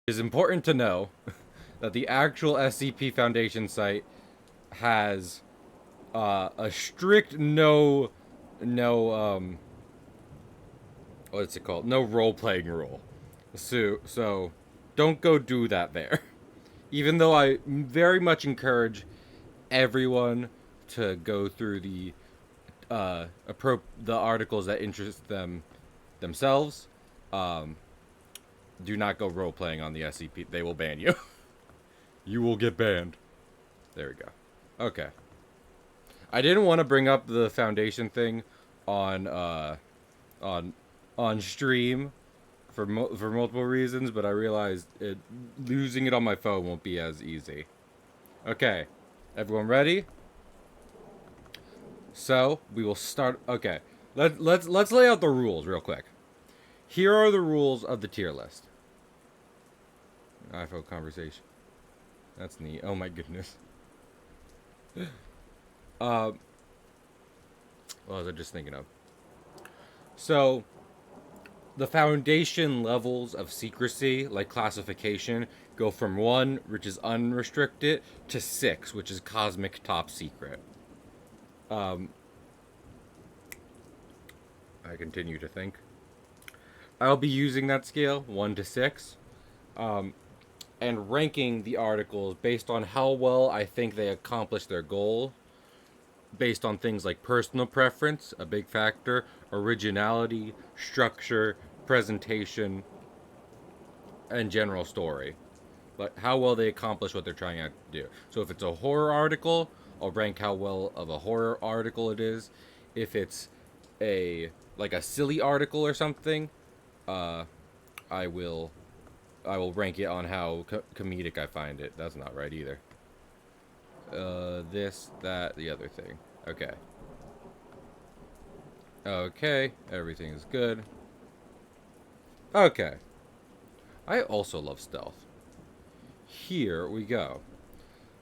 It is important to know that the actual SCP Foundation site has a strict no what's it called? No role playing rule. So don't go do that there. Even though I very much encourage everyone to go through the articles that interest them themselves. Um, do not go role playing on the SCP. They will ban you. You will get banned. There we go. Okay. I didn't want to bring up the Foundation thing on on on stream for multiple reasons, but I realized losing it on my phone won't be as easy. Okay, everyone ready? So we will start. Okay, let's lay out the rules real quick. Here are the rules of the tier list. iPhone conversation. That's neat. Oh my goodness. What was I just thinking of? So the foundation levels of secrecy, like classification, go from 1, which is unrestricted, to 6, which is cosmic top secret. I continue to think. I'll be using that scale, 1 to 6, and ranking the articles based on how well I think they accomplish their goal, based on things like personal preference, a big factor, originality, structure, presentation, and general story. Like how well they accomplish what they're trying to do. So if it's a horror article, I'll rank how well of a horror article it is. If it's a silly article or something, uh, I will rank it on how comedic I find it. That's not right either. This, that, the other thing. Okay. Okay, everything is good. Okay. I also love stealth. Here we go.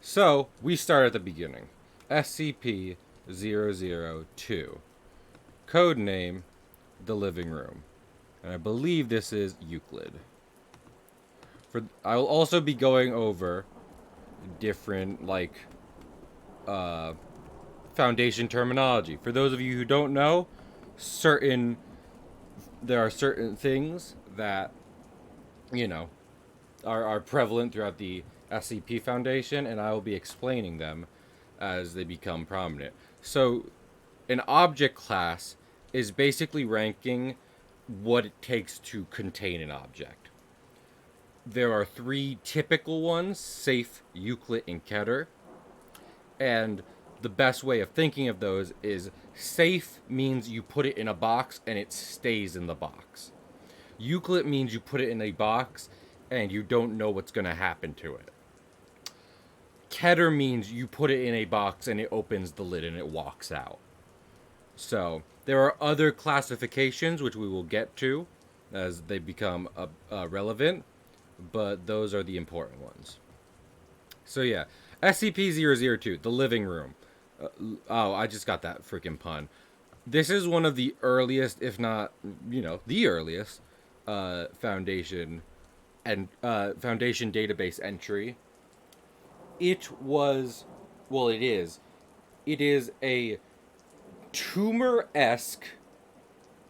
So, we start at the beginning. SCP-002. Codename, The Living Room. And I believe this is Euclid. I will also be going over different, Foundation terminology. For those of you who don't know, there are certain things that, you know, are prevalent throughout the SCP Foundation, and I will be explaining them as they become prominent. So, an object class is basically ranking what it takes to contain an object. There are 3 typical ones: safe, Euclid, and Keter. And the best way of thinking of those is safe means you put it in a box and it stays in the box. Euclid means you put it in a box and you don't know what's going to happen to it. Keter means you put it in a box and it opens the lid and it walks out. So there are other classifications which we will get to as they become relevant, but those are the important ones. So yeah, SCP-002, The Living Room. I just got that freaking pun. This is one of the earliest, if not, the earliest, Foundation database entry. It is a tumor-esque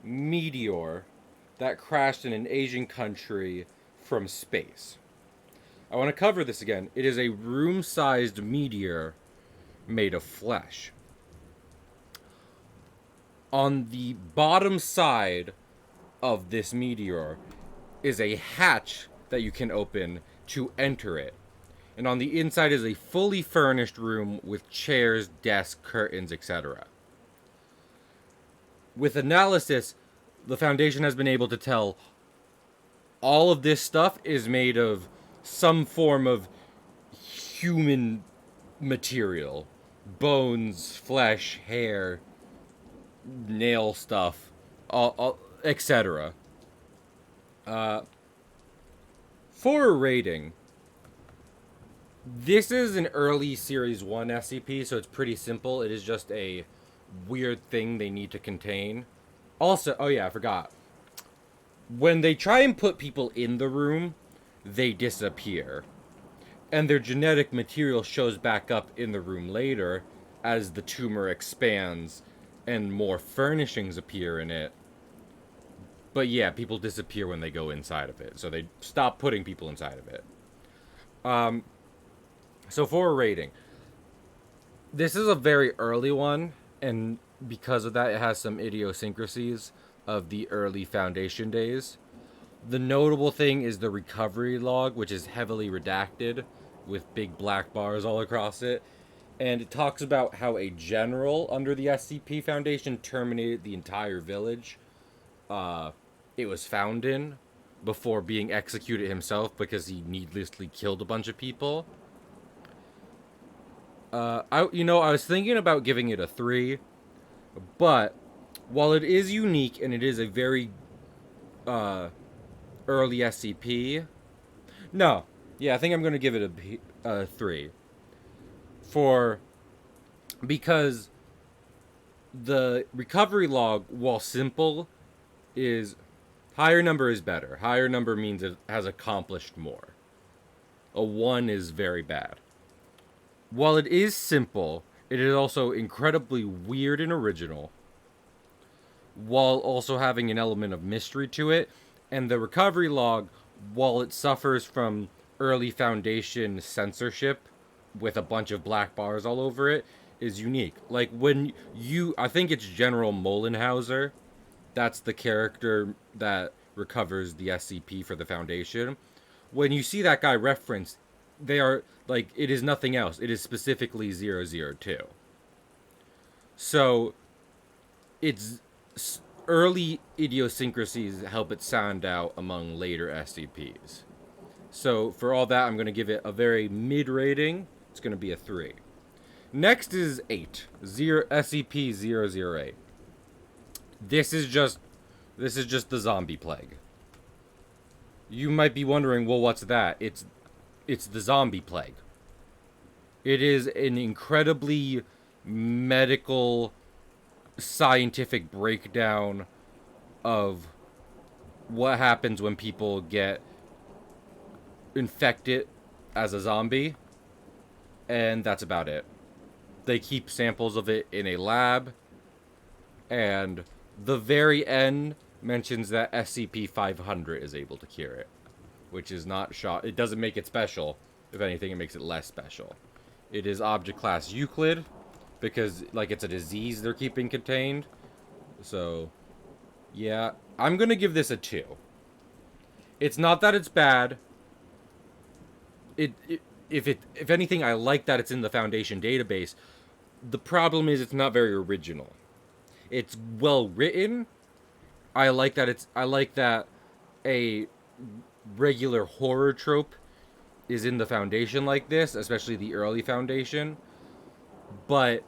meteor that crashed in an Asian country from space. I want to cover this again. It is a room-sized meteor made of flesh. On the bottom side of this meteor is a hatch that you can open to enter it. And on the inside is a fully furnished room with chairs, desks, curtains, etc. With analysis, the Foundation has been able to tell all of this stuff is made of some form of human material. Bones, flesh, hair, nail stuff, etc. For a rating, this is an early Series 1 SCP, so it's pretty simple. It is just a weird thing they need to contain. Also, oh yeah, I forgot. When they try and put people in the room, they disappear. And their genetic material shows back up in the room later as the tumor expands and more furnishings appear in it. But yeah, people disappear when they go inside of it, so they stop putting people inside of it. So for a rating, this is a very early one, and because of that, it has some idiosyncrasies of the early Foundation days. The notable thing is the recovery log, which is heavily redacted with big black bars all across it. And it talks about how a general under the SCP Foundation terminated the entire village it was found in before being executed himself because he needlessly killed a bunch of people. I was thinking about giving it a 3, but while it is unique and it is a very early SCP, no, yeah, I think I'm going to give it a 3 for because the recovery log, while simple, is higher number is better. Higher number means it has accomplished more. A 1 is very bad. While it is simple, it is also incredibly weird and original, while also having an element of mystery to it. And the recovery log, while it suffers from early Foundation censorship with a bunch of black bars all over it, is unique. Like I think it's General Mollenhauser, that's the character that recovers the SCP for the Foundation. When you see that guy referenced, they are like, it is nothing else. It is specifically 002. So it's early idiosyncrasies help it stand out among later SCPs. So for all that, I'm going to give it a very mid rating. It's going to be a 3. Next is 8, SCP-008. This is just the zombie plague. You might be wondering, well, what's that? It's the zombie plague. It is an incredibly medical, scientific breakdown of what happens when people get infected as a zombie, and that's about it. They keep samples of it in a lab, and the very end mentions that SCP-500 is able to cure it, which is not shot. It doesn't make it special. If anything, it makes it less special. It is object class Euclid, because like it's a disease they're keeping contained. So, yeah, I'm gonna give this a 2. It's not that it's bad. If anything, I like that it's in the Foundation database. The problem is it's not very original. It's well written. I like that a regular horror trope is in the Foundation like this, especially the early Foundation, but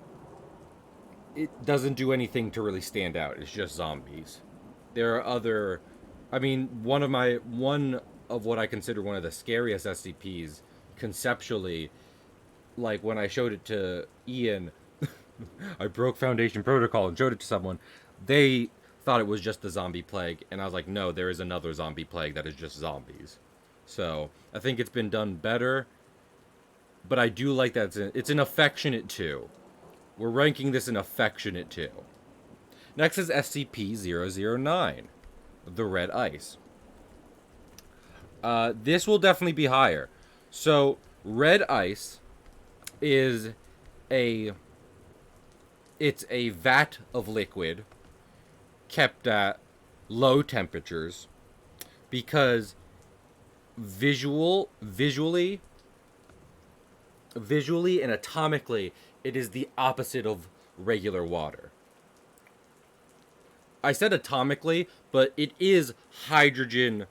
it doesn't do anything to really stand out. It's just zombies. There are other, I mean, one of what I consider one of the scariest SCPs conceptually, like when I showed it to Ian, I broke Foundation protocol and showed it to someone. They thought it was just the zombie plague, and I was like, no, there is another zombie plague that is just zombies. So I think it's been done better, but I do like that it's an affectionate 2. We're ranking this an affectionate 2. Next is SCP-009, the Red Ice. This will definitely be higher. So Red Ice is it's a vat of liquid kept at low temperatures because visually and atomically it is the opposite of regular water. I said atomically, but it is hydrogen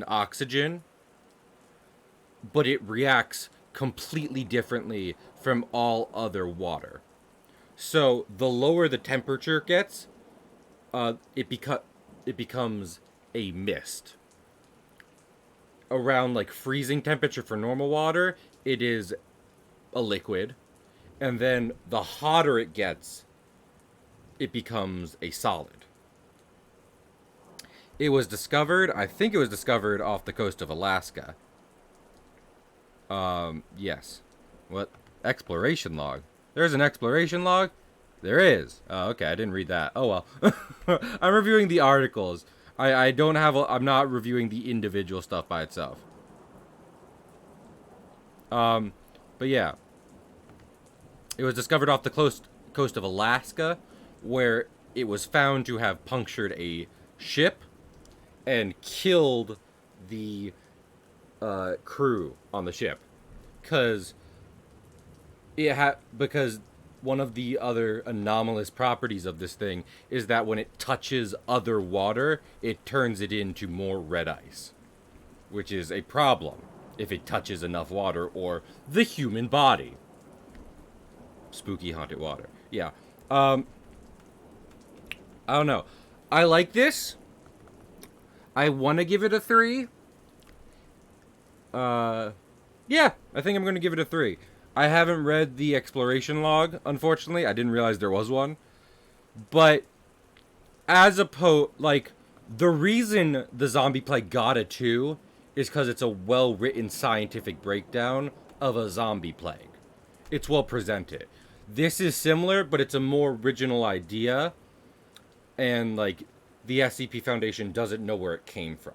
oxygen, but it reacts completely differently from all other water. So the lower the temperature gets, it becomes a mist. Around like freezing temperature for normal water, it is a liquid, and then the hotter it gets, it becomes a solid. It was discovered, I think it was discovered off the coast of Alaska. Yes. What? Exploration log. There's an exploration log? There is. Oh, okay, I didn't read that. Oh well. I'm reviewing the articles. I don't have I'm not reviewing the individual stuff by itself. But yeah. It was discovered off the coast of Alaska, where it was found to have punctured a ship and killed the crew on the ship, because because one of the other anomalous properties of this thing is that when it touches other water, it turns it into more red ice, which is a problem if it touches enough water or the human body. Spooky haunted water. Yeah. I don't know. I like this. I want to give it a 3. Yeah, I think I'm going to give it a 3. I haven't read the exploration log, unfortunately. I didn't realize there was one. But as like, the reason the zombie plague got a 2 is because it's a well-written scientific breakdown of a zombie plague. It's well presented. This is similar, but it's a more original idea. And, like, the SCP Foundation doesn't know where it came from.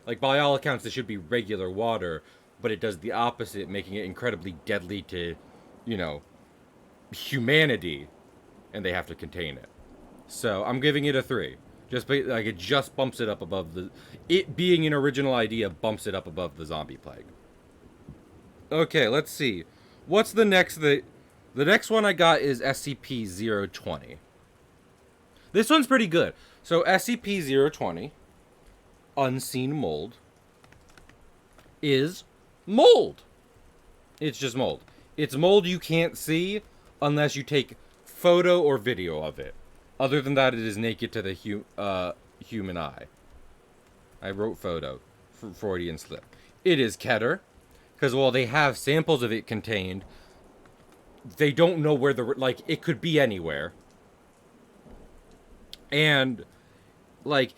Like, by all accounts, this should be regular water, but it does the opposite, making it incredibly deadly to, you know, humanity, and they have to contain it. So, I'm giving it a 3. Like, it just bumps it up above it being an original idea bumps it up above the zombie plague. Okay, let's see. What's the next... The next one I got is SCP-020. This one's pretty good. So, SCP-020, Unseen Mold, is mold. It's just mold. It's mold you can't see unless you take photo or video of it. Other than that, it is naked to the human eye. I wrote photo. Freudian slip. It is Keter. Because while they have samples of it contained, they don't know where like, it could be anywhere. And, like...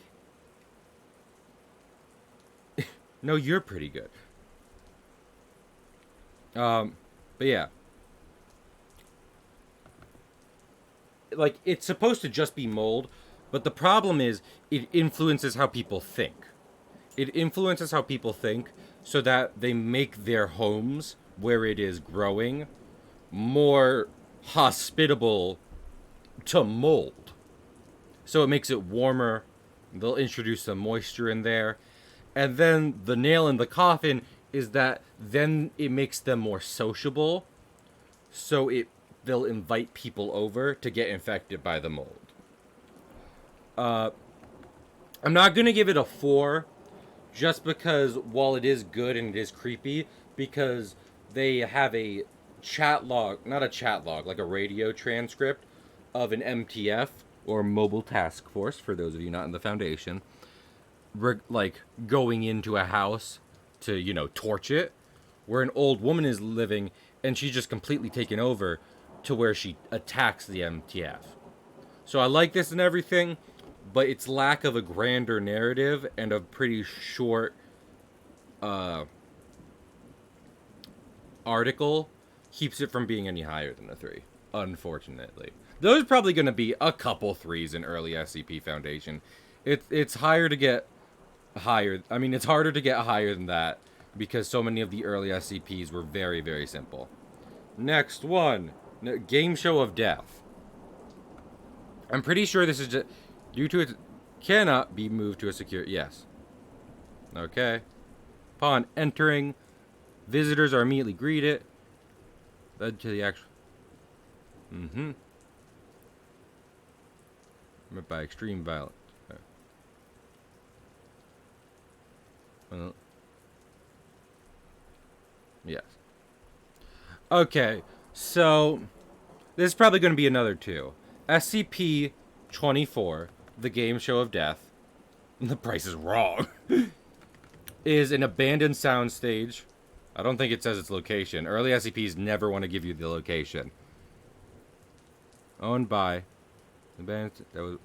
No, you're pretty good. But yeah. Like, it's supposed to just be mold, but the problem is, it influences how people think. It influences how people think so that they make their homes, where it is growing, more hospitable to mold. So it makes it warmer. They'll introduce some moisture in there. And then the nail in the coffin is that then it makes them more sociable. So they'll invite people over to get infected by the mold. I'm not going to give it a 4 just because while it is good and it is creepy, because they have a chat log, not a chat log, like a radio transcript of an MTF, or Mobile Task Force, for those of you not in the Foundation, like, going into a house to, you know, torch it, where an old woman is living, and she's just completely taken over to where she attacks the MTF. So I like this and everything, but its lack of a grander narrative and a pretty short article keeps it from being any higher than a 3, unfortunately. There's probably going to be a couple 3s in early SCP Foundation. It's higher to get higher. I mean, it's harder to get higher than that because so many of the early SCPs were very, very simple. Next one, Game Show of Death. I'm pretty sure this is just due to it cannot be moved to a secure. Yes. Okay. Upon entering, visitors are immediately greeted. Led to the actual. By extreme violence. Well, yes. Okay, so this is probably going to be another 2. SCP-24, the Game Show of Death. The price is wrong. Is an abandoned soundstage. I don't think it says its location. Early SCPs never want to give you the location. Owned by... That was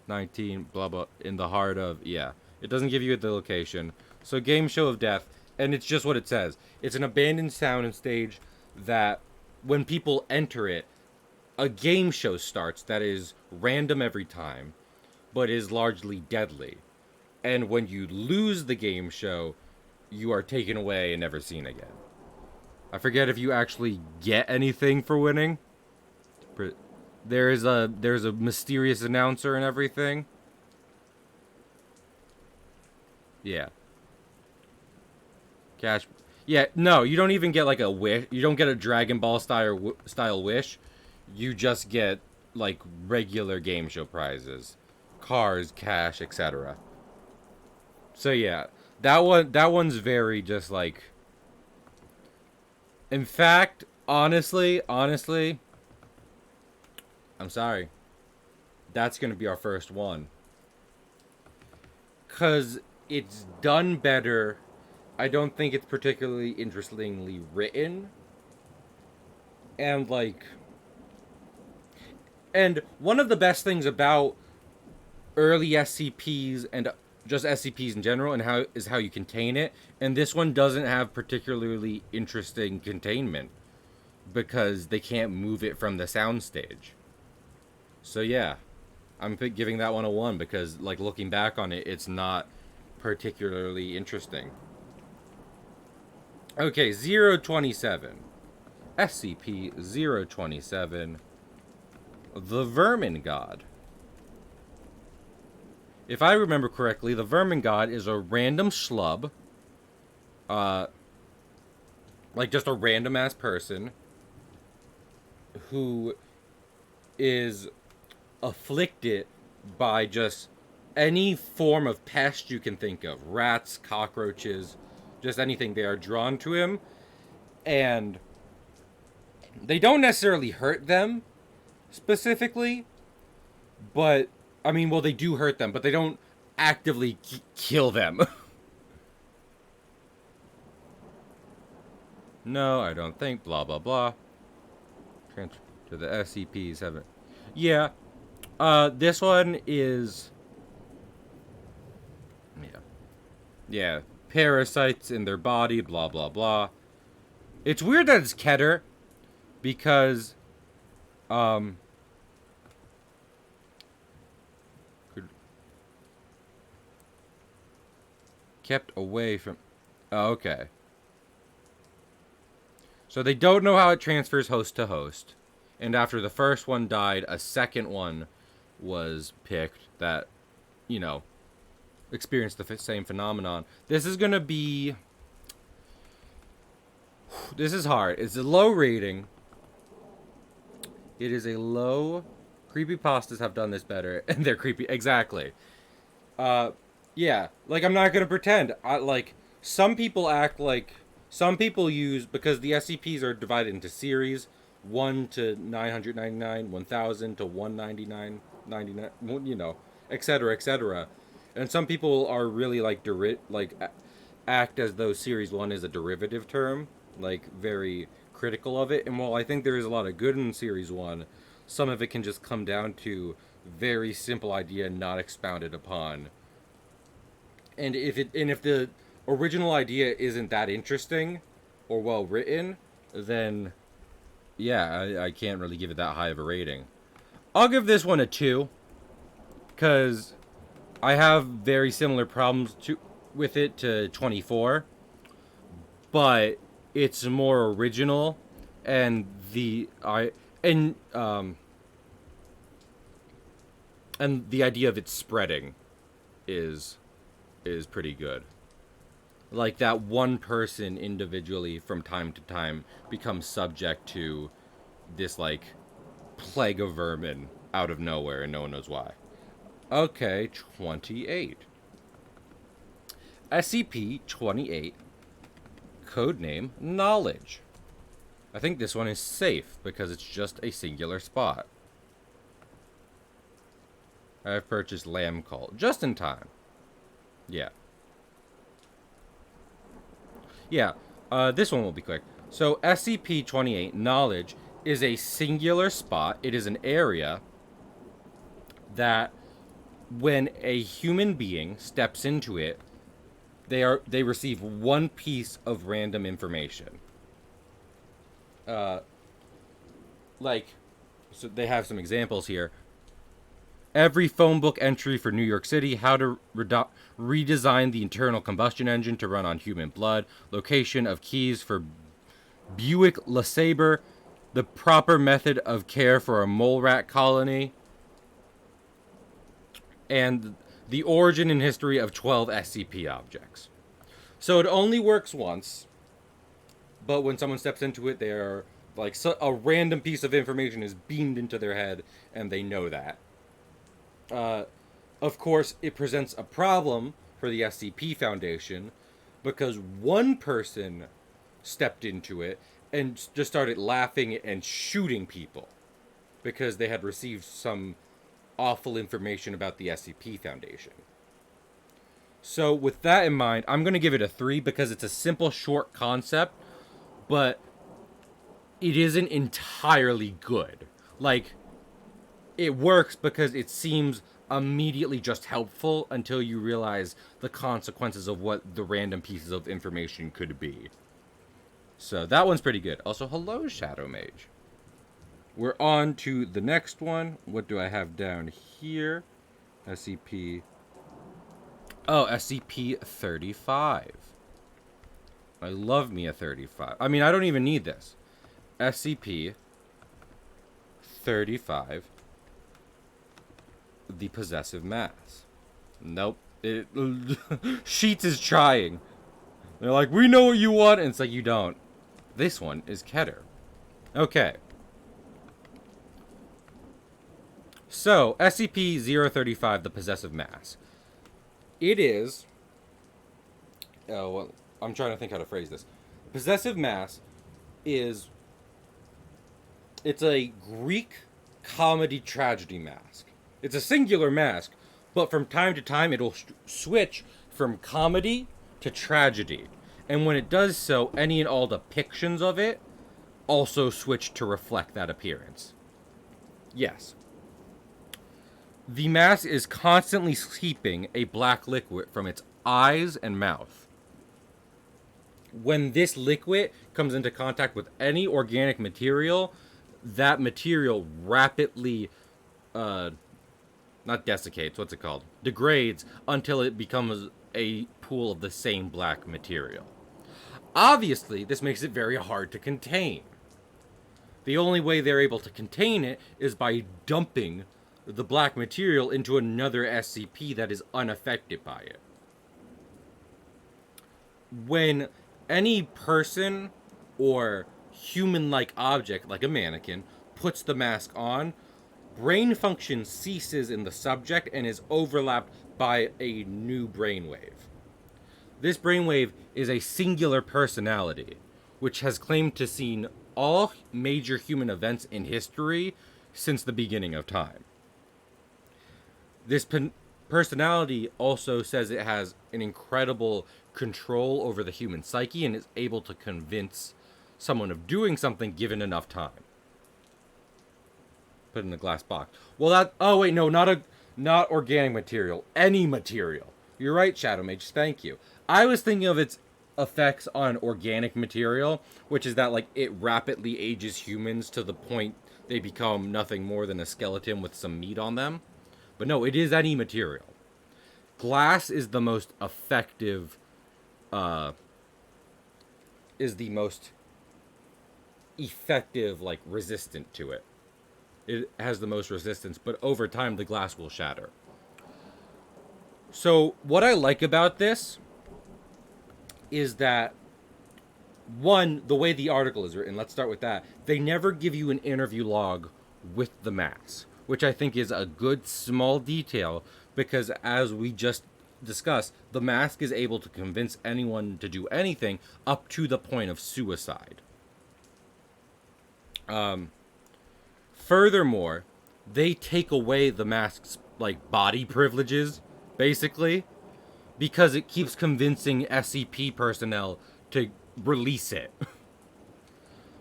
19, blah, blah, in the heart of, yeah. It doesn't give you the location. So Game Show of Death, and it's just what it says. It's an abandoned sound and stage that when people enter it, a game show starts that is random every time, but is largely deadly. And when you lose the game show, you are taken away and never seen again. I forget if you actually get anything for winning. There's a mysterious announcer and everything. Yeah. Cash. Yeah, no, you don't even get like a wish. You don't get a Dragon Ball style wish. You just get like regular game show prizes, cars, cash, etc. So yeah, that one's very just like. In fact, honestly, I'm sorry. That's gonna be our first one. Cause it's done better. I don't think it's particularly interestingly written. And like and one of the best things about early SCPs and just SCPs in general and how you contain it, and this one doesn't have particularly interesting containment because they can't move it from the soundstage. So yeah, I'm giving that one a 1 because like looking back on it, it's not particularly interesting. Okay, 027. SCP-027. The Vermin God. If I remember correctly, the Vermin God is a random schlub. Like just a random ass person who is afflicted by just any form of pest you can think of. Rats, cockroaches, just anything. They are drawn to him. And they don't necessarily hurt them specifically, but I mean, well, they do hurt them, but they don't actively kill them. No, I don't think. Blah blah blah. Transfer to the SCP-7. Yeah. This one is. Yeah. Yeah. Parasites in their body. Blah blah blah. It's weird that it's Keter, because, kept away from. Oh, okay. So they don't know how it transfers host to host. And after the first one died, a second one was picked that, you know, experienced the same phenomenon. This is going to be. This is hard. It's a low rating. It is a low. Creepypastas have done this better, and they're creepy. Exactly. Yeah. Like, I'm not going to pretend. Some people act like. Some people use, because the SCPs are divided into series, 1 to 999, 1000 to 199, 99, you know, etc., etc. And some people are really like act as though series 1 is a derivative term, like very critical of it. And while I think there is a lot of good in series 1, some of it can just come down to very simple idea not expounded upon. And if the original idea isn't that interesting or well written, then yeah, I can't really give it that high of a rating. I'll give this one a 2, because I have very similar problems with it to 24, but it's more original, and the idea of it spreading is pretty good. Like that one person individually from time to time becomes subject to this like plague of vermin out of nowhere and no one knows why. Okay, 28. SCP-28. Codename Knowledge. I think this one is safe because it's just a singular spot. I've purchased Lamb Cult just in time. Yeah. Yeah, this one will be quick. So SCP-28 Knowledge is a singular spot. It is an area that when a human being steps into it, they receive one piece of random information. Uh, like, so they have some examples here. Every phone book entry for New York City, how to redesign the internal combustion engine to run on human blood, location of keys for Buick LeSabre, the proper method of care for a mole rat colony, and the origin and history of 12 SCP objects. So it only works once, but when someone steps into it, they're like a random piece of information is beamed into their head, and they know that. Of course, it presents a problem for the SCP Foundation because one person stepped into it and just started laughing and shooting people because they had received some awful information about the SCP Foundation. So, with that in mind, I'm going to give it a 3 because it's a simple, short concept, but it isn't entirely good. Like, it works because it seems immediately just helpful until you realize the consequences of what the random pieces of information could be. So that one's pretty good. Also, hello, Shadow Mage. We're on to the next one. What do I have down here? SCP. Oh, SCP-35. I love me a 35. I mean, I don't even need this. SCP-35. The Possessive Mass. Nope. Sheets is trying. They're like, we know what you want. And it's like, you don't. This one is Keter. Okay. So, SCP-035, the Possessive Mass. It is... Oh, well, I'm trying to think how to phrase this. Possessive Mass is... It's a Greek comedy tragedy mask. It's a singular mask, but from time to time it'll switch from comedy to tragedy. And when it does so, any and all depictions of it also switch to reflect that appearance. Yes. The mask is constantly seeping a black liquid from its eyes and mouth. When this liquid comes into contact with any organic material, that material rapidly, not desiccates, what's it called? Degrades until it becomes a pool of the same black material. Obviously, this makes it very hard to contain. The only way they're able to contain it is by dumping the black material into another SCP that is unaffected by it. When any person or human-like object, like a mannequin, puts the mask on, brain function ceases in the subject and is overlapped by a new brainwave. This brainwave is a singular personality, which has claimed to seen all major human events in history since the beginning of time. This personality also says it has an incredible control over the human psyche and is able to convince someone of doing something given enough time. Put in a glass box. Well, that... Oh, wait, no, not organic material. Any material. You're right, Shadow Mage. Thank you. I was thinking of its effects on organic material, which is that, like, it rapidly ages humans to the point they become nothing more than a skeleton with some meat on them. But no, it is any material. Glass is the most effective, like, resistant to it. It has the most resistance, but over time the glass will shatter. So, what I like about this is that, one, the way the article is written, let's start with that. They never give you an interview log with the mask, which I think is a good small detail, because as we just discussed, the mask is able to convince anyone to do anything up to the point of suicide. Furthermore, they take away the mask's, like, body privileges, basically, because it keeps convincing SCP personnel to release it.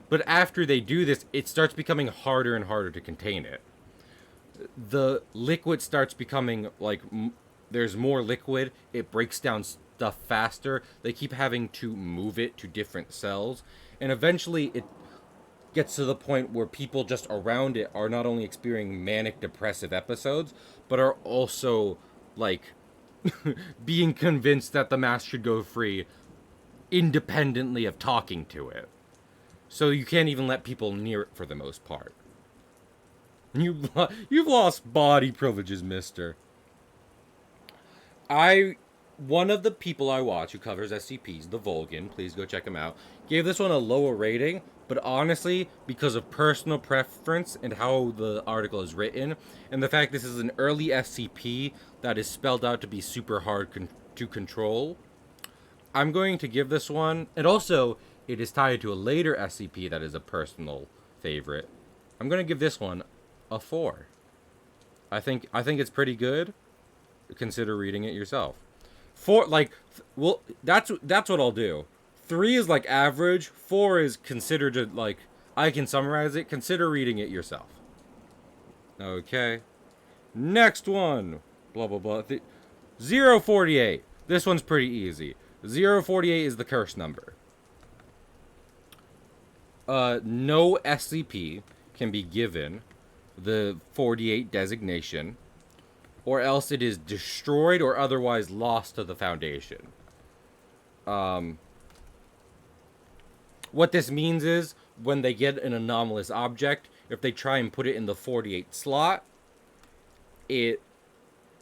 But after they do this, it starts becoming harder and harder to contain it. the liquid starts becoming like there's more liquid. It breaks down stuff faster. They keep having to move it to different cells, and eventually it gets to the point where people just around it are not only experiencing manic depressive episodes, but are also like being convinced that the mask should go free independently of talking to it. So you can't even let people near it for the most part. You've lost body privileges, mister. I One of the people I watch who covers SCPs, the Volgan, please go check him out, gave this one a lower rating, but honestly, because of personal preference and how the article is written, and the fact this is an early SCP that is spelled out to be super hard to control, I'm going to give this one, and also it is tied to a later SCP that is a personal favorite. I'm going to give this one a 4. I think it's pretty good. Consider reading it yourself. 4, like, well, that's what I'll do. 3 is like average. 4 is considered to, like, I can summarize it. Consider reading it yourself. Okay. Next one. Blah blah blah. 048. This one's pretty easy. 048 is the curse number. No SCP can be given the 48 designation, or else it is destroyed or otherwise lost to the Foundation. What this means is, when they get an anomalous object, if they try and put it in the 48 slot, it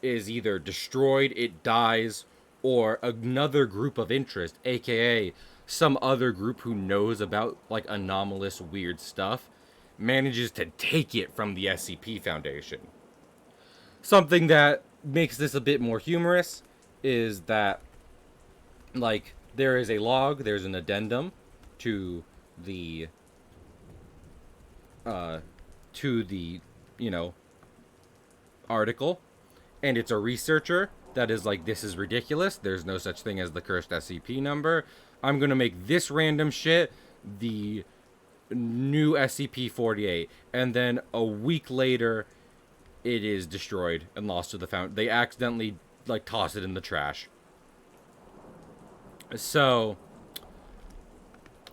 is either destroyed, it dies, or another group of interest, aka some other group who knows about, like, anomalous weird stuff, manages to take it from the SCP Foundation. Something that makes this a bit more humorous is that, like, there is a log, there's an addendum to the, article, and it's a researcher that is like, this is ridiculous, there's no such thing as the cursed SCP number, I'm gonna make this random shit the new SCP-48, and then a week later it is destroyed and lost to the fountain. They accidentally, like, toss it in the trash. So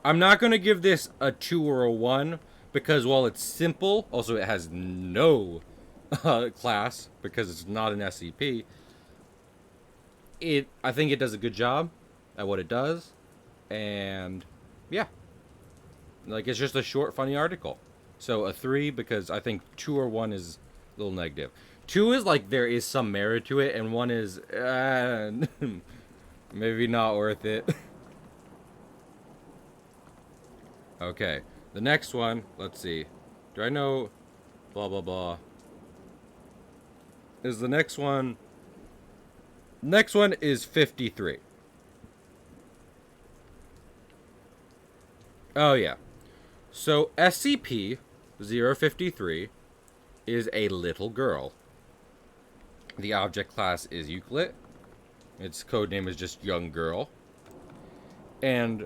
I'm not gonna give this a 2 or a 1, because while it's simple, also it has no class because it's not an SCP. I think it does a good job at what it does, and yeah, like, it's just a short, funny article. So a 3, because I think 2 or 1 is a little negative. 2 is like, there is some merit to it, and 1 is maybe not worth it. Okay, the next one, let's see. Do I know blah blah blah? Is the next one? Next one is 53. Oh yeah. So SCP-053 is a little girl. The object class is Euclid. Its codename is just Young Girl. And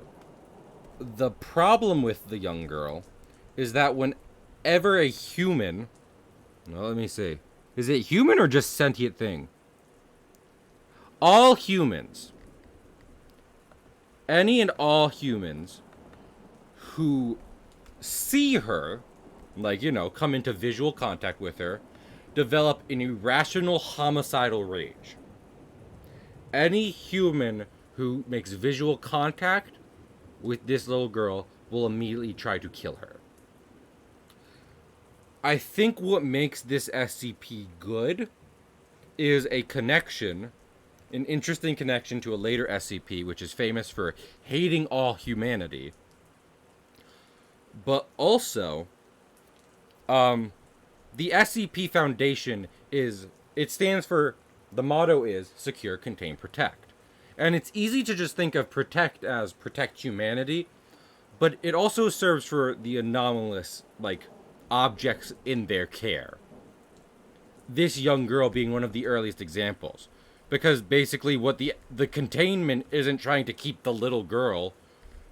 the problem with the young girl is that whenever a human... Well, let me see. Is it human or just sentient thing? All humans. Any and all humans who see her, like, come into visual contact with her, develop an irrational homicidal rage. Any human who makes visual contact with this little girl will immediately try to kill her. I think what makes this SCP good is a connection, an interesting connection to a later SCP, which is famous for hating all humanity. But also, the SCP Foundation it stands for, the motto is Secure, Contain, Protect. And it's easy to just think of protect as protect humanity, but it also serves for the anomalous, like, objects in their care. This young girl being one of the earliest examples. Because basically what the containment isn't trying to keep the little girl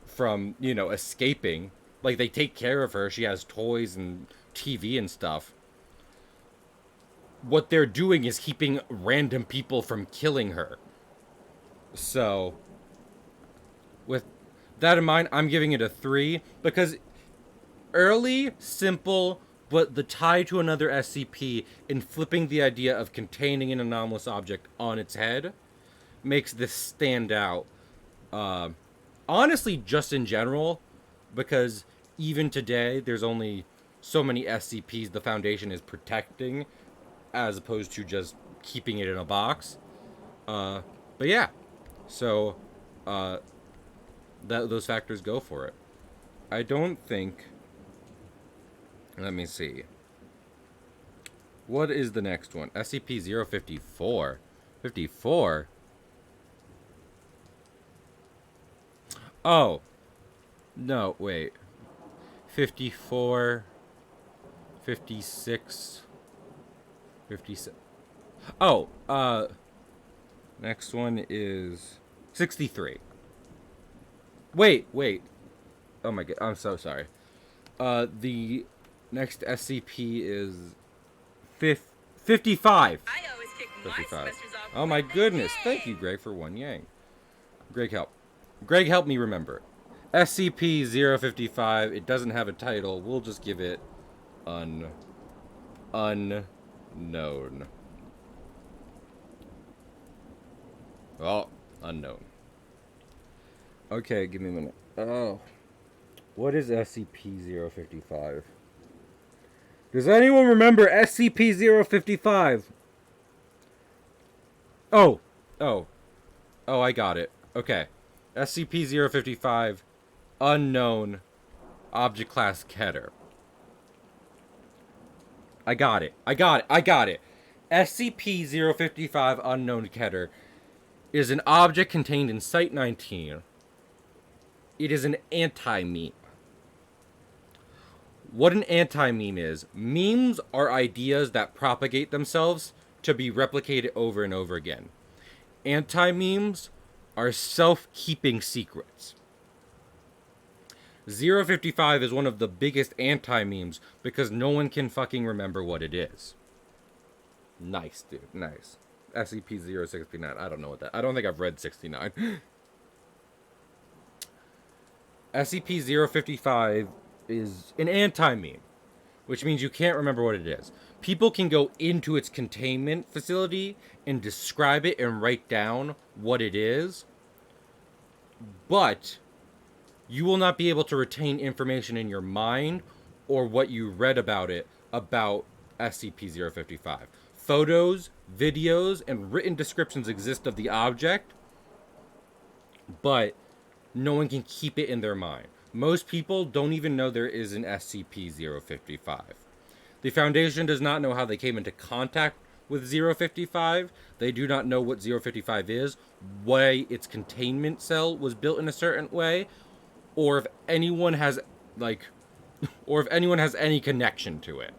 from, escaping. Like, they take care of her, she has toys and TV and stuff. what they're doing is keeping random people from killing her. So, with that in mind, I'm giving it a 3 because early, simple, but the tie to another SCP in flipping the idea of containing an anomalous object on its head makes this stand out. Honestly, just in general, because even today, there's only so many SCPs the Foundation is protecting, as opposed to just keeping it in a box. But yeah, so those factors go for it. I don't think. Let me see. What is the next one? SCP-054. 54? Oh. No, wait. 54. 56. 57. Oh, next one is 63. Wait. Oh my god, I'm so sorry. The next SCP is 55. 55. Oh my goodness. Thank you, Greg, for one yang. Greg helped me remember. SCP-055. It doesn't have a title. We'll just give it unknown. Oh, unknown. Okay, give me a minute. Oh. What is SCP-055? Does anyone remember SCP-055? Oh, I got it. Okay. SCP-055, unknown, object class Keter. I got it. SCP-055, unknown Keter, is an object contained in Site-19. It is an anti-meme. What an anti-meme is, memes are ideas that propagate themselves to be replicated over and over again. Anti-memes are self-keeping secrets. 055 is one of the biggest anti-memes because no one can fucking remember what it is. Nice, dude. Nice. SCP-069. I don't know what that... I don't think I've read 69. SCP-055 is an anti-meme, which means you can't remember what it is. People can go into its containment facility and describe it and write down what it is, but you will not be able to retain information in your mind or what you read about it about SCP-055. Photos, videos, and written descriptions exist of the object, but no one can keep it in their mind. Most people don't even know there is an SCP-055. The Foundation does not know how they came into contact with 055. They do not know what 055 is, why its containment cell was built in a certain way, or if anyone has, any connection to it.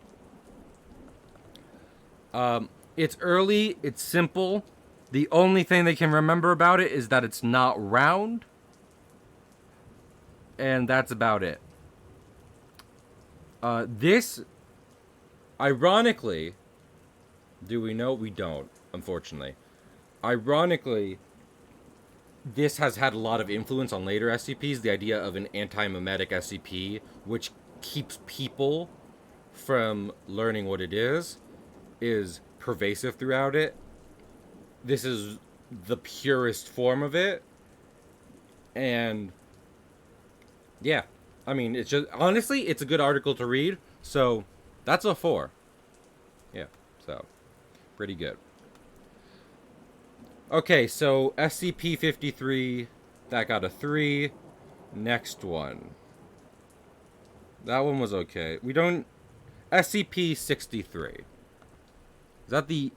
It's early, it's simple. The only thing they can remember about it is that it's not round. And that's about it. This, ironically, do we know? We don't, unfortunately. Ironically, this has had a lot of influence on later SCPs. The idea of an anti-memetic SCP, which keeps people from learning what it is pervasive throughout it. This is the purest form of it. And yeah, I mean, it's just, honestly, it's a good article to read, so that's a 4. Yeah, so, pretty good. Okay, so SCP-53, that got a 3. Next one. That one was okay. We don't... SCP-63. Is that the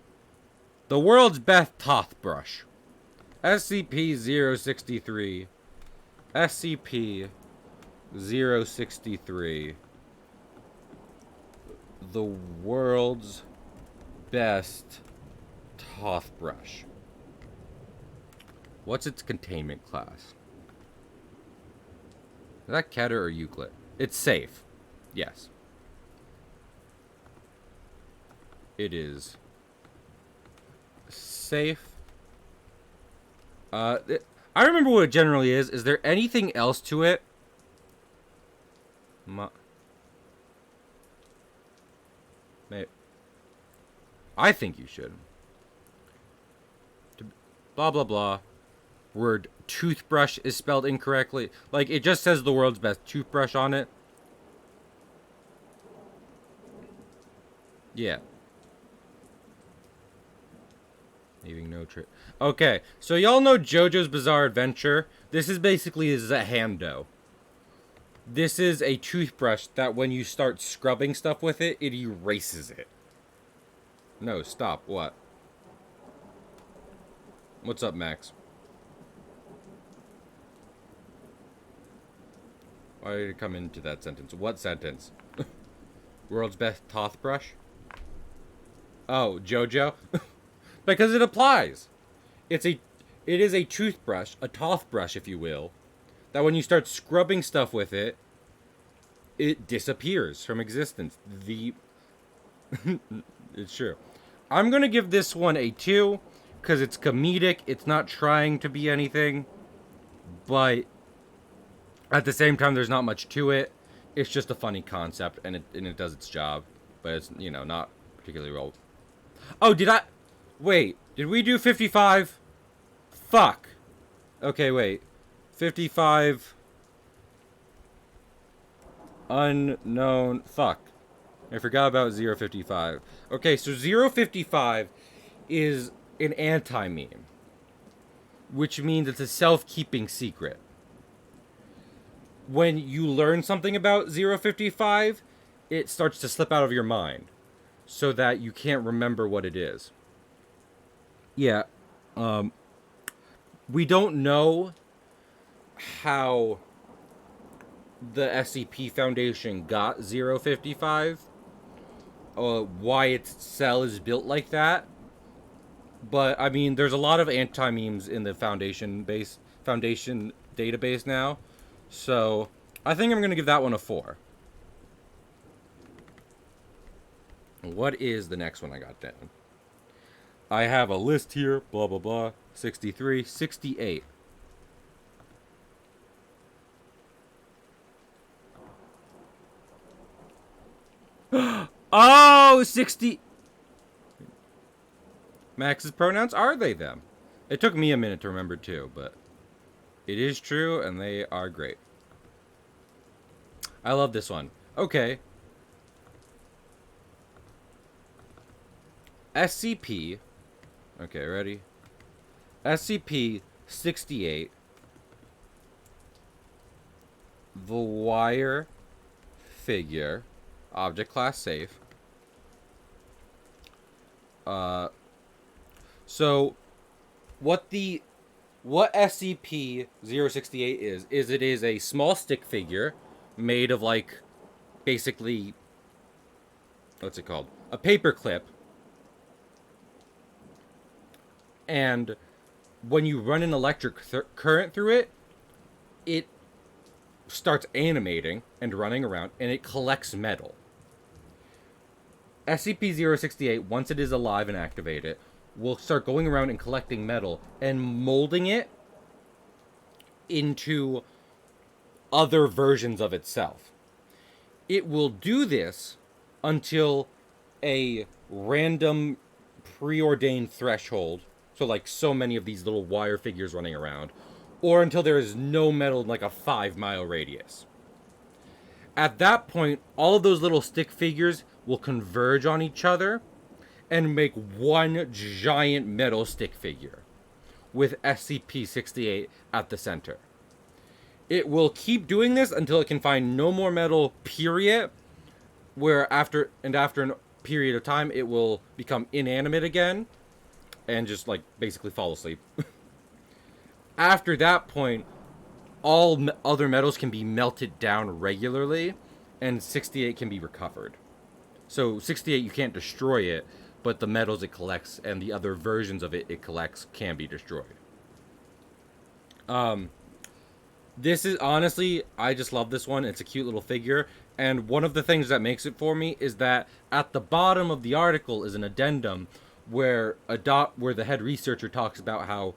world's best toothbrush? SCP-063. SCP-063. The world's best toothbrush. What's its containment class? Is that Keter or Euclid? It's safe. Yes. It is safe. I remember what it generally is. Is there anything else to it? I think you should. Blah, blah, blah. Word toothbrush is spelled incorrectly. Like, it just says the world's best toothbrush on it. Yeah. Leaving no trip. Okay, so y'all know JoJo's Bizarre Adventure? This is basically a hando. This is a toothbrush that when you start scrubbing stuff with it, it erases it. No, stop. What? What's up, Max? Why did it come into that sentence? What sentence? World's best toothbrush? Oh, JoJo? Because it applies. It is a toothbrush, a toothbrush, if you will, that when you start scrubbing stuff with it, it disappears from existence. It's true. I'm gonna give this one a 2 because it's comedic. It's not trying to be anything, but at the same time, there's not much to it. It's just a funny concept, and it does its job, but it's, you know, not particularly well. Oh, wait, did we do 55? Fuck. Okay, wait. 55. Unknown. Fuck. I forgot about 055. Okay, so 055 is an anti-meme, which means it's a self-keeping secret. When you learn something about 055, it starts to slip out of your mind so that you can't remember what it is. Yeah. We don't know how the SCP Foundation got 055, why its cell is built like that. But, I mean, there's a lot of anti-memes in the Foundation database now. So, I think I'm going to give that one a 4. What is the next one I got down? I have a list here, blah, blah, blah. 63, 68. Oh, 60. Max's pronouns, are they them? It took me a minute to remember too, but it is true and they are great. I love this one. Okay. SCP. Okay, ready? SCP-68. The wire figure. Object class safe. So what SCP-068 is it is a small stick figure made of, like, basically, what's it called? A paper clip. And when you run an electric current through it, it starts animating and running around, and it collects metal. SCP-068, once it is alive and activated, will start going around and collecting metal and molding it into other versions of itself. It will do this until a random preordained threshold, so like so many of these little wire figures running around, or until there is no metal in like a 5-mile radius. At that point, all of those little stick figures will converge on each other and make one giant metal stick figure with SCP-68 at the center. It will keep doing this until it can find no more metal, period, where after a period of time, it will become inanimate again and just, like, basically fall asleep. After that point, all other metals can be melted down regularly, and 68 can be recovered. So 68, you can't destroy it, but the metals it collects and the other versions of it collects can be destroyed. This is, honestly, I just love this one. It's a cute little figure, and one of the things that makes it for me is that at the bottom of the article is an addendum where the head researcher talks about how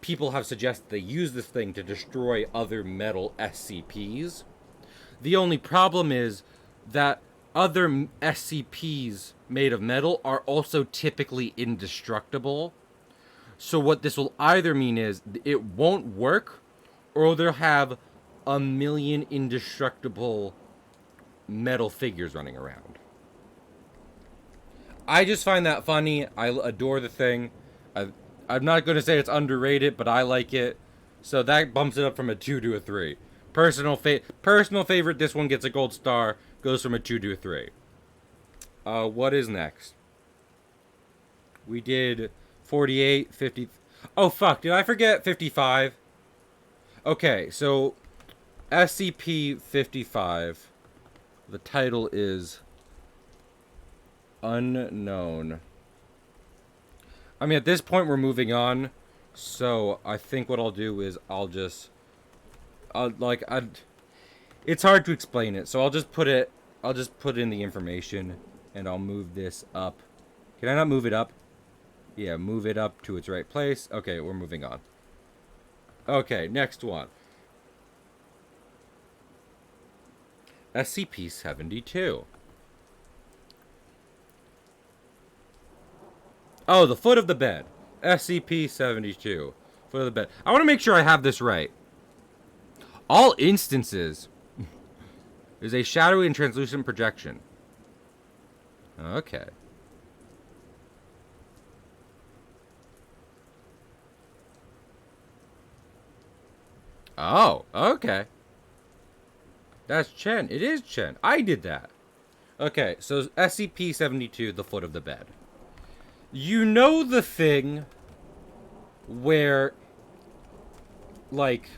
people have suggested they use this thing to destroy other metal SCPs. The only problem is that other SCPs made of metal are also typically indestructible. So what this will either mean is it won't work, or they'll have a million indestructible metal figures running around. I just find that funny. I adore the thing. I'm not going to say it's underrated, but I like it. So that bumps it up from a 2 to a 3. Personal favorite, this one gets a gold star. Goes from a 2 to a 3. What is next? We did 48, 50... Oh, fuck. Did I forget 55? Okay, so SCP-55. The title is Unknown. I mean, at this point, we're moving on. So, I think what I'll do is it's hard to explain it. So, I'll just put in the information. And I'll move this up. Can I not move it up? Yeah, move it up to its right place. Okay, we're moving on. Okay, next one. SCP-72. Oh, the foot of the bed. SCP-72. Foot of the bed. I want to make sure I have this right. All instances is a shadowy and translucent projection. Okay. Oh, okay. That's Chen. It is Chen. I did that. Okay, so SCP-72, the foot of the bed. You know the thing where, like,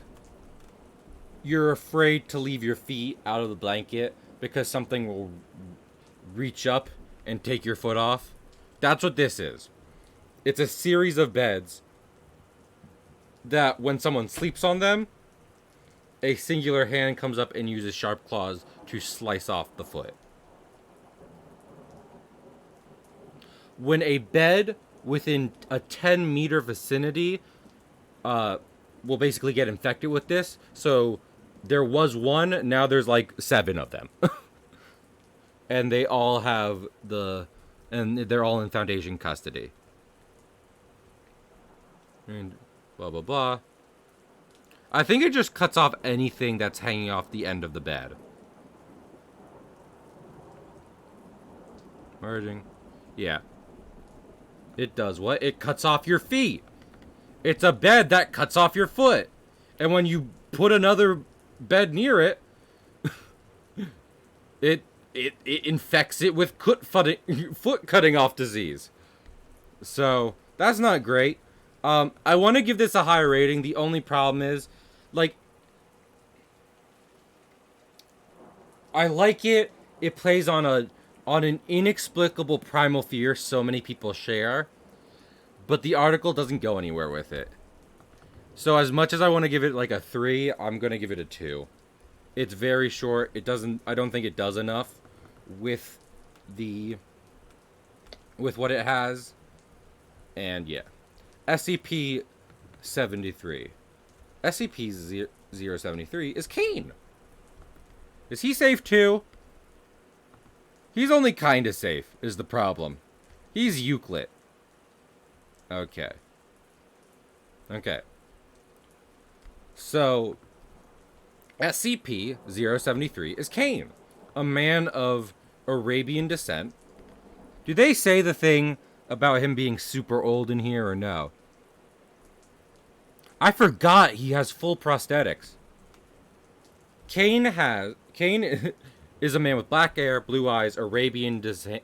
you're afraid to leave your feet out of the blanket because something will reach up and take your foot off? That's what this is. It's a series of beds that when someone sleeps on them, a singular hand comes up and uses sharp claws to slice off the foot. When a bed within a 10-meter vicinity will basically get infected with this. So there was one, now there's like 7 of them. And they all have and they're all in Foundation custody. And blah, blah, blah. I think it just cuts off anything that's hanging off the end of the bed. Merging. Yeah. It does what? It cuts off your feet. It's a bed that cuts off your foot. And when you put another bed near it, it infects it with foot cutting off disease. So, that's not great. I want to give this a higher rating. The only problem is, like, I like it. It plays on an inexplicable primal fear so many people share, but the article doesn't go anywhere with it. So as much as I want to give it like a 3, I'm going to give it a 2. It's very short. I don't think it does enough with what it has. And yeah. SCP-73. SCP-073 is Kane. Is he safe too? He's only kinda safe, is the problem. He's Euclid. Okay. Okay. So, SCP-073 is Kane, a man of Arabian descent. Do they say the thing about him being super old in here or no? I forgot he has full prosthetics. Kane is a man with black hair, blue eyes, of Arabian descent.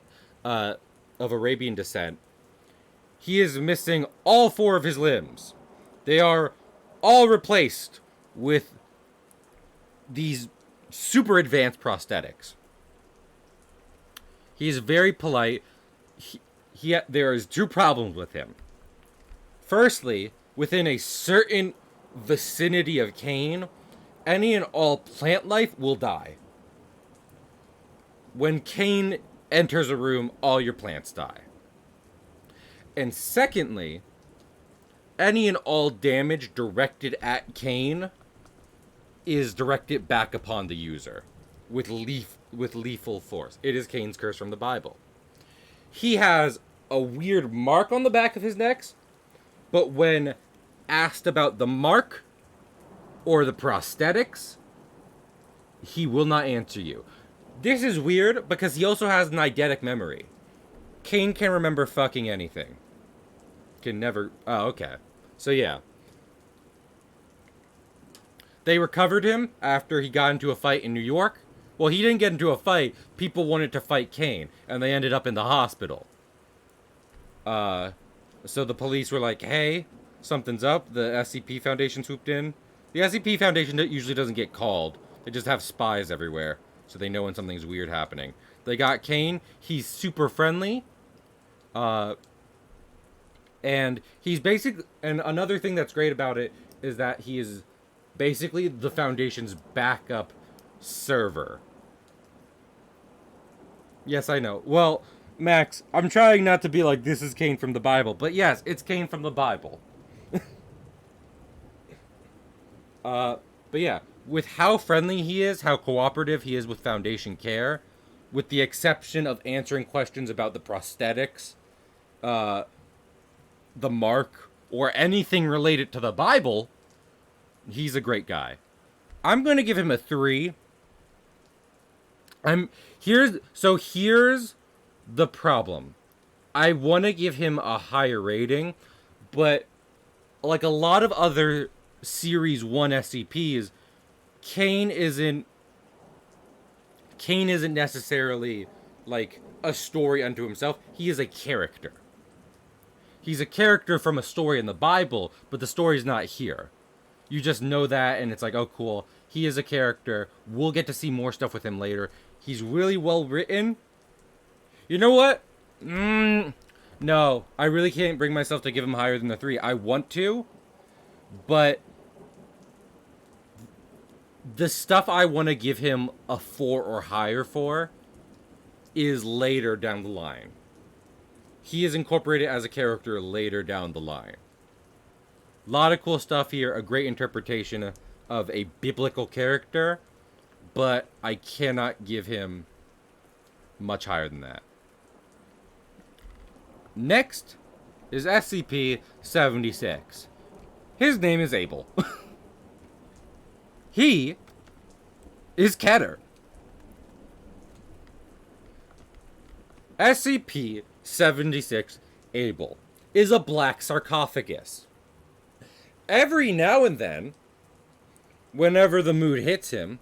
He is missing all 4 of his limbs. They are all replaced with these super advanced prosthetics. He is very polite. There is 2 problems with him. Firstly, within a certain vicinity of Kane, any and all plant life will die. When Kane enters a room, all your plants die. And secondly, any and all damage directed at Cain is directed back upon the user with lethal force. It is Cain's curse from the Bible. He has a weird mark on the back of his neck, but when asked about the mark or the prosthetics, he will not answer you. This is weird because he also has an eidetic memory. Cain can remember fucking anything. Can never... Oh, okay. So yeah. They recovered him after he got into a fight in New York. Well, he didn't get into a fight. People wanted to fight Cain, and they ended up in the hospital. So the police were like, hey, something's up. The SCP Foundation swooped in. The SCP Foundation usually doesn't get called. They just have spies everywhere, so they know when something's weird happening. They got Cain. He's super friendly. And he's basically... And another thing that's great about it is that he is basically the Foundation's backup server. Yes, I know. Well, Max, I'm trying not to be like, this is Cain from the Bible. But yes, it's Cain from the Bible. But yeah, with how friendly he is, how cooperative he is with Foundation care, with the exception of answering questions about the prosthetics, the mark, or anything related to the Bible, he's a great guy. I'm going to give him a 3. Here's the problem. I want to give him a higher rating, but like a lot of other Series 1 SCPs, Cain isn't necessarily like a story unto himself. He is a character. He's a character from a story in the Bible, but the story's not here. You just know that, and it's like, oh, cool. He is a character. We'll get to see more stuff with him later. He's really well written. You know what? No, I really can't bring myself to give him higher than a 3. I want to, but the stuff I want to give him a 4 or higher for is later down the line. He is incorporated as a character later down the line. A lot of cool stuff here, a great interpretation of a biblical character, but I cannot give him much higher than that. Next is SCP-76. His name is Abel. He is Keter. SCP-76 Abel is a black sarcophagus. Every now and then, whenever the mood hits him,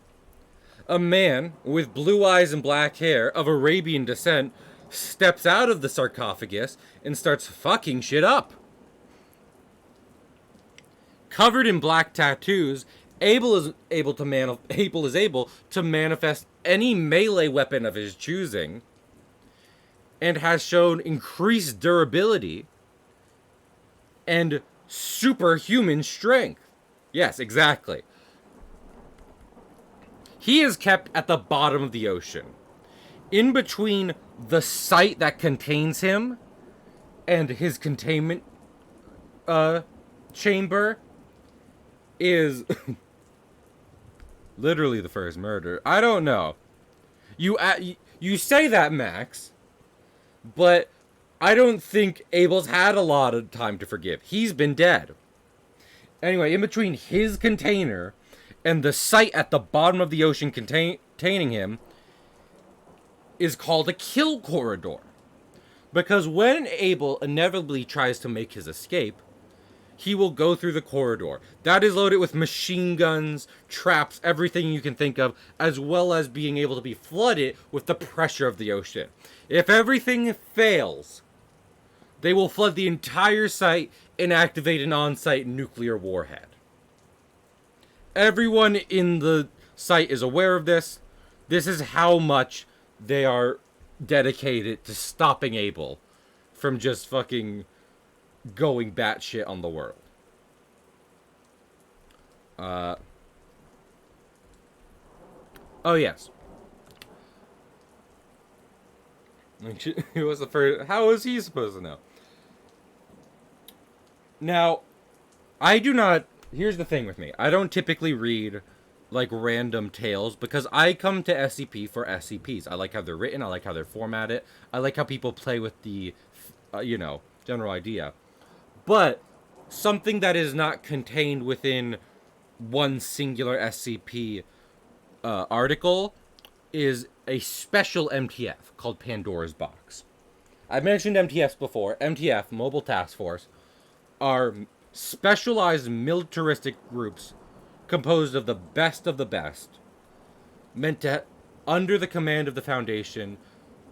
a man with blue eyes and black hair of Arabian descent steps out of the sarcophagus and starts fucking shit up. Covered in black tattoos, Abel is able to manifest any melee weapon of his choosing, and has shown increased durability and superhuman strength. Yes, exactly. He is kept at the bottom of the ocean, in between the site that contains him and his containment chamber is literally the first murder. I don't know. You say that, Max, but I don't think Abel's had a lot of time to forgive. He's been dead. Anyway, in between his container and the site at the bottom of the ocean containing him is called a kill corridor. Because when Abel inevitably tries to make his escape, he will go through the corridor. That is loaded with machine guns, traps, everything you can think of, as well as being able to be flooded with the pressure of the ocean. If everything fails, they will flood the entire site and activate an on-site nuclear warhead. Everyone in the site is aware of this. This is how much they are dedicated to stopping Abel from just fucking going batshit on the world. Oh yes. It was the first. How was he supposed to know? Now, I do not. Here's the thing with me. I don't typically read like random tales because I come to SCP for SCPs. I like how they're written. I like how they're formatted. I like how people play with the, general idea. But something that is not contained within one singular SCP article is a special MTF called Pandora's Box. I've mentioned MTFs before. MTF, Mobile Task Force, are specialized militaristic groups composed of the best, meant to, under the command of the Foundation,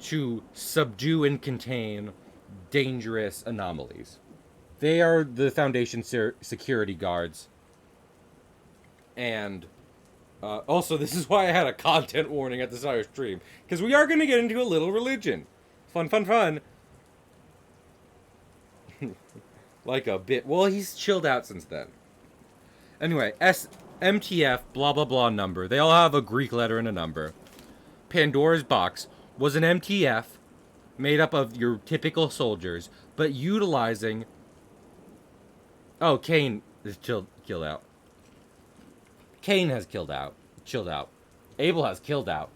to subdue and contain dangerous anomalies. They are the Foundation security guards. And also, this is why I had a content warning at the start of stream, because we are going to get into a little religion. Fun, fun, fun. Like a bit. Well, he's chilled out since then. Anyway, MTF, blah, blah, blah number. They all have a Greek letter and a number. Pandora's Box was an MTF made up of your typical soldiers, but utilizing... Oh, Kane is killed out. Kane has chilled out. Abel has killed out.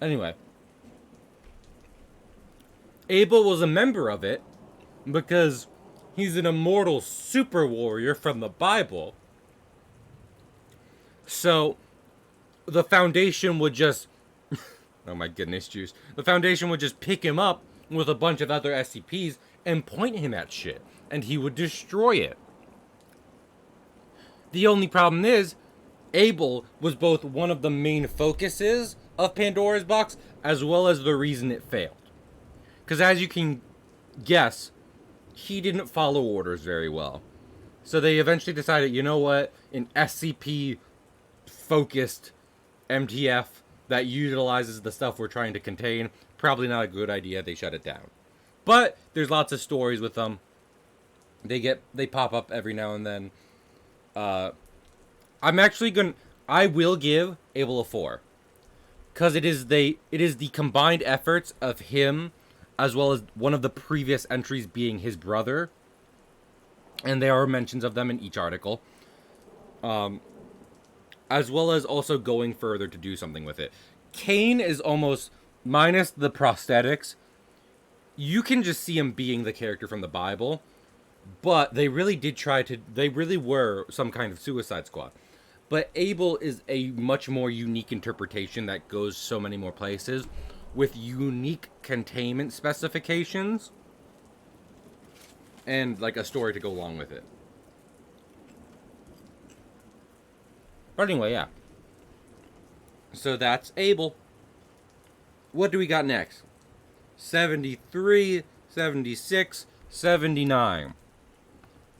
Anyway. Abel was a member of it because he's an immortal super warrior from the Bible. So, the Foundation would just... oh my goodness, juice. The Foundation would just pick him up with a bunch of other SCPs and point him at shit. And he would destroy it. The only problem is, Abel was both one of the main focuses of Pandora's Box, as well as the reason it failed. Because as you can guess, he didn't follow orders very well. So they eventually decided, you know what, an SCP-focused MTF that utilizes the stuff we're trying to contain, probably not a good idea. They shut it down. But there's lots of stories with them. They pop up every now and then. I will give Abel a 4. Because it is the combined efforts of him, as well as one of the previous entries being his brother. And there are mentions of them in each article. As well as also going further to do something with it. Kane is almost, minus the prosthetics, you can just see him being the character from the Bible. But they really they really were some kind of Suicide Squad. But Abel is a much more unique interpretation that goes so many more places with unique containment specifications and like a story to go along with it. But anyway, yeah. So that's Abel. What do we got next? 73, 76, 79.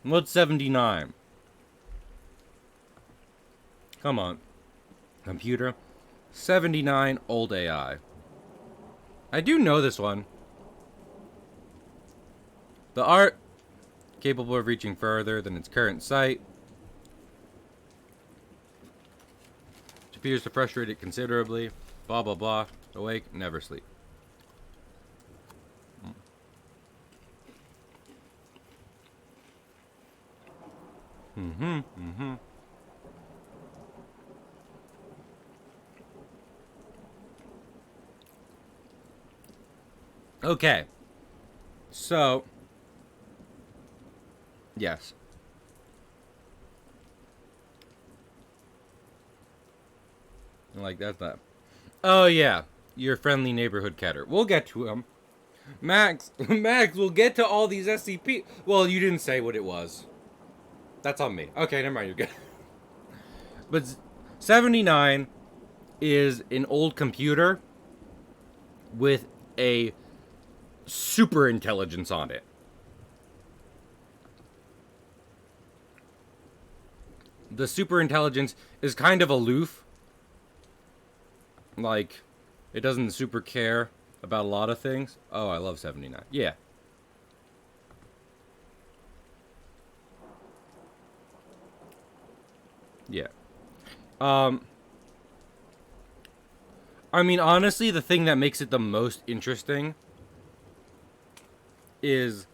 What's 79? Come on. Computer. 79, old AI. I do know this one. The art, capable of reaching further than its current site. Which appears to frustrate it considerably. Blah, blah, blah. Awake, never sleep. Okay. So. Yes. Like, that's that. Oh, yeah. Your friendly neighborhood catter. We'll get to him. Max, we'll get to all these SCP. Well, you didn't say what it was. That's on me. Okay, never mind, you're good. But 79 is an old computer with a super intelligence on it. The super intelligence is kind of aloof. Like, it doesn't super care about a lot of things. Oh, I love 79. Yeah. Yeah. I mean, honestly, the thing that makes it the most interesting is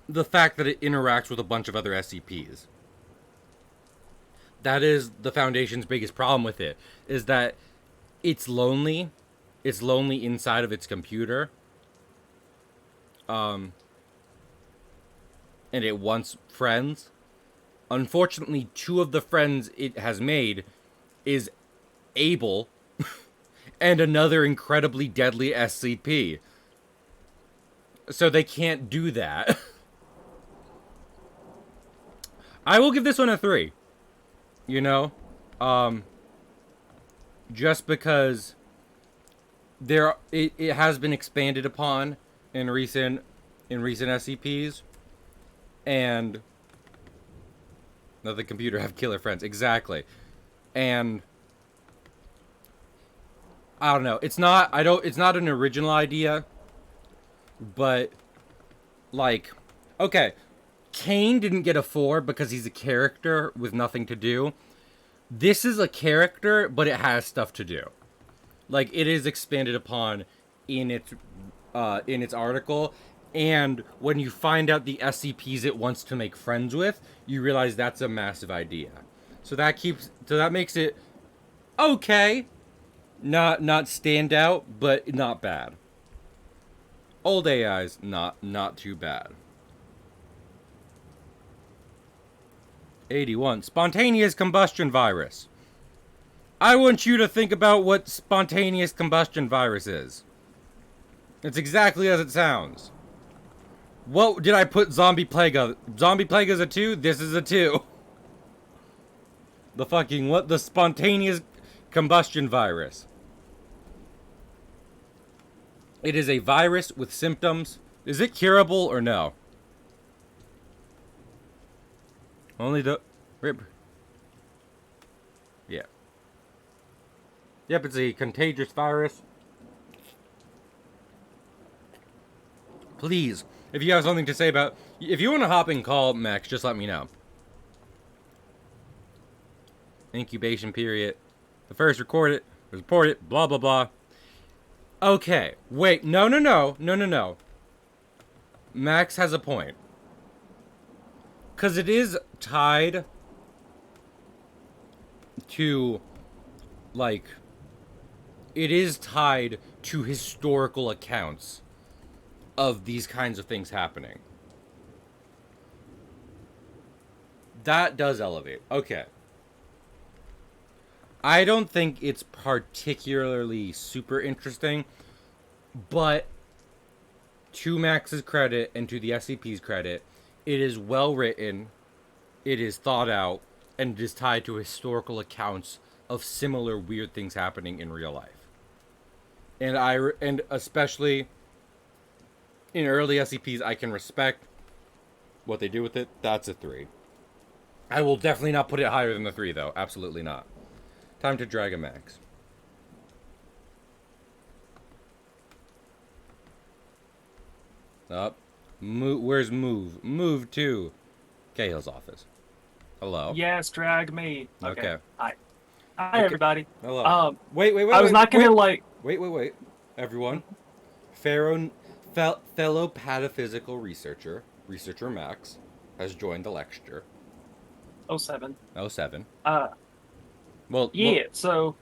the fact that it interacts with a bunch of other SCPs. That is the Foundation's biggest problem with it, is that it's lonely. It's lonely inside of its computer. And it wants friends. Unfortunately, 2 of the friends it has made is Abel and another incredibly deadly SCP. So they can't do that. I will give this one a 3. You know? Just because it has been expanded upon in recent SCPs, and let the computer have killer friends. Exactly. And I don't know. It's not an original idea, but like, okay, Kane didn't get a 4 because he's a character with nothing to do. This is a character, but it has stuff to do. Like, it is expanded upon in its article, and when you find out the SCPs it wants to make friends with, you realize that's a massive idea. So that makes it okay. Not standout, but not bad. Old AI's not too bad. 81. Spontaneous combustion virus. I want you to think about what spontaneous combustion virus is. It's exactly as it sounds. What did I put zombie plague of? Zombie plague is a 2? This is a 2. The spontaneous combustion virus. It is a virus with symptoms. Is it curable or no? Only the... Yeah. Yep, it's a contagious virus. Please, if you have something to say about... If you want to hop and call Max, just let me know. Incubation period. The first report it, blah, blah, blah. Okay, wait, no. Max has a point. Because it is tied to, like... It is tied to historical accounts of these kinds of things happening. That does elevate. Okay. I don't think it's particularly super interesting, but to Max's credit and to the SCP's credit, it is well written, it is thought out, and it is tied to historical accounts of similar weird things happening in real life. And especially in early SCPs, I can respect what they do with it. That's a 3. I will definitely not put it higher than the 3, though. Absolutely not. Time to drag a Max. Up. Where's Move? Move to Cahill's office. Hello. Yes, drag me. Okay. Hi, everybody. Hello. Wait. I was not gonna like. Wait. Everyone. Fellow pataphysical researcher Max, has joined the lecture. 07. Well, so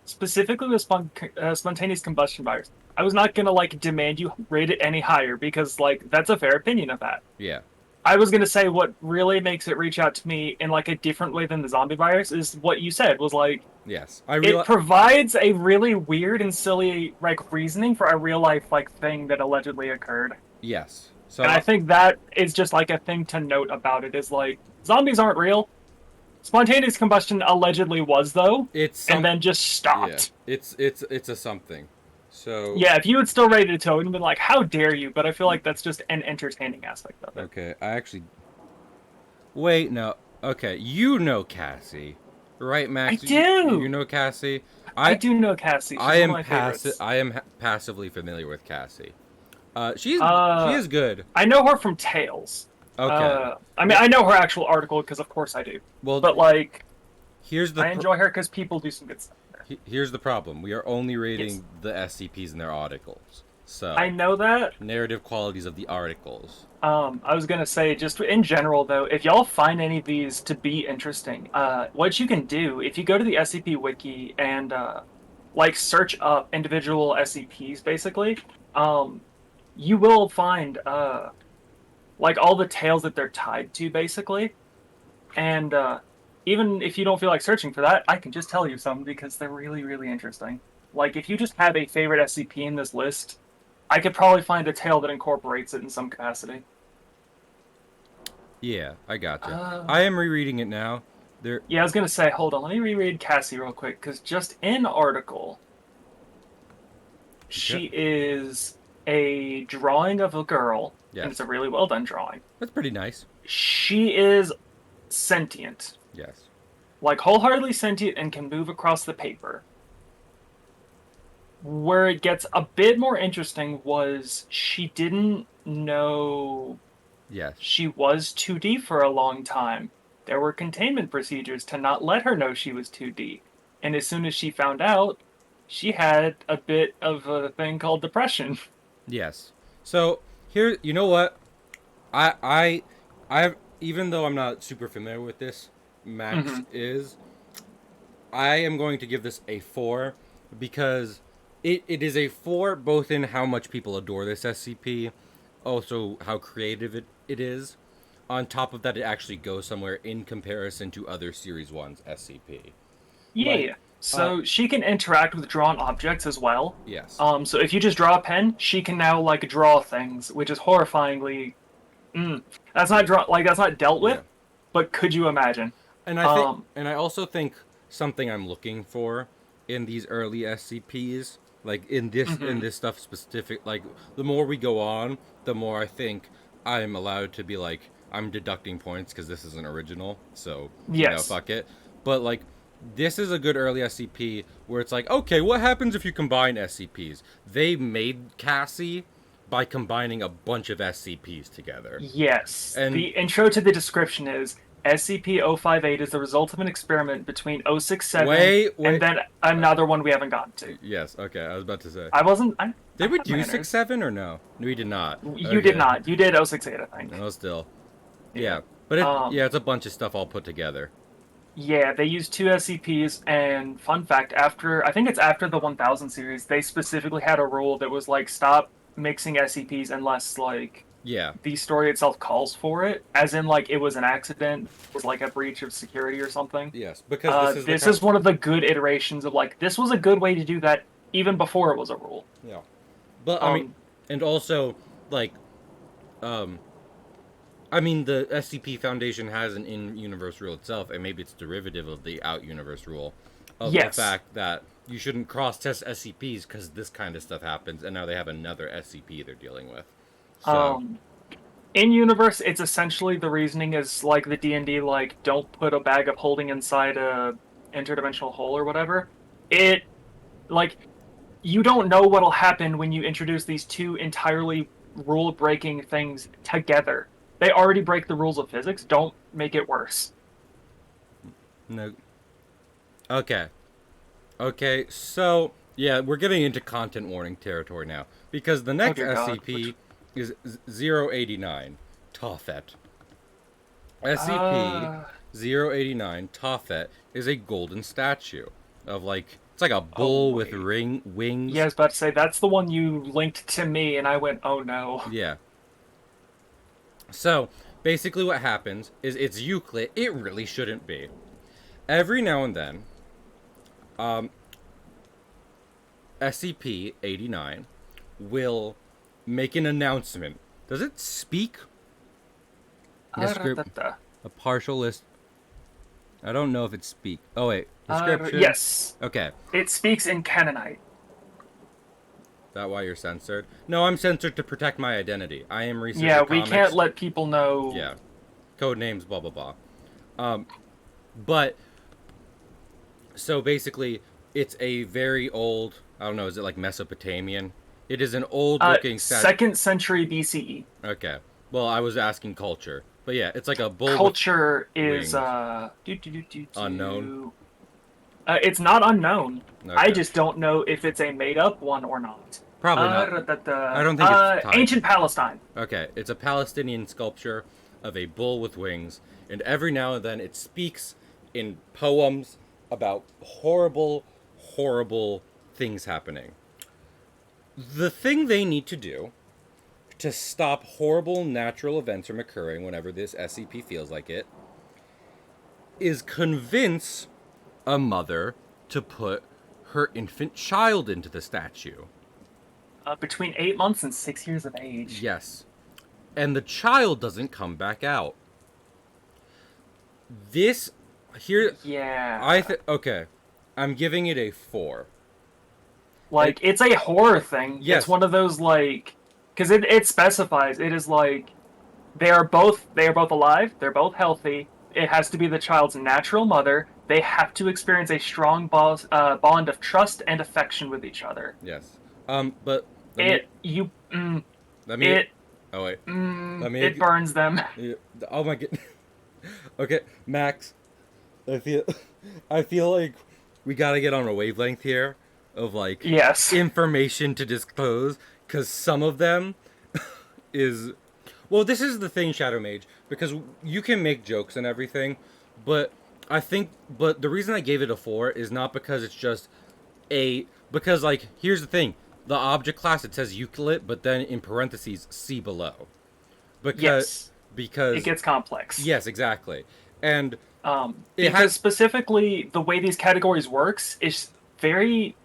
specifically with spontaneous combustion virus, I was not gonna like demand you rate it any higher because like that's a fair opinion of that. Yeah. I was gonna say what really makes it reach out to me in like a different way than the zombie virus is what you said was like. Yes, it provides a really weird and silly like reasoning for a real life like thing that allegedly occurred. Yes. So and I think that is just like a thing to note about it is like zombies aren't real. Spontaneous combustion allegedly was though, and then just stopped. Yeah, it's a something. So yeah, if you had still rated it, I would have been like, "How dare you?" But I feel like that's just an entertaining aspect of it. Okay, I actually. Wait, no. Okay, you know Cassie, right, Max? I do. You know Cassie. I do know Cassie. She's I am one of my favorites. I am passively familiar with Cassie. She is good. I know her from Tales. Okay. I mean, I know her actual article because, of course, I do. Well, but like, I enjoy her because people do some good stuff there. Here's the problem. We are only Yes. rating the SCPs and their articles. I So, know that. narrative qualities of the articles. I was gonna say, just in general though, if y'all find any of these to be interesting, what you can do if you go to the SCP wiki and like search up individual SCPs, basically, um, you will find like all the tales that they're tied to, basically. And even if you don't feel like searching for that, I can just tell you some because they're really, really interesting. Like if you just have a favorite SCP in this list, I could probably find a tale that incorporates it in some capacity. Yeah, I gotcha. Uh, I am rereading it now. There. Yeah, I was gonna say, hold on, let me reread Cassie real quick, because just in article, Okay. she is a drawing of a girl, and it's a Yes. really well done drawing. That's pretty nice. She is sentient, Yes. like wholeheartedly sentient, and can move across the paper. Where it gets a bit more interesting was she didn't know Yes. she was 2D for a long time. There were containment procedures to not let her know she was 2D. And as soon as she found out, she had a bit of a thing called depression. Yes. So here, you know what? I, even though I'm not super familiar with this, Max Mm-hmm. is. I am going to give this a 4 because it is a 4 both in how much people adore this SCP, also how creative it is. On top of that, it actually goes somewhere in comparison to other Series 1's SCP. Like, Yeah. uh, So she can interact with drawn objects as well. yes. So if you just draw a pen, she can now like draw things, which is horrifyingly. Mm, that's not draw like that's not dealt Yeah. with, but could you imagine? And I think, Um, and I also think something I'm looking for in these early SCPs, like in mhm. this stuff specific, like the more we go on, the more I think I'm allowed to be like I'm deducting points because this isn't original, so Yes. fuck it. But like this is a good early SCP where it's like, okay, what happens if you combine SCPs? They made Cassie by combining a bunch of SCPs together, Yes. and The intro to the description is SCP-058 is the result of an experiment between 067 and wait, then another one we haven't gotten to. yes, okay, I was about to say. I Did we have do six manners. seven or no? No, we did not. You did Okay. not. You did 068, I think. No, still. Yeah. Yeah, but Um, it's a bunch of stuff all put together. yeah, they used two SCPs, and fun fact, I think it's after the 1000 series, they specifically had a rule that was like, stop mixing SCPs unless like Yeah. the story itself calls for it, as in like it was an accident, was like a breach of security or something. Yes, because this is the This is one of the good iterations of like this was a good way to do that even before it was a rule. yeah. But I mean, Um, and also like um I mean the SCP Foundation has an in-universe rule itself, and maybe it's derivative of the out-universe rule of the yes. fact that you shouldn't cross-test SCPs because this kind of stuff happens, and now they have another SCP they're dealing with. So Um, in universe, it's essentially the reasoning is like the D&D like don't put a bag of holding inside a interdimensional hole or whatever. It like you don't know what'll happen when you introduce these two entirely rule breaking things together. They already break the rules of physics. Don't make it worse. no. Okay. Okay, so yeah, we're getting into content warning territory now because the Oh next dear God. Which SCP is 089 Tophet. SCP uh 089 Tophet is a golden statue of like it's like a oh bull with wait. Yeah, I wings. was about to say that's the one you linked to me, and I went, oh no. Yeah. So basically, what happens is it's Euclid. It really shouldn't be. Every now and then, um, SCP 89 will make an announcement. Does it speak? Descript a partial list. I don't know if it speak. Oh wait, description. Yes, Okay, it speaks in Canaanite. is that why you're censored? No, I'm censored to protect my identity. I am Yeah, researcher we can't comics. let people know. Yeah, code names, blah blah blah. But so basically, it's a very old. I don't know. Is it like Mesopotamian? It is an old-looking statue. Second century BCE. Okay. Well, I was asking culture, but yeah, it's like a bull with Culture is wings. do do do do Unknown. do. It's not unknown. I Okay. just don't know if it's a made-up one or not. Probably not. I don't think it's tied. Ancient Palestine. Okay, it's a Palestinian sculpture of a bull with wings, and every now and then it speaks in poems about horrible, horrible things happening. The thing they need to do to stop horrible natural events from occurring whenever this SCP feels like it is convince a mother to put her infant child into the statue. Between 8 months and 6 years of age. Yes. And the child doesn't come back out. This here Yeah. okay. I'm giving it a 4. Like, it's a horror thing. Yes. It's one of those, like, because it specifies it is like they are both alive, they're both healthy. It has to be the child's natural mother. They have to experience a strong bond of trust and affection with each other. Yes. But It you let me it Oh wait. Let me it burns them. Oh my god. Okay, Max. I feel I feel like we got to get on a wavelength here of like Yes. information to disclose cuz some of them is well, this is the thing, Shadow Mage, because you can make jokes and everything, but but the reason I gave it a 4 is not because it's just because, like, here's the thing. The object class, it says Euclid, but then in parentheses, see below. Yes. Because It gets complex. yes, exactly. And it Because has, specifically the way these categories works is very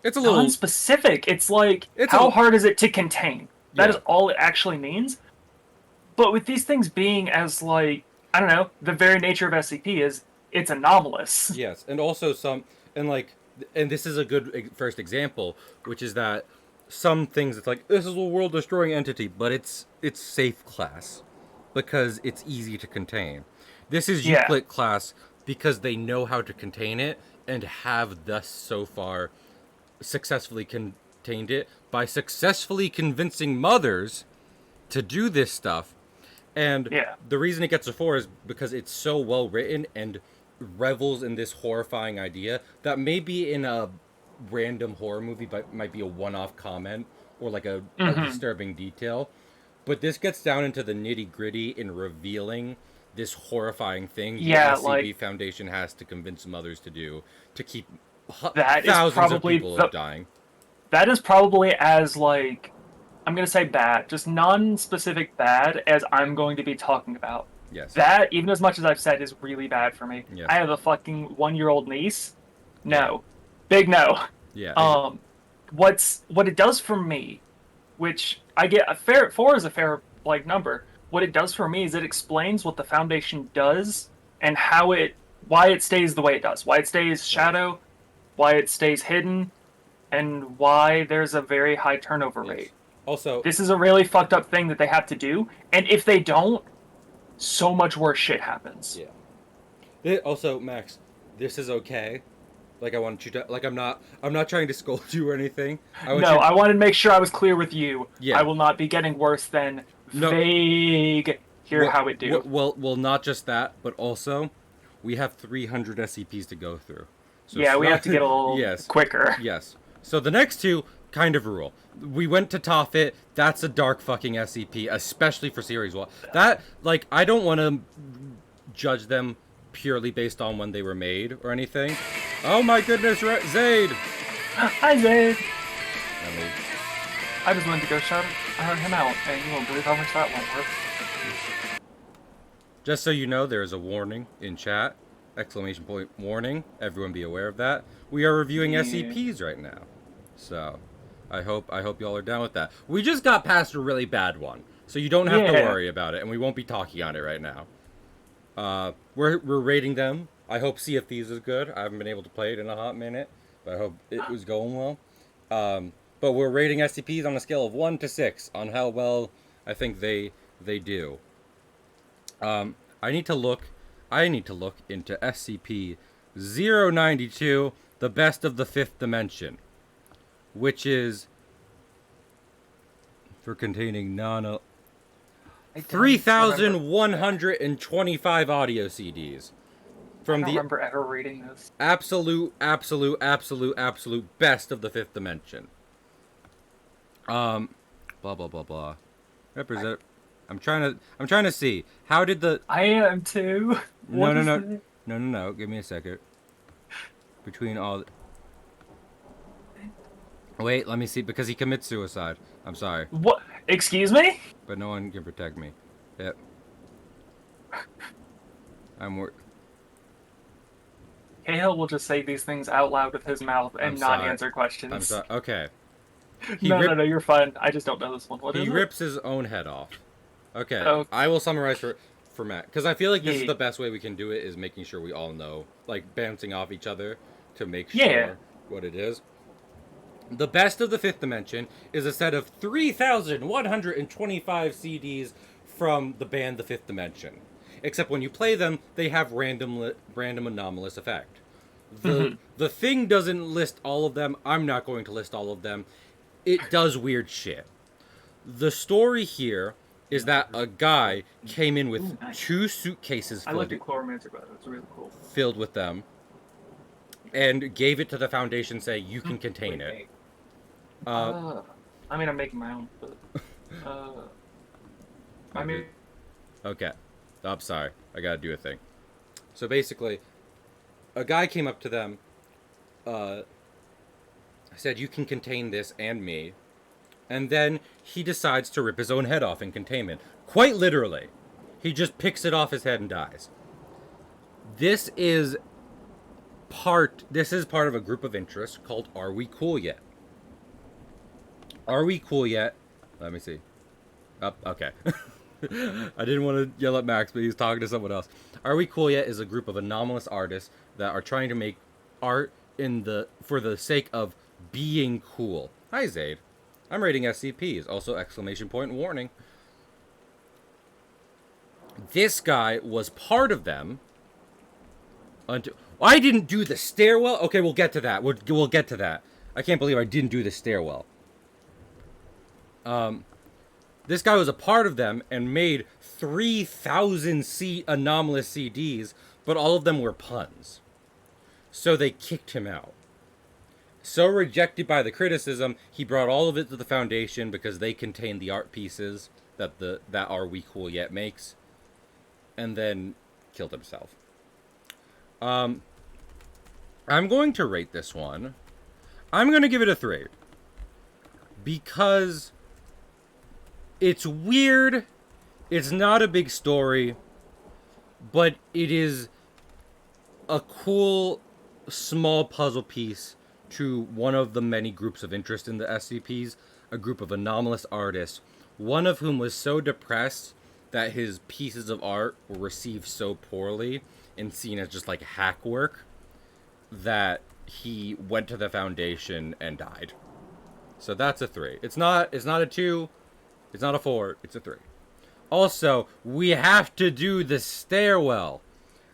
it's a little, non-specific. It's like, It's how a- hard is it to contain? That Yeah. is all it actually means. But with these things being as, like, I don't know, the very nature of SCP is it's anomalous. yes. And also and like, and this is a good first example, which is that some things, it's like, this is a world destroying entity, but it's safe class because it's easy to contain. This is Yeah. Euclid class because they know how to contain it and have thus so far successfully contained it by successfully convincing mothers to do this stuff. And Yeah. the reason it gets a 4 is because it's so well written and revels in this horrifying idea that maybe in a random horror movie but might be a one-off comment or like a disturbing detail. But this gets down into the nitty-gritty in revealing this horrifying thing Yeah, the SCP like, Foundation has to convince mothers to do to keep that is thousands of probably people from dying. that is probably as, like, I'm gonna say bad, just non-specific bad as I'm going to be talking about. Yes. That, even as much as I've said, is really bad for me. Yes. I have a fucking 1-year-old niece. No. Big no. Yeah. What it does for me, which I get a fair 4 is a fair, like, number. What it does for me is it explains what the Foundation does and why it stays the way it does, why it stays shadow, why it stays hidden, and why there's a very high turnover rate. Also, This is a really fucked up thing that they have to do, and if they don't, so much worse shit happens. yeah. Also, Max, this is okay. Like, I want you to, like, I'm not trying to scold you or anything. I wanted to make sure I was clear with you. Yeah. I will not be getting worse than No. vague. Hear how it do. Well, not just that, but also, we have 300 SCPs to go through. So Yeah, we have to get a little yes, quicker. yes. So the next two kind of rule. We went to Tophet. That's a dark fucking SCP, especially for Series 1. That, like, I don't want to judge them purely based on when they were made or anything. Oh my goodness, Zaid! Hi, Zayd. I mean, I just wanted to go shout him out, and you won't believe how much that went worth. just so you know, there is a warning in chat. Exclamation point warning. Everyone be aware of that. We are reviewing Yeah. SCPs right now. So, I hope y'all are down with that. We just got past a really bad one. So you don't have to Yeah. worry about it, and we won't be talking on it right now. We're rating them. I hope Sea of Thieves is good. I haven't been able to play it in a hot minute, but I hope it was going well. But we're rating SCPs on a scale of 1 to 6 on how well I think they do. I need to look into SCP-092, the best of the fifth dimension, which is for containing 3,125 audio CDs. I from don't the remember ever reading this. absolute best of the fifth dimension. Blah blah blah blah. Represent. I'm trying to see. How did the I am too. no What no is no that? no no no. Give me a second. Between all. Wait, let me see because he commits suicide. I'm sorry, What? Excuse me? but no one can protect me. Yep. I'm wor- Cahill will just say these things out loud with his mouth I'm and not sorry. answer I'm questions. sorry. Okay. He No, no, rip no, you're fine. I just don't know this one. What he is it? rips his own head off. Okay, Oh, I will summarize for Matt because I feel like this is yeah. the best way we can do it is making sure we all know, like bouncing off each other to make Yeah. sure what it is. The best of the fifth dimension is a set of 3,125 CDs from the band The Fifth Dimension. Except when you play them, they have random anomalous effect. The Hmm. the thing doesn't list all of them. I'm not going to list all of them. It does weird shit. The story here is that a guy came in with Ooh, nice. two suitcases I looked at Chloromancer, but it's really cool. filled with them and gave it to the Foundation, saying you can contain Wait, it. hey. Uh, I mean, I'm making my own, but uh, I mean, okay. I'm sorry. I gotta do a thing. So basically, a guy came up to them, uh, said, you can contain this and me. And then he decides to rip his own head off in containment. Quite literally. He just picks it off his head and dies. This is part of a group of interest called Are We Cool Yet? Are We Cool Yet? Let me see. Oh, okay. I didn't want to yell at Max, but he's talking to someone else. Are We Cool Yet is a group of anomalous artists that are trying to make art for the sake of being cool. Hi, Zaid. I'm rating SCPs. Also, exclamation point warning. This guy was part of them. I didn't do the stairwell. Okay, we'll get to that. We'll get to that. I can't believe I didn't do the stairwell. This guy was a part of them and made 3,000 anomalous CDs, but all of them were puns. So they kicked him out. So rejected by the criticism, he brought all of it to the Foundation because they contain the art pieces that Are We Cool Yet makes, and then killed himself. I'm going to rate this one. I'm going to give it a 3 because it's weird. It's not a big story, but it is a cool small puzzle piece to one of the many groups of interest in the SCPs, a group of anomalous artists, one of whom was so depressed that his pieces of art were received so poorly and seen as just like hack work that he went to the Foundation and died. So that's a 3. It's not a 2, it's not a 4, it's a 3. Also, we have to do the stairwell.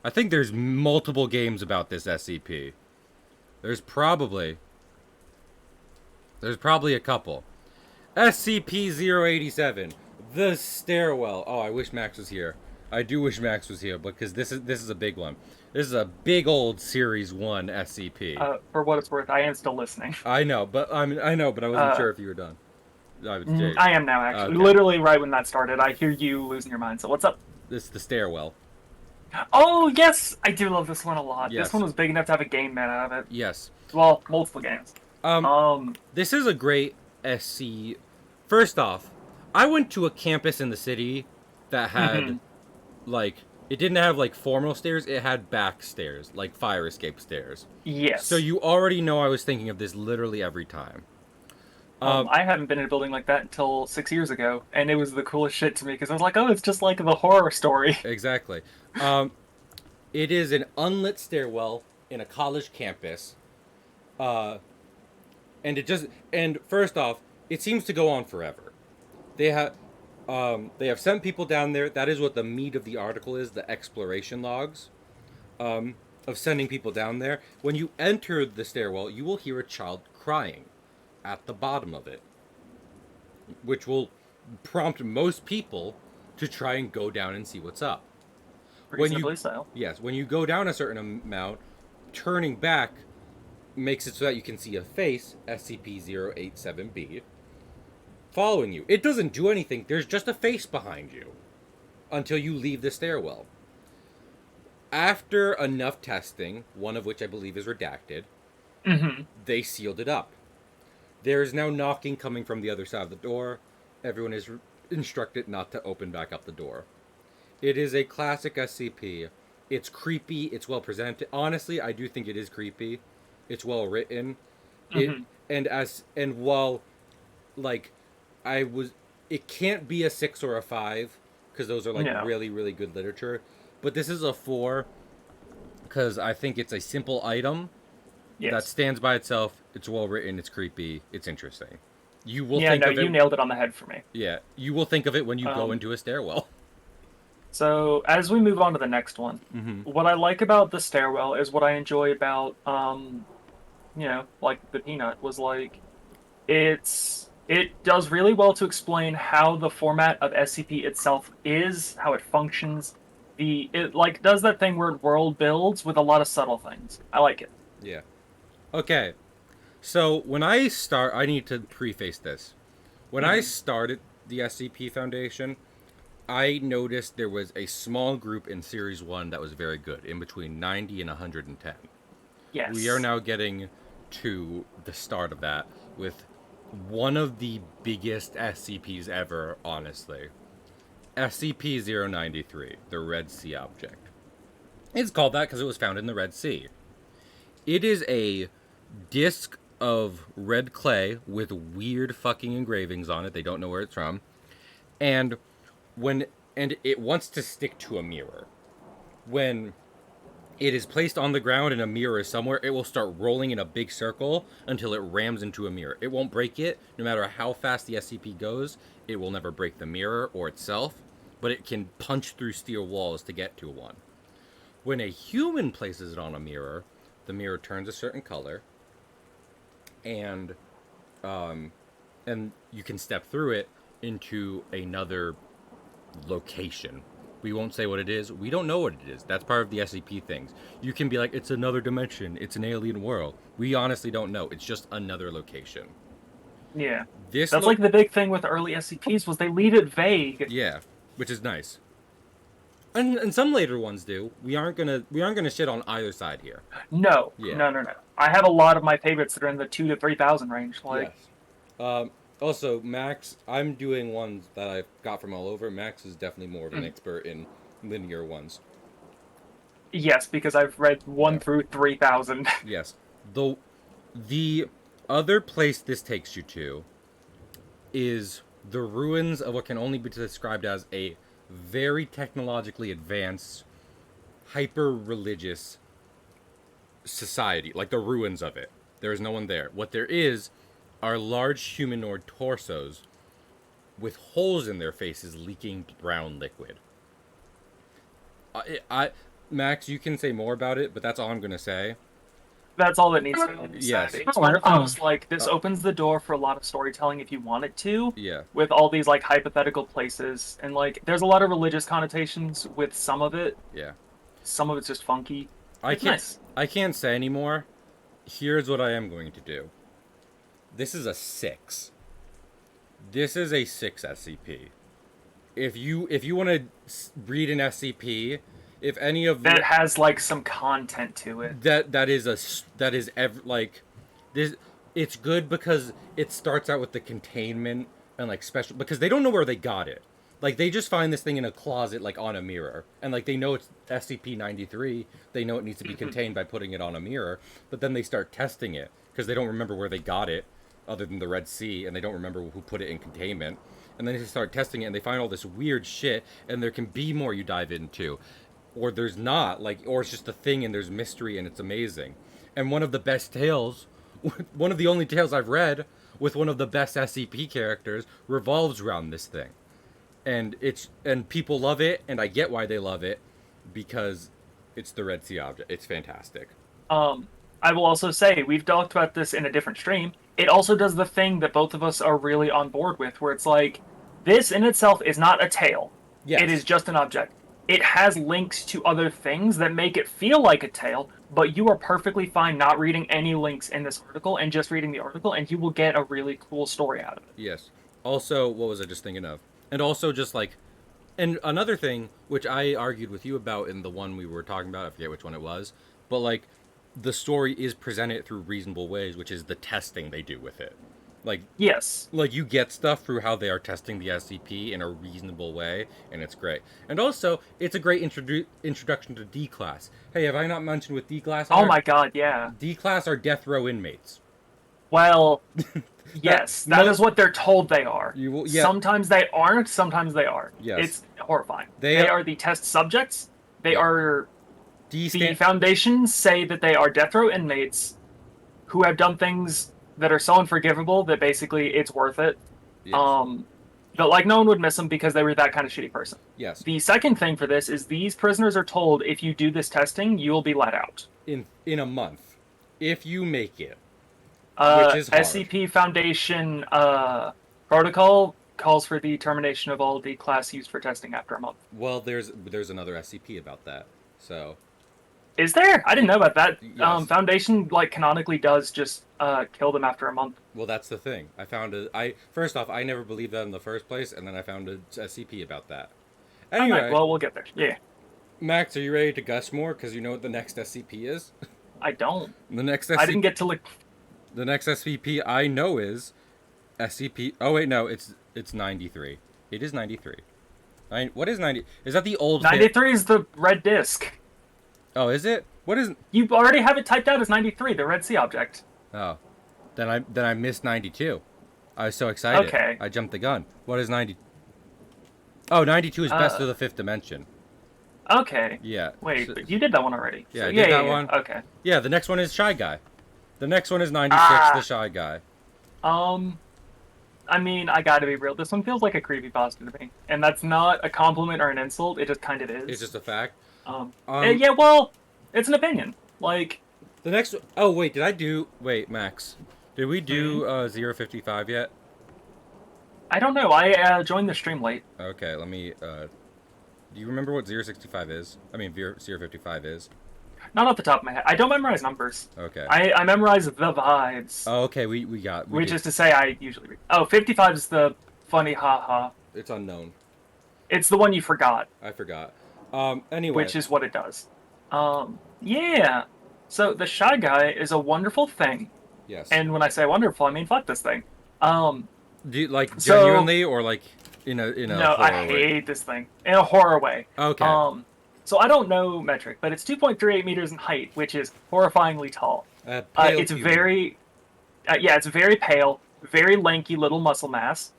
I think there's multiple games about this SCP. There's probably a couple. SCP-087, the stairwell. Oh, I wish Max was here. I do wish Max was here because this is a big one. This is a big old Series 1 SCP. For what it's worth, I am still listening. I know, but I wasn't sure if you were done. I am now, actually. Okay. Literally right when that started, I hear you losing your mind. So what's up? This is the stairwell. Oh, yes! I do love this one a lot. Yes. This one was big enough to have a game made out of it. Yes. Well, multiple games. This is a great SC. First off, I went to a campus in the city that had, like, it didn't have, like, formal stairs. It had back stairs, like fire escape stairs. Yes. So you already know I was thinking of this literally every time. I haven't been in a building like that until 6 years ago, and it was the coolest shit to me because I was like, oh, it's just like the horror story. Exactly. It is an unlit stairwell in a college campus. And first off, it seems to go on forever. They have sent people down there. That is what the meat of the article is, the exploration logs of sending people down there. When you enter the stairwell, you will hear a child crying at the bottom of it, which will prompt most people to try and go down and see what's up. When you Reasonably so. yes, when you go down a certain amount, turning back makes it so that you can see a face, SCP-087-B, following you. It doesn't do anything. There's just a face behind you until you leave the stairwell. After enough testing, one of which I believe is redacted, Mm-hmm. they sealed it up. There is now knocking coming from the other side of the door. Everyone is instructed not to open back up the door. It is a classic SCP. It's creepy. It's well presented. Honestly, I do think it is creepy. It's well written. It Mm-hmm. and while like I was, it can't be a 6 or a 5 because those are like No. really really good literature. But this is a 4 because I think it's a simple item that Yes. stands by itself. It's well written. It's creepy. It's interesting. You will Yeah, think no, of you it. nailed it on the head for me. Yeah, you will think of it when you go Um, into a stairwell. so as we move on to the next one, Mm-hmm. what I like about the stairwell is what I enjoy about like the peanut was like it does really well to explain how the format of SCP itself is, how it functions. It like does that thing where it world builds with a lot of subtle things. I like it. Yeah. Okay. So when I start, I need to preface this. When I Hmm. started the SCP Foundation, I noticed there was a small group in Series 1 that was very good, in between 90 and 110. We are Yes. now getting to the start of that with one of the biggest SCPs ever, honestly. SCP 093, the Red Sea object. It's called that because it was found in the Red Sea. It is a disc of red clay with weird fucking engravings on it. They don't know where it's from. And when and it wants to stick to a mirror. When it is placed on the ground and a mirror is somewhere, it will start rolling in a big circle until it rams into a mirror. It won't break it, no matter how fast the SCP goes. It will never break the mirror or itself, but it can punch through steel walls to get to one. When a human places it on a mirror, the mirror turns a certain color, and um, and you can step through it into another location. We won't say what it is. We don't know what it is. That's part of the SCP things. You can be like, it's another dimension. It's an alien world. We honestly don't know. It's just another location. Yeah. This That's look, like the big thing with early SCPs was they leave it vague. yeah, which is nice. And some later ones do. We aren't gonna shit on either side here. No, Yeah. no, no, no. I have a lot of my favorites that are in the 2 to 3,000 range. Yes. Like, Um, also, Max, I'm doing ones that I've got from all over. Max is definitely more of an mm, expert in linear ones. yes, because I've read Yeah. 1 through 3,000. Yes. The other place this takes you to is the ruins of what can only be described as a very technologically advanced, hyper religious society, like the ruins of it. There is no one there. What there is are large humanoid torsos with holes in their faces leaking brown liquid. I Max, you can say more about it, but that's all I'm gonna say. That's all that needs to be said. Yes. It's one of those like this Uh, opens the door for a lot of storytelling if you want it to, yeah. with all these like hypothetical places and like there's a lot of religious connotations with some of it. Yeah. Some of it's just funky. I It's can't. nice. I can't say anymore. Here's what I am going to do. This is a 6. This is a 6 SCP. If you want to read an SCP, if any of That has like some content to it. that is like this, it's good because it starts out with the containment and like special, because they don't know where they got it. Like they just find this thing in a closet like on a mirror, and like they know it's SCP-93. They know it needs to be contained by putting it on a mirror, but then they start testing it because they don't remember where they got it other than the Red Sea, and they don't remember who put it in containment. And then they start testing it and they find all this weird shit, and there can be more you dive into, or there's not, like, or it's just a thing and there's mystery and it's amazing. And one of the best tales, one of the only tales I've read with one of the best SCP characters revolves around this thing. And people love it, and I get why they love it, because it's the Red Sea object. It's fantastic. Um, I will also say we've talked about this in a different stream. It also does the thing that both of us are really on board with, where it's like this in itself is not a tale. It is Yes. just an object. it has links to other things that make it feel like a tale, but you are perfectly fine not reading any links in this article and just reading the article, and you will get a really cool story out of it. Yes. Also, what was I just thinking of? And also, just like, and another thing which I argued with you about in the one we were talking about, I forget which one it was, but like, the story is presented through reasonable ways, which is the testing they do with it. Like, Yes. you get stuff through how they are testing the SCP in a reasonable way, and it's great. And also, it's a great introduction to D class. Hey, have I not mentioned what D class Oh are? my god, yeah. D class are death row inmates. Well, That yes, that is what they're told they are. you will, yeah, Sometimes they aren't, sometimes they are. yes. It's horrifying. They They are the test subjects. They yeah. are D the stand. foundations say that they are death row inmates who have done things that are so unforgivable that basically it's worth it. Yes. Um, but like no one would miss them because they were that kind of shitty person. Yes. The second thing for this is these prisoners are told if you do this testing, you will be let out. In a month, if you make it, which is hard. SCP Foundation protocol calls for the termination of all the class used for testing after a month. Well, there's another SCP about that. So Is there? I didn't know about that. yes. Foundation like canonically does just kill them after a month. Well, that's the thing. I found a. I first off, I never believed that in the first place, and then I found a SCP about that. Anyway, Right, well, we'll get there. Yeah, Max, are you ready to gush more? Because you know what the next SCP is. I don't. The next SCP. I didn't get to look. The next SCP I know is SCP. Oh wait, no, it's 93. It is 93. What is 90? Is that the old? 93 is the red disc. Oh, is it? What is? You already have it typed out as 93, the Red Sea object. Oh, then I missed 92. I was so excited. Okay. I jumped the gun. What is 90? Oh, 92 is best of the fifth dimension. Okay. Yeah. Wait, so- but you did that one already. Yeah, So, I did that yeah. one. Okay. Yeah, the next one is Shy Guy. The next one is 96, the Shy Guy. I mean, I gotta be real. This one feels like a creepypasta to me, and that's not a compliment or an insult. It just kind of is. It's just a fact. Yeah, well, it's an opinion. Like, The next. Oh wait, did I do? Wait, Max, did we do 055 yet? I don't know. I joined the stream late. Okay, let me. Do you remember what 065 is? I mean, 055 is. Not off the top of my head. I don't memorize numbers. Okay. I memorize the vibes. Oh, okay. We Which did. is to say, I usually read. Oh, 55 is the funny haha. It's unknown. It's the one you forgot, I forgot. Anyway. which is what it does. Yeah. So the Shy Guy is a wonderful thing, Yes. and when I say wonderful, I mean fuck this thing. Do you, like so- genuinely or like in a No, I horror way? hate this thing in a horror way. Okay. So I don't know metric, but it's 2.38 meters in height, which is horrifyingly tall. Pale It's human. very, it's very pale, very lanky little muscle mass.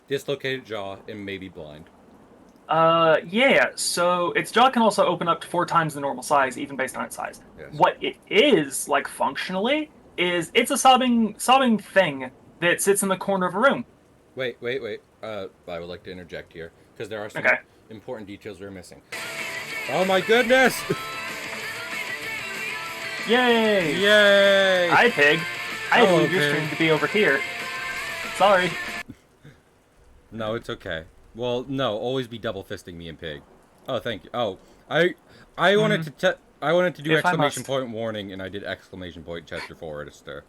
Dislocated jaw and maybe blind. Yeah. So its jaw can also open up to 4 times the normal size, even based on its size. Yes. What it is like functionally is it's a sobbing thing that sits in the corner of a room. Wait. I would like to interject here because there are some Okay. important details we're missing. Oh my goodness! Yay! Yay! Hi, pig. I Hello, moved your pig. stream to be over here. Sorry. No, it's okay. Well, no, always be double fisting me and pig. Oh, thank you. Oh, I wanted to do If I exclamation must. point warning, and I did exclamation point Chester Forrester.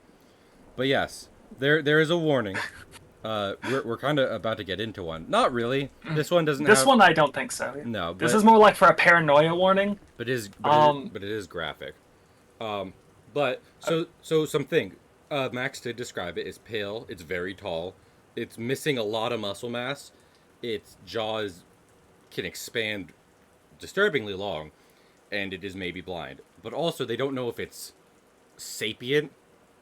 But yes, there is a warning. We're kind of about to get into one. Not really. This one doesn't. This have, one I don't think so. No, This but- is more like for a paranoia warning. But it is. But it is graphic. But so something. Max did describe it. It's pale. It's very tall. It's missing a lot of muscle mass. Its jaws can expand disturbingly long, and it is maybe blind. But also, they don't know if it's sapient.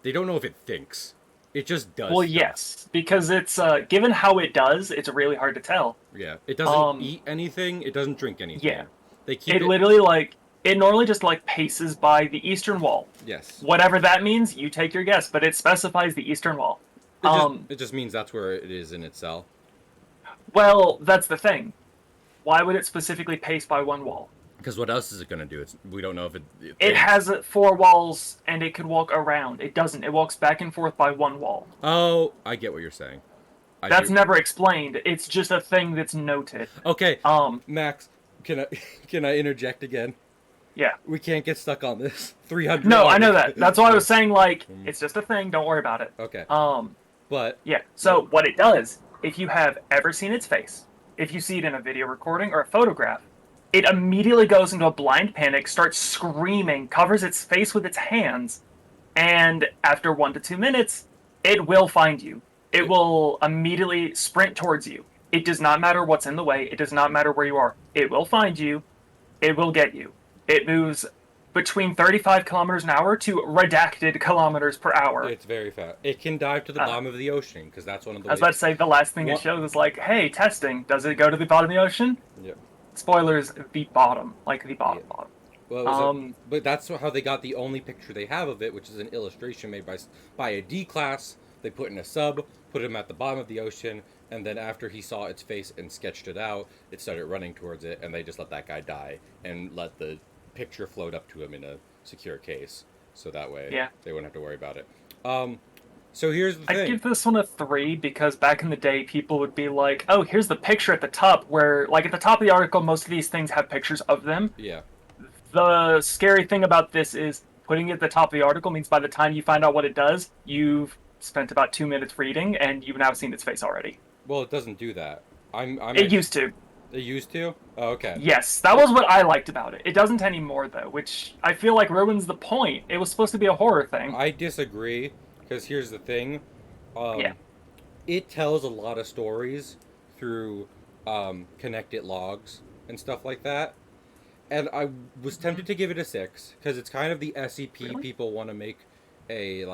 They don't know if it thinks. It just does. Well, stuff. yes, because it's given how it does, it's really hard to tell. Yeah. It doesn't eat anything. It doesn't drink anything. Yeah. They keep It literally it normally just paces by the eastern wall. Yes. Whatever that means, you take your guess, but it specifies the eastern wall. It just means that's where it is in its cell. Well, that's the thing. Why would it specifically pace by one wall? Because what else is it going to do? We don't know if it It thinks. has 4 walls, and it could walk around. It doesn't. It walks back and forth by one wall. Oh, I get what you're saying. That's never explained. It's just a thing that's noted. Okay, Um, Max, can I can I interject again? Yeah. We can't get stuck on this. 300. No, I know that. That's why I was saying, like, Mm, it's just a thing. Don't worry about it. okay, Um, but yeah. what? So what it does, if you have ever seen its face, if you see it in a video recording or a photograph, it immediately goes into a blind panic, starts screaming, covers its face with its hands, and after 1 to 2 minutes, it will find you. It will immediately sprint towards you. It does not matter what's in the way. It does not matter where you are. It will find you. It will get you. It moves between 35 kilometers an hour to redacted kilometers per hour. It's very fast. It can dive to the Uh, bottom of the ocean because that's one of the I was ways. about to say the last thing it One, showed was like, hey, testing. Does it go to the bottom of the ocean? yeah, Spoilers, the bottom. Like the yeah. bottom, bottom. Well, it was but that's how they got the only picture they have of it, which is an illustration made by a D class. They put in a sub, put him at the bottom of the ocean, and then after he saw its face and sketched it out, it started running towards it, and they just let that guy die and let the picture float up to him in a secure case, so that way Yeah. they wouldn't have to worry about it. Um, so here's the I'd thing. give this one a 3 because back in the day, people would be like, oh, here's the picture at the top, where, like, at the top of the article, most of these things have pictures of them. Yeah. The scary thing about this is putting it at the top of the article means by the time you find out what it does, you've spent about 2 minutes reading and you've now seen its face already. Well, it doesn't do that. I'm It actually. used to. It used to. Oh, okay. Yes, that was what I liked about it. It doesn't anymore, though, which I feel like ruins the point. It was supposed to be a horror thing. I disagree because here's the thing. Yeah. Um, it tells a lot of stories through connected logs and stuff like that. And I was tempted to give it a 6 because it's kind of the SCP Really? people want to make a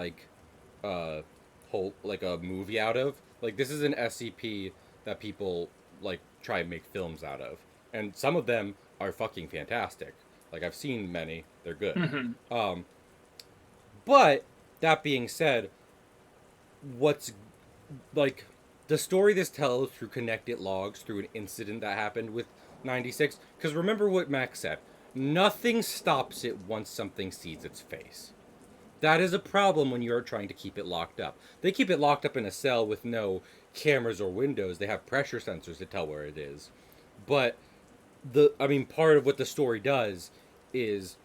uh whole like a movie out of. Like this is an SCP that people like try and make films out of, and some of them are fucking fantastic. Like I've seen many, they're good. Mm-hmm. Um, but that being said, what's like the story this tells through connected logs through an incident that happened with 96, because remember what Max said, nothing stops it once something sees its face. That is a problem when you're trying to keep it locked up. They keep it locked up in a cell with no cameras or windows. They have pressure sensors to tell where it is. But part of what the story does is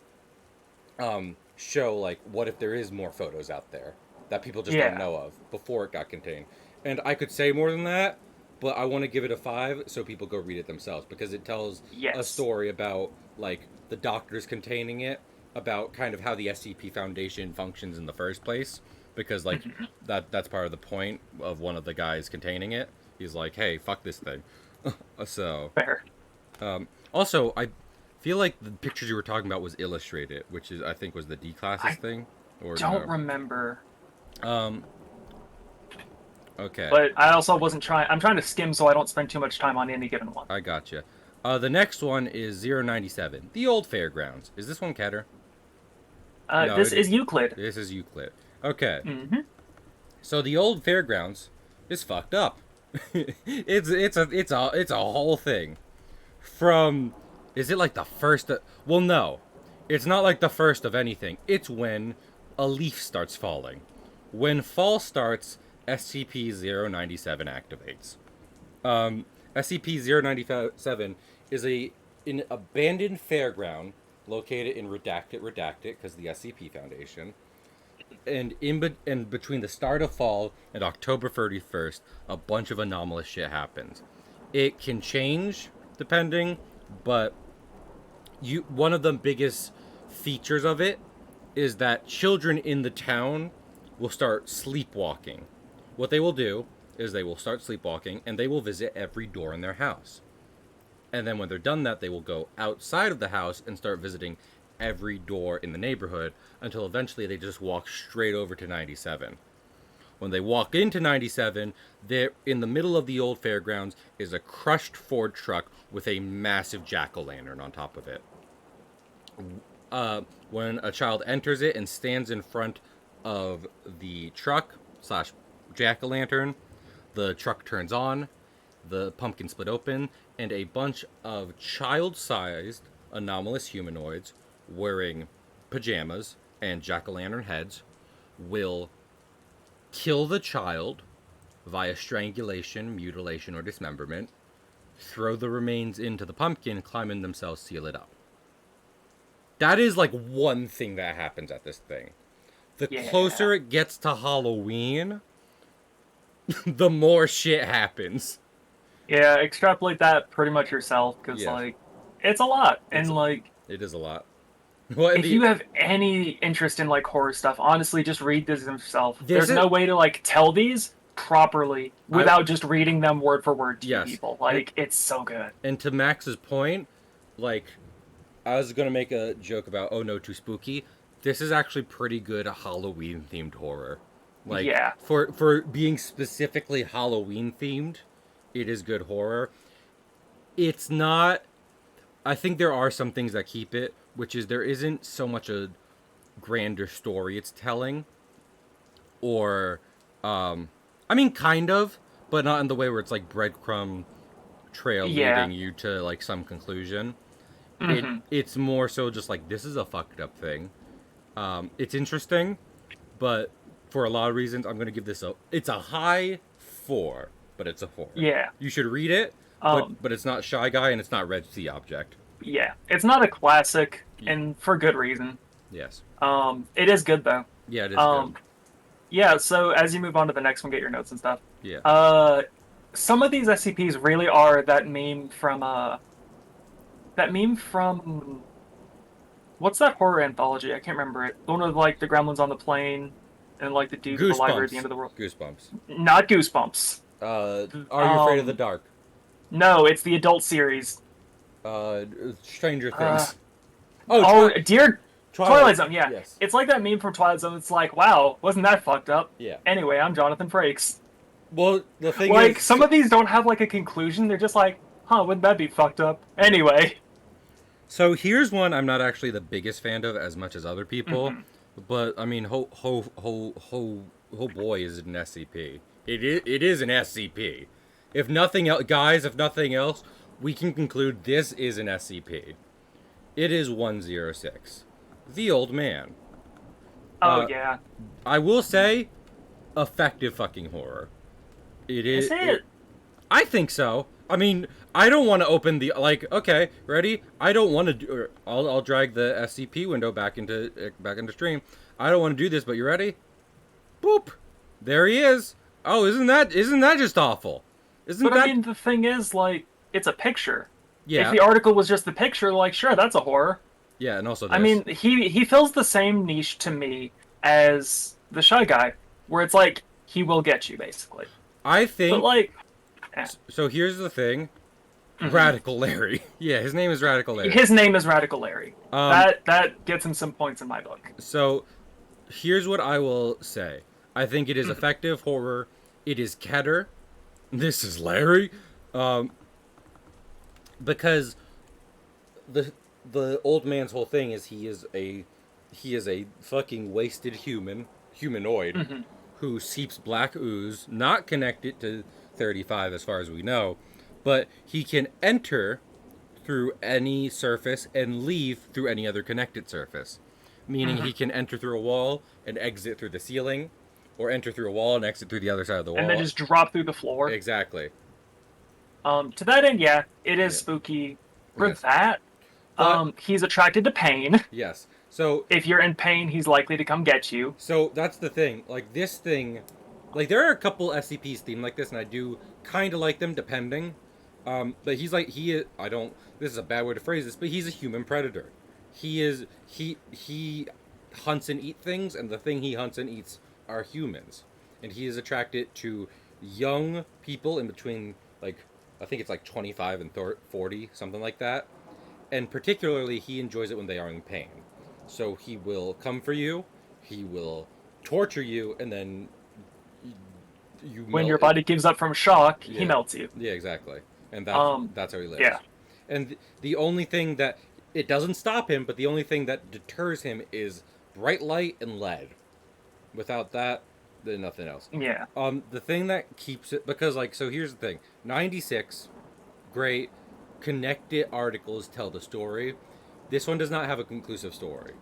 show like what if there is more photos out there that people just don't Yeah. know of before it got contained. And I could say more than that, but I want to give it a 5 so people go read it themselves because it tells a Yes. story about like the doctors containing it, about kind of how the SCP Foundation functions in the first place, because like that's part of the point of one of the guys containing it. He's like, "Hey, fuck this thing." So, Fair. also, I feel like the pictures you were talking about was illustrated, which is I think was the D classes I thing, or don't no? remember. Um, okay, But I also wasn't trying. I'm trying to skim so I don't spend too much time on any given one. I gotcha. The next one is 097, the old fairgrounds. Is this one Keter? No, This is Euclid. this is Euclid. Okay, Mm-hmm. so the old fairgrounds is fucked up. It's a whole thing. From is it like the first? Well, no, it's not like the first of anything. It's when a leaf starts falling. When fall starts, SCP-097 activates. SCP-097 is an abandoned fairground located in Redacted, because the SCP Foundation. And between the start of fall and October 31st, a bunch of anomalous shit happens. It can change depending, but one of the biggest features of it is that children in the town will start sleepwalking. What they will do is they will start sleepwalking and they will visit every door in their house. And then when they're done that, they will go outside of the house and start visiting every door in the neighborhood until eventually they just walk straight over to 97. When they walk into 97, there in the middle of the old fairgrounds is a crushed Ford truck with a massive jack-o'-lantern on top of it. When a child enters it and stands in front of the truck slash jack-o'-lantern, the truck turns on, the pumpkin split open, and a bunch of child-sized anomalous humanoids wearing pajamas and jack-o'-lantern heads will kill the child via strangulation, mutilation, or dismemberment, throw the remains into the pumpkin, climb in themselves, seal it up. That is like one thing that happens at this thing. The Yeah. closer it gets to Halloween, the more shit happens. Yeah, extrapolate that pretty much yourself, because, Yeah, like, it's a lot. it's And, like, it is a lot. Well, and if you have any interest in, like, horror stuff, honestly, just read this yourself. this There's is no way to, like, tell these properly I without just reading them word for word to you yes, people. and Like, it's so good. and to Max's point, like I was gonna make a joke about oh no too spooky. This is actually pretty good Halloween themed horror. Like Yeah. for being specifically Halloween themed, it is good horror. It's not. I think there are some things that keep it, which is there isn't so much a grander story it's telling, or, I mean, kind of, but not in the way where it's like breadcrumb trail Yeah. leading you to like some conclusion. Hmm. It's more so just like this is a fucked up thing. It's interesting, but for a lot of reasons, I'm gonna give this a. It's a high 4, but it's a 4. Yeah. You should read it, Um, but it's not Shy Guy and it's not Red Sea Object. yeah. It's not a classic, Y- and for good reason. Yes. It is good, though. Yeah, it is good. Um, yeah, so as you move on to the next one, get your notes and stuff. Yeah. Some of these SCPs really are that meme from what's that horror anthology? I can't remember it. The one with like the gremlins on the plane and like the dude with the library at the end Goosebumps. of the world. Goosebumps. Not Goosebumps. Are you afraid of the Um, dark? no, it's the adult series. Uh, Stranger Uh, Things. Oh, oh, dear Twilight Twilight. Zone. Yeah, Yes. it's like that meme from Twilight Zone. It's like, wow, wasn't that fucked up? Yeah. Anyway, I'm Jonathan Frakes. Well, the thing Like is, some of these don't have like a conclusion. They're just like, huh, wouldn't that be fucked up? Anyway. so here's one I'm not actually the biggest fan of as much as other people, Mhm. but I mean, ho boy, is it an SCP? It is an SCP. If nothing else, guys, if nothing else, we can conclude this is an SCP. It is 106, the old man. Oh Uh, yeah. I will say, effective fucking horror. It Is is. it? I think so. I mean, I don't want to open the like. Okay, ready? I don't want to do. I'll drag the SCP window back into stream. I don't want to do this, but you ready? Boop. There he is. Oh, isn't that just awful? Isn't But that? I mean, the thing is, like, it's a picture. If Yeah. the article was just the picture, like, sure, that's a horror. Yeah, and also I this. mean, he fills the same niche to me as the Shy Guy, where it's like he will get you basically. I But think. like, So here's the thing. mhm. Radical Larry. Yeah, his name is Radical Larry. His name is Radical Larry. Um. That gets him some points in my book. So here's what I will say. I think it is Mhm. effective horror. It is Keter. This is Larry. Um, because the old man's whole thing is he is a fucking wasted humanoid Mhm. who seeps black ooze, not connected to 35 as far as we know, but he can enter through any surface and leave through any other connected surface. Meaning he Mhm. can enter through a wall and exit through the ceiling, or enter through a wall and exit through the other side of the wall. And then just drop through the floor. Exactly. To that end, yeah, it is Yeah. spooky. For Yes. that, But he's attracted to pain. yes. So If you're in pain, he's likely to come get you. so that's the thing. Like this thing, like there are a couple SCPs themed like this, and I do kind of like them depending. But he's like I don't. This is a bad way to phrase this, but he's a human predator. He hunts and eat things, and the thing he hunts and eats are humans, and he is attracted to young people in between like I think it's like 25 and 40, something like that. And particularly, he enjoys it when they are in pain. So he will come for you, he will torture you, and then you When melt. your body gives up from shock, he Yeah. melts you. Yeah, exactly. And Um, that's how he lives. yeah. And the only thing that it doesn't stop him, but the only thing that deters him is bright light and lead. Without that, then nothing else. Yeah. The thing that keeps it because so here's the thing. 96, great, connected articles tell the story. This one does not have a conclusive story.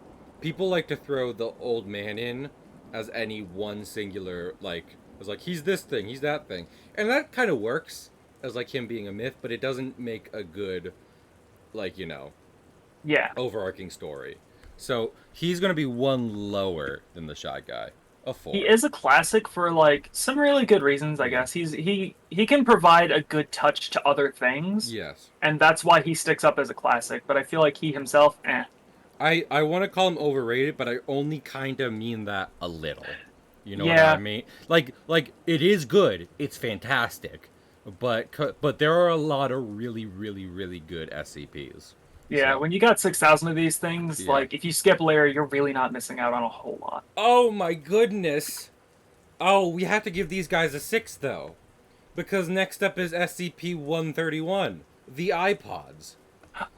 People like to throw the old man in as any one singular as he's this thing, he's that thing. And that kind of works as like him being a myth, but it doesn't make a good, like, Yeah. overarching story. So he's gonna be one lower than the Shy Guy, a He 4. is a classic for like some really good reasons, I Yeah. guess. He can provide a good touch to other things, Yes. and that's why he sticks up as a classic. But I feel like he himself, eh. I want to call him overrated, but I only kind of mean that a little. You know what I Yeah, mean? Like it is good. It's fantastic. But there are a lot of really really really good SCPs. yeah. So, When you got 6,000 of these things, yeah. like if you skip layer, you're really not missing out on a whole lot. Oh my goodness. Oh, we have to give these guys a 6 though. Because next up is SCP-131, the iPods.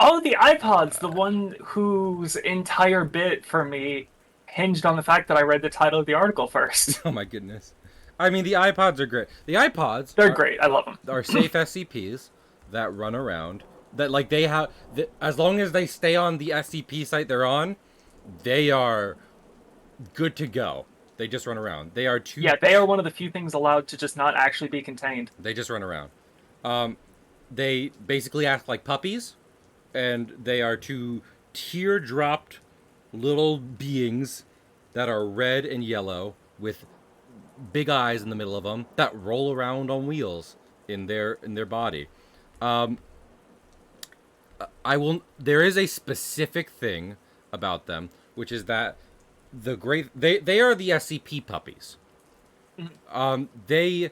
Oh, the iPod's the one whose entire bit for me hinged on the fact that I read the title of the article first. Oh my goodness. I mean, the iPods are great. The iPods They're great. I love them. are safe SCPs that run around. That like they have, as long as they stay on the SCP site they're on, they are good to go. They just run around. They are two. Yeah, they are one of the few things allowed to just not actually be contained. They just run around. Um, they basically act like puppies, and they are two teardropped little beings that are red and yellow with big eyes in the middle of them that roll around on wheels in their body. Um, I will. There is a specific thing about them, which is that they are the SCP puppies. They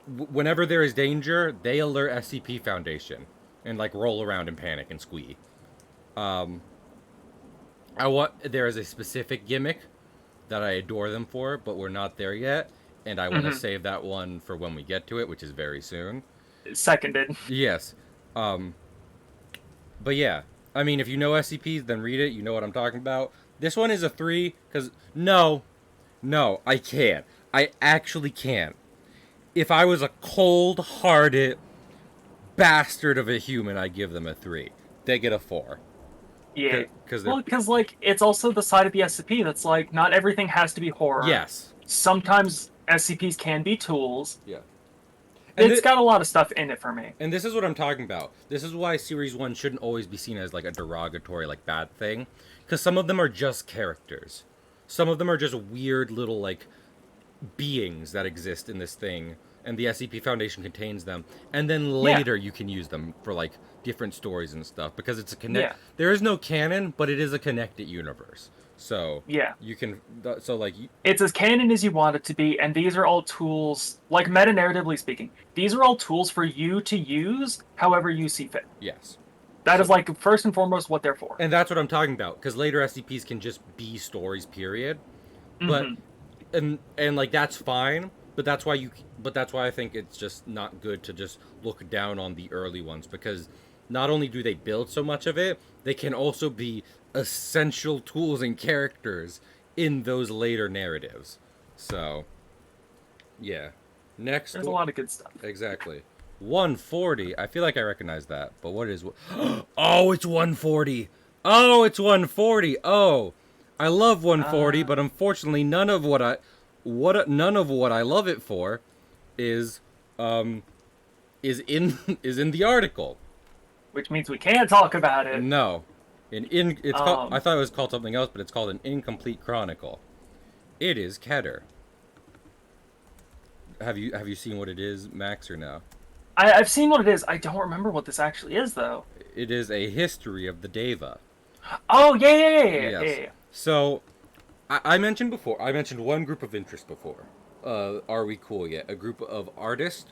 whenever there is danger, they alert SCP Foundation and like roll around and panic and squee. There is a specific gimmick that I adore them for, but we're not there yet, and I want to Hmm. save that one for when we get to it, which is very soon. Seconded. Yes. Um, but yeah, I mean, if you know SCPs, then read it. You know what I'm talking about. This one is a 3 because no, I can't. I actually can't. If I was a cold-hearted bastard of a human, I give them a 3. They get a 4 Yeah. because they're Well, because like it's also the side of the SCP that's like not everything has to be horror. yes, Sometimes SCPs can be tools. yeah. And It's got a lot of stuff in it for me. and this is what I'm talking about. This is why Series 1 shouldn't always be seen as like a derogatory, like bad thing. Because some of them are just characters. Some of them are just weird little like beings that exist in this thing. And the SCP Foundation contains them. And then Yeah. later you can use them for like different stories and stuff. Because it's a connect. Yeah. There is no canon, but it is a connected universe. So Yeah. you can. So like. It's as canon as you want it to be, and these are all tools, like meta narratively speaking, these are all tools for you to use however you see fit. Yes. That So, is like first and foremost what they're for. and that's what I'm talking about. Because later SCPs can just be stories, period. But Hmm. and like that's fine, but that's why I think it's just not good to just look down on the early ones, because not only do they build so much of it, they can also be essential tools and characters in those later narratives. So yeah, next There's a lot of good stuff. exactly 140. I feel like I recognize that, but what is oh, it's 140. Oh, it's 140. Oh, I love 140, Uh, but unfortunately none of what I love it for is is in the article. which means we can't talk about it. No. It's called, I Um, thought it was called something else, but it's called an incomplete chronicle. It is Keter. Have you seen what it is, Max, or no? I've seen what it is. I don't remember what this actually is, though. It is a history of the Deva. Oh, yeah, yeah, yeah, yeah, yeah, Yes. yeah. So, I mentioned before. I mentioned one group of interest before. Are we cool yet? A group of artists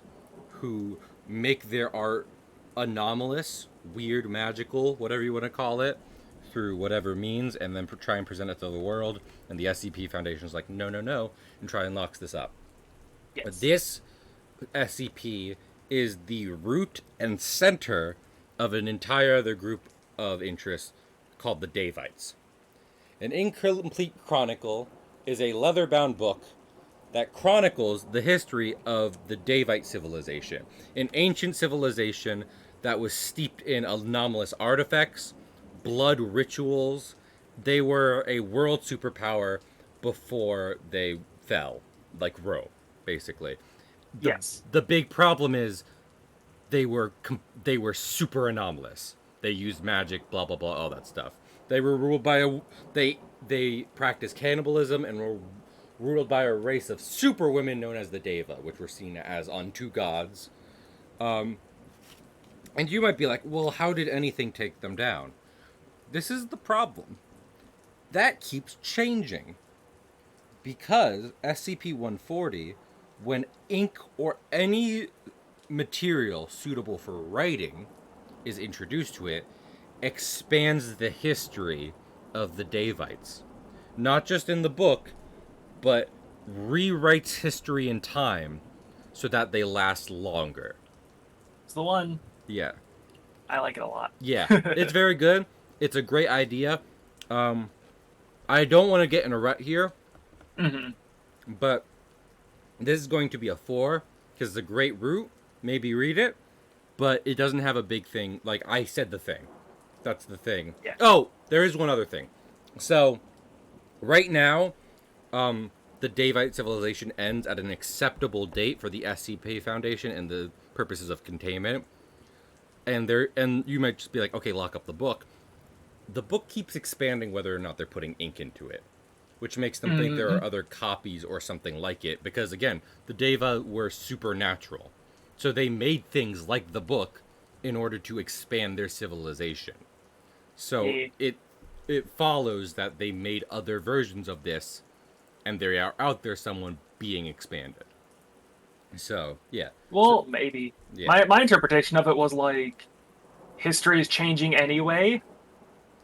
who make their art anomalous, weird, magical, whatever you want to call it, through whatever means, and then try and present it to the world. And the SCP Foundation is like, no, no, no, and try and locks this up. But Yes. this SCP is the root and center of an entire other group of interests called the Davites. An incomplete chronicle is a leather-bound book that chronicles the history of the Davite civilization, an ancient civilization that was steeped in anomalous artifacts, blood rituals. They were a world superpower before they fell, like Rome, basically. The Yes. the big problem is they were super anomalous. They used magic, blah blah blah, all that stuff. They were ruled by a they practiced cannibalism and were ruled by a race of super women known as the Deva, which were seen as unto gods. And you might be like, well, how did anything take them down? This is the problem. That keeps changing. Because SCP 140, when ink or any material suitable for writing is introduced to it, expands the history of the Davites. Not just in the book, but rewrites history in time so that they last longer. It's the one. Yeah. I like it a lot. Yeah. It's very good. It's a great idea. I don't want to get in a rut here, but this is going to be a 4 because it's a great route. Maybe read it, but it doesn't have a big thing. Like, I said the thing. That's the thing. Yeah. Oh, there is one other thing. So, right now, the Davite civilization ends at an acceptable date for the SCP Foundation and the purposes of containment. And you might just be like, okay, lock up the book. The book keeps expanding whether or not they're putting ink into it, which makes them think there are other copies or something like it. Because again, the Deva were supernatural, so they made things like the book in order to expand their civilization. So it follows that they made other versions of this, and they are out there someone being expanded. So yeah. Well, maybe. Yeah. My interpretation of it was like history is changing anyway,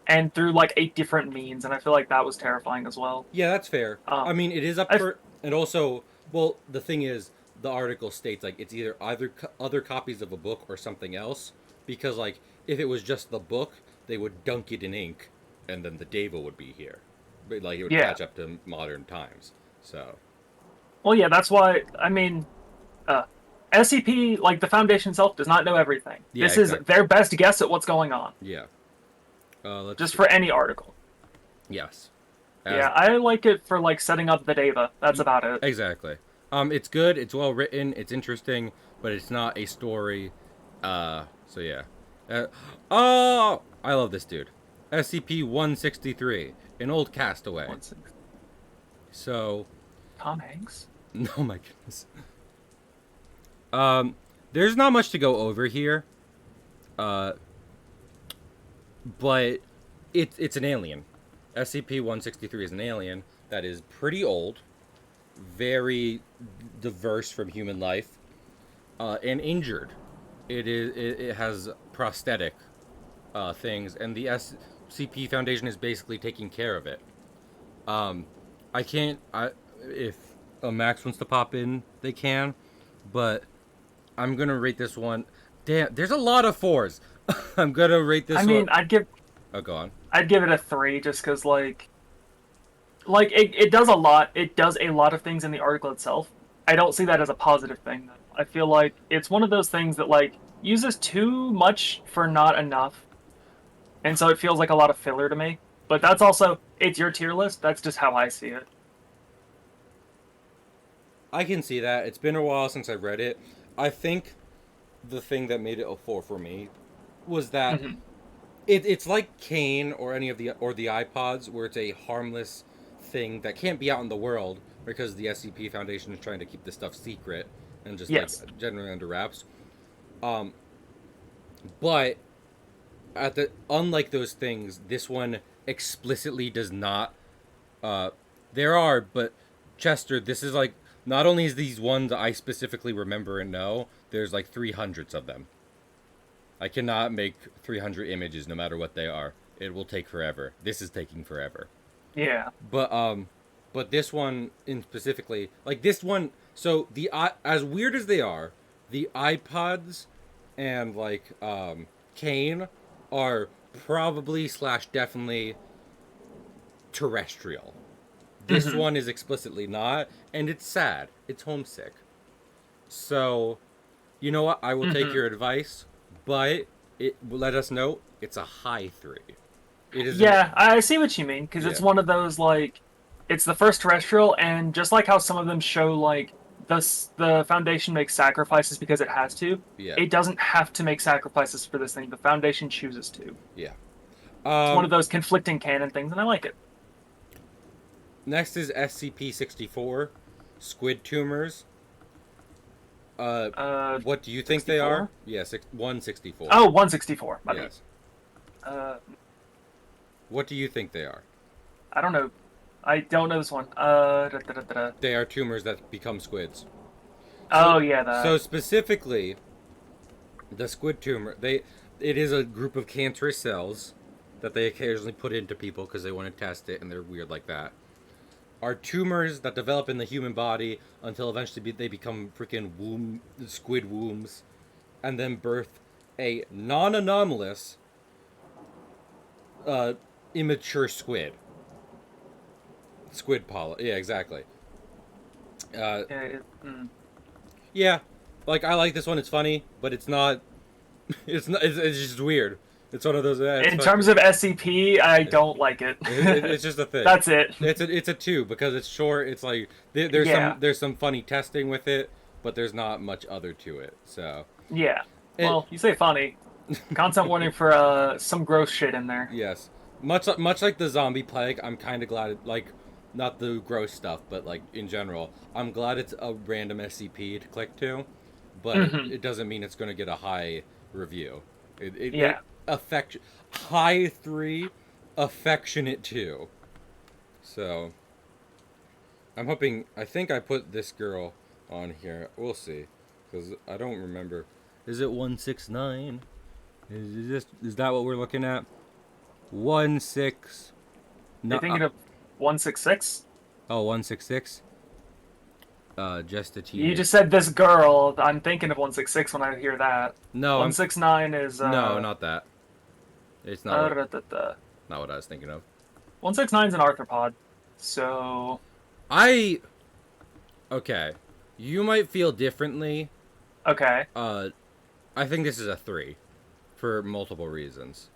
and through like 8 different means, and I feel like that was terrifying as well. Yeah, that's fair. I mean, it is up for, and also, well, the thing is, the article states like it's either other copies of a book or something else, because like if it was just the book, they would dunk it in ink, and then the Deva would be here, but like it would catch up to modern times. So. Well, yeah, that's why. I mean, SCP, like the Foundation itself, does not know everything. Yeah, this is their best guess at what's going on. Yeah. Just for any article. Yes. Yeah, I like it for like setting up the Deva. That's about it. Exactly. It's good. It's well written. It's interesting, but it's not a story. So yeah. Oh, I love this dude. SCP-163, an old castaway. So. Tom Hanks. Oh my goodness. There's not much to go over here. But it's an alien. SCP-163 is an alien that is pretty old, very diverse from human life, and injured. It has prosthetic things, and the SCP Foundation is basically taking care of it. If Max wants to pop in, they can, but I'm gonna rate this one. Damn, there's a lot of 4s. I'm gonna rate this one. I mean, I'd give. Oh, go on. I'd give it a 3 just because, like it does a lot. It does a lot of things in the article itself. I don't see that as a positive thing, though. I feel like it's one of those things that, like, uses too much for not enough. And so it feels like a lot of filler to me. But that's also, it's your tier list. That's just how I see it. I can see that. It's been a while since I read it. I think the thing that made it a 4 for me was that it's like Kane or any of the iPods, where it's a harmless thing that can't be out in the world because the SCP Foundation is trying to keep this stuff secret and just like generally under wraps. But unlike those things, this one explicitly does not. There are, but Chester, this is like, not only is these ones I specifically remember and know, there's like 300s of them. I cannot make 300 images no matter what they are. It will take forever. This is taking forever. Yeah. But this one in specifically, like this one, so as weird as they are, the iPods and like Kane are probably / definitely terrestrial. This one is explicitly not, and it's sad. It's homesick. So, you know what? I will take your advice, but let us know it's a high 3. It is. Yeah, I see what you mean, because it's one of those, like, it's the first terrestrial, and just like how some of them show, like, the Foundation makes sacrifices because it has to. Yeah. It doesn't have to make sacrifices for this thing. The Foundation chooses to. Yeah. It's one of those conflicting canon things, and I like it. Next is SCP-64, squid tumors. What do you think 64? they are? Yeah, 164. Oh, 164. Yes. Uh, What do you think they are? I don't know. I don't know this one. They are tumors that become squids. Oh yeah, So that. specifically, the squid tumor, it is a group of cancerous cells that they occasionally put into people because they want to test it and they're weird like that. Are tumors that develop in the human body until eventually they become freaking squid wombs, and then birth a non-anomalous, immature squid polyp. Yeah, exactly. Uh, yeah, like I like this one. It's funny, but it's not. It's not. It's just weird. It's one of those. In terms of SCP, I don't like it. It's just a thing. That's it. It's a two because it's short. It's like Yeah. there's some funny testing with it, but there's not much other to it. So Yeah. Well, you say funny. Content warning for some gross shit in there. yes, much like the zombie plague, I'm kind of glad like not the gross stuff, but like in general, I'm glad it's a random SCP to click to, but it doesn't mean it's going to get a high review. Yeah. High 3, affectionate 2. So I'm hoping. I think I put this girl on here. We'll see, because I don't remember. Is it 169? Is that what we're looking at? 16. No, You're thinking of 166? oh, 166. Just a You teenage. just said this girl. I'm thinking of 166 when I hear that. No, 169 is no, not that. It's not. Not what I was thinking of. 169 is an arthropod. So Okay. You might feel differently. okay. I think this is a 3 for multiple reasons.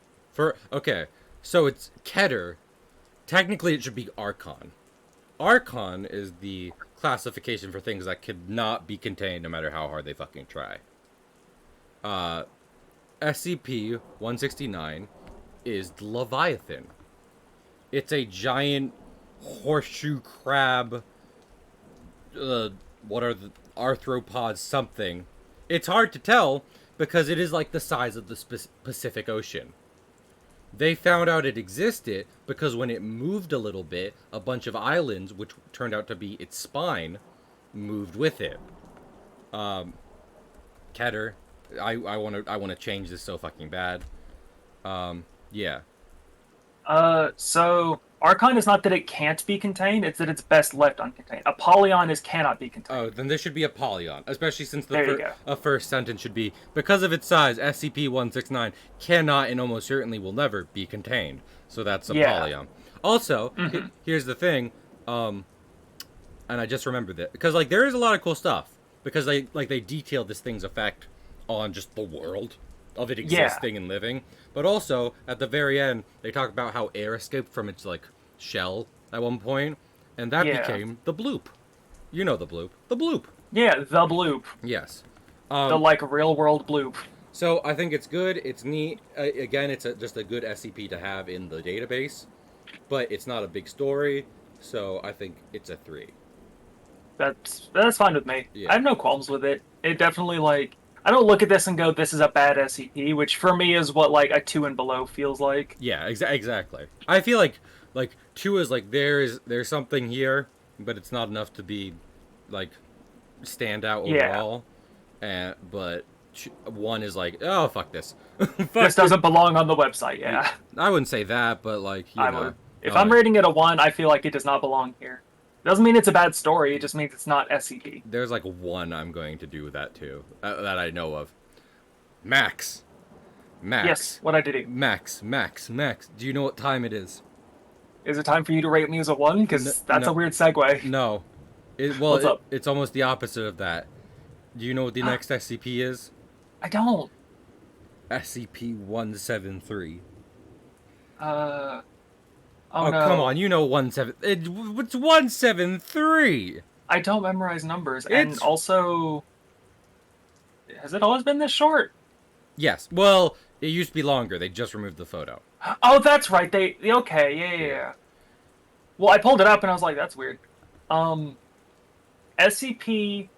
Okay, so it's Keter. Technically, it should be Archon. Archon is the classification for things that could not be contained no matter how hard they fucking try. SCP-169 is Leviathan. It's a giant horseshoe crab. What are the arthropods? Something. It's hard to tell because it is like the size of the Pacific Ocean. They found out it existed because when it moved a little bit, a bunch of islands, which turned out to be its spine, moved with it. Keter, I want to change this so fucking bad. Yeah. So Archon is not that it can't be contained; it's that it's best left uncontained. Apollyon is cannot be contained. Oh, then this should be Apollyon, especially since There a first sentence should be, because of its size, SCP-169 cannot and almost certainly will never be contained. So that's Apollyon. Yeah. Also, here's the thing, and I just remembered that because like there is a lot of cool stuff because they detailed this thing's effect on just the world of it existing and living. But also, at the very end, they talk about how air escaped from its, like, shell at one point, and that became the bloop. You know the bloop. The bloop. Yeah, the bloop. Yes. The, like, real-world bloop. So, I think it's good. It's neat. Again, it's just a good SCP to have in the database, but it's not a big story, so I think it's a 3. That's fine with me. Yeah. I have no qualms with it. It definitely, like... I don't look at this and go, this is a bad SCP, which for me is what, like, a 2 and below feels like. Yeah, exactly. I feel like 2 is, like, there's something here, but it's not enough to be, like, stand out overall. Yeah. But 1 is like, oh, fuck this. This doesn't belong on the website, yeah. I wouldn't say that, but, like, you know. Would. If I'm rating it a 1, I feel like it does not belong here. Doesn't mean it's a bad story, it just means it's not SCP. There's like 1 I'm going to do that too, that I know of. Max. Yes, what I did. Max. Do you know what time it is? Is it time for you to rate me as a 1? Because that's a weird segue. No. What's up? It's almost the opposite of that. Do you know what the next SCP is? I don't. SCP-173. Oh, no. Come on, you know 17. It's 173. I don't memorize numbers, and It's also, has it always been this short? yes. Well, it used to be longer. They just removed the photo. Oh, that's right. Okay, Yeah. yeah. Well, I pulled it up and I was like, that's weird. Um, SCP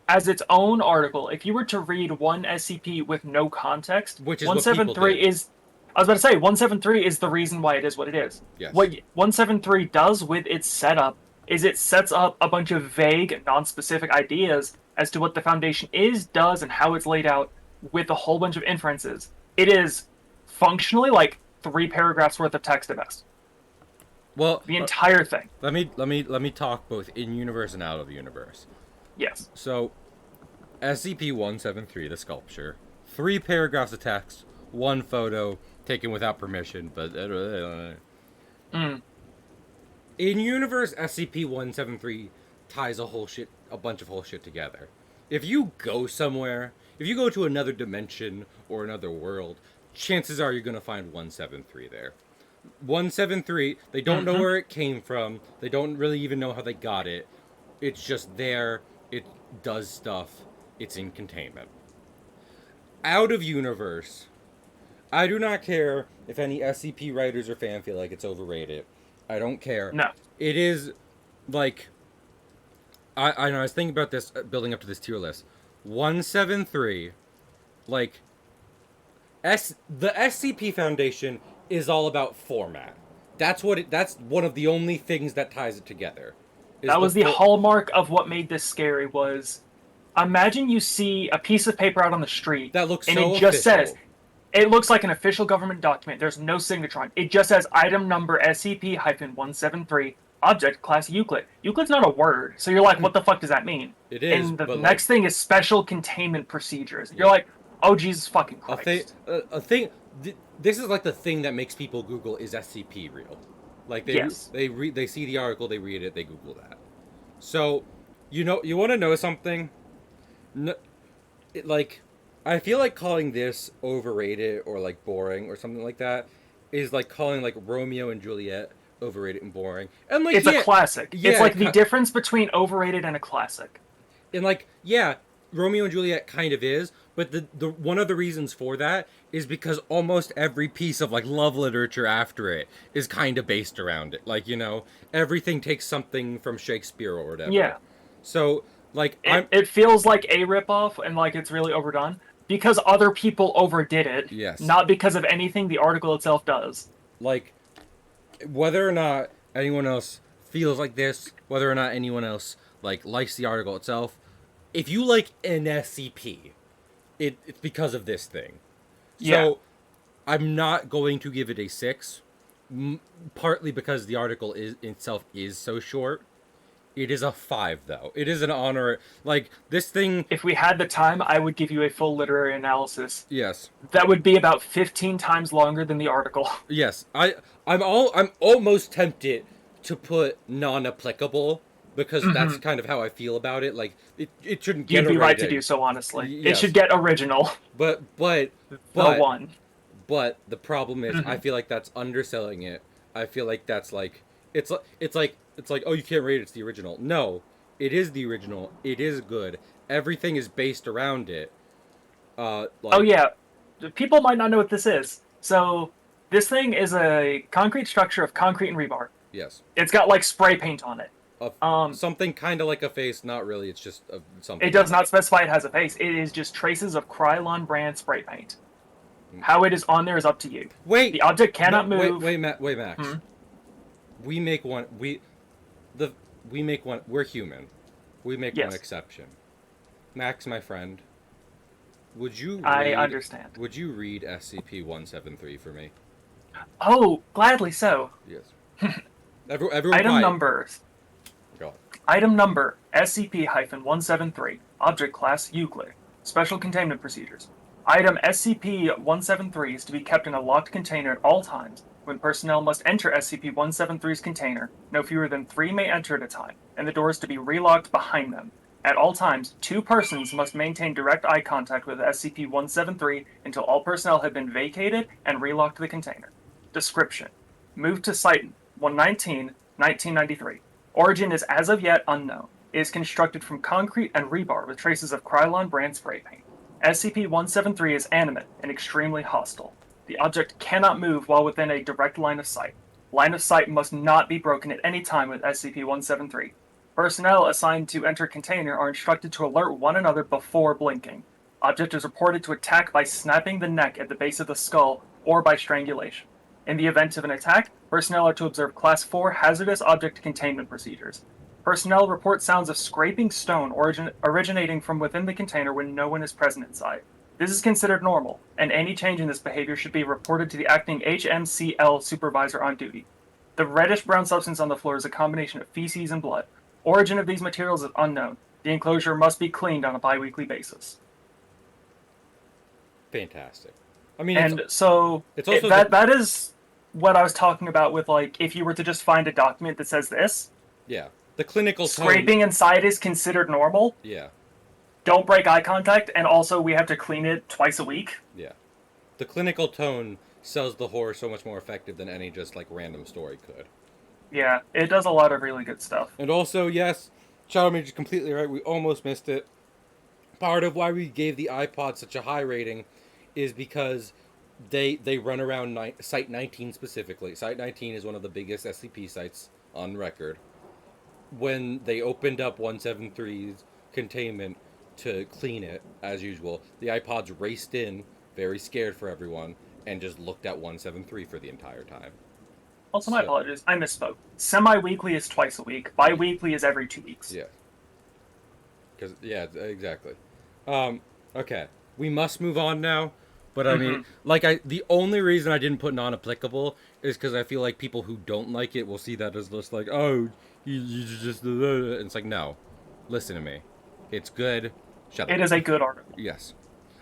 as its own article. If you were to read one SCP with no context, Which is what people 173 did. is. I was about to say 173 is the reason why it is what it is. Yes. What 173 does with its setup is it sets up a bunch of vague, non-specific ideas as to what the Foundation is, does, and how it's laid out with a whole bunch of inferences. It is functionally like 3 paragraphs worth of text at best. Well, The entire thing. let me talk both in universe and out of universe. Yes. So, SCP-173, the sculpture, 3 paragraphs of text, 1 photo taken without permission, but Mm. in universe, SCP-173 ties a bunch of whole shit together. If you go somewhere, if you go to another dimension or another world, chances are you're gonna find 173 there. 173, they don't know where it came from. They don't really even know how they got it. It's just there. It does stuff. It's in containment. Out of universe, I do not care if any SCP writers or fan feel like it's overrated. I don't care. No. It is like I know I was thinking about this building up to this tier list. 173, like the SCP Foundation is all about format. That's one of the only things that ties it together. That was the hallmark of what made this scary was imagine you see a piece of paper out on the street that looks and so it just official. says it looks like an official government document. There's no signature on it. It just says item number SCP-173, object class Euclid. Euclid's not a word, so you're like, what the fuck does that mean? It is, And the but next thing is special containment procedures. You're like, oh Jesus fucking Christ. a thing. This is like the thing that makes people Google is SCP real. Like they see the article, they read it, they Google that. So, you want to know something? No, like, I feel like calling this overrated or like boring or something like that is like calling like Romeo and Juliet overrated and boring. And like It's a classic. yeah, It's like the difference between overrated and a classic. and like Romeo and Juliet kind of is, but the one of the reasons for that is because almost every piece of like love literature after it is kind of based around it. Like, everything takes something from Shakespeare or whatever. Yeah. So like it feels like a ripoff and like it's really overdone because other people overdid it. Yes. Not because of anything the article itself does. Like, whether or not anyone else feels like this, whether or not anyone else like likes the article itself, if you like an SCP, it's because of this thing. Yeah. So I'm not going to give it a 6, partly because the article itself is so short. It is a 5 though. It is an honor. Like this thing. If we had the time, I would give you a full literary analysis. Yes. That would be about 15 times longer than the article. Yes. I'm almost tempted to put non-applicable because that's kind of how I feel about it. Like it shouldn't get. You'd be a right to rating. do so, honestly. Yes. It should get original. But The one. But the problem is, I feel like that's underselling it. I feel like that's like it's like oh, you can't rate it, it's the original. No, it is the original. It is good. Everything is based around it. Oh yeah, people might not know what this is. So this thing is a concrete structure of concrete and rebar. Yes. It's got like spray paint on it. Something kind of like a face, not really. It's just something. It does not specify it has a face. It is just traces of Krylon brand spray paint. How it is on there is up to you. Wait. The object cannot move. Wait, Max. We make one. We're human. We make one exception. Max, my friend, would you? I understand. Would you read SCP-173 for me? Oh, gladly so. Yes. Everyone. Item quiet. numbers. Go. Item number SCP-173. Object class Euclid. Special containment procedures. Item SCP-173 is to be kept in a locked container at all times. When personnel must enter SCP-173's container, no fewer than 3 may enter at a time, and the door is to be relocked behind them. At all times, 2 persons must maintain direct eye contact with SCP-173 until all personnel have been vacated and relocked the container. Description: Moved to Site 119, 1993. Origin is as of yet unknown. It is constructed from concrete and rebar with traces of Krylon brand spray paint. SCP-173 is animate and extremely hostile. The object cannot move while within a direct line of sight. Line of sight must not be broken at any time with SCP-173. Personnel assigned to enter container are instructed to alert one another before blinking. Object is reported to attack by snapping the neck at the base of the skull or by strangulation. In the event of an attack, personnel are to observe Class 4 hazardous object containment procedures. Personnel report sounds of scraping stone originating from within the container when no one is present inside. This is considered normal, and any change in this behavior should be reported to the acting HMCL supervisor on duty. The reddish-brown substance on the floor is a combination of feces and blood. Origin of these materials is unknown. The enclosure must be cleaned on a bi-weekly basis. Fantastic. I mean, And so it's also that is what I was talking about with, like, if you were to just find a document that says this, yeah, the clinical tone. scraping inside is considered normal. Yeah. Don't break eye contact, and also we have to clean it twice a week. Yeah. The clinical tone sells the horror so much more effective than any just like random story could. Yeah, it does a lot of really good stuff. And also, yes, Shadow Mage is completely right. We almost missed it. Part of why we gave the iPod such a high rating is because they run around Site 19 specifically. Site 19 is one of the biggest SCP sites on record. When they opened up 173's containment to clean it, as usual, the iPods raced in, very scared for everyone, and just looked at 173 for the entire time. Also, my apologies. I misspoke. Semi-weekly is twice a week. Bi-weekly is every 2 weeks. Yeah. Because, yeah, exactly. Okay. We must move on now. But I mean, the only reason I didn't put non-applicable is because I feel like people who don't like it will see that as just like, oh, you just, and it's like, no. Listen to me. It's good. Shut up. It is a good article. Yes.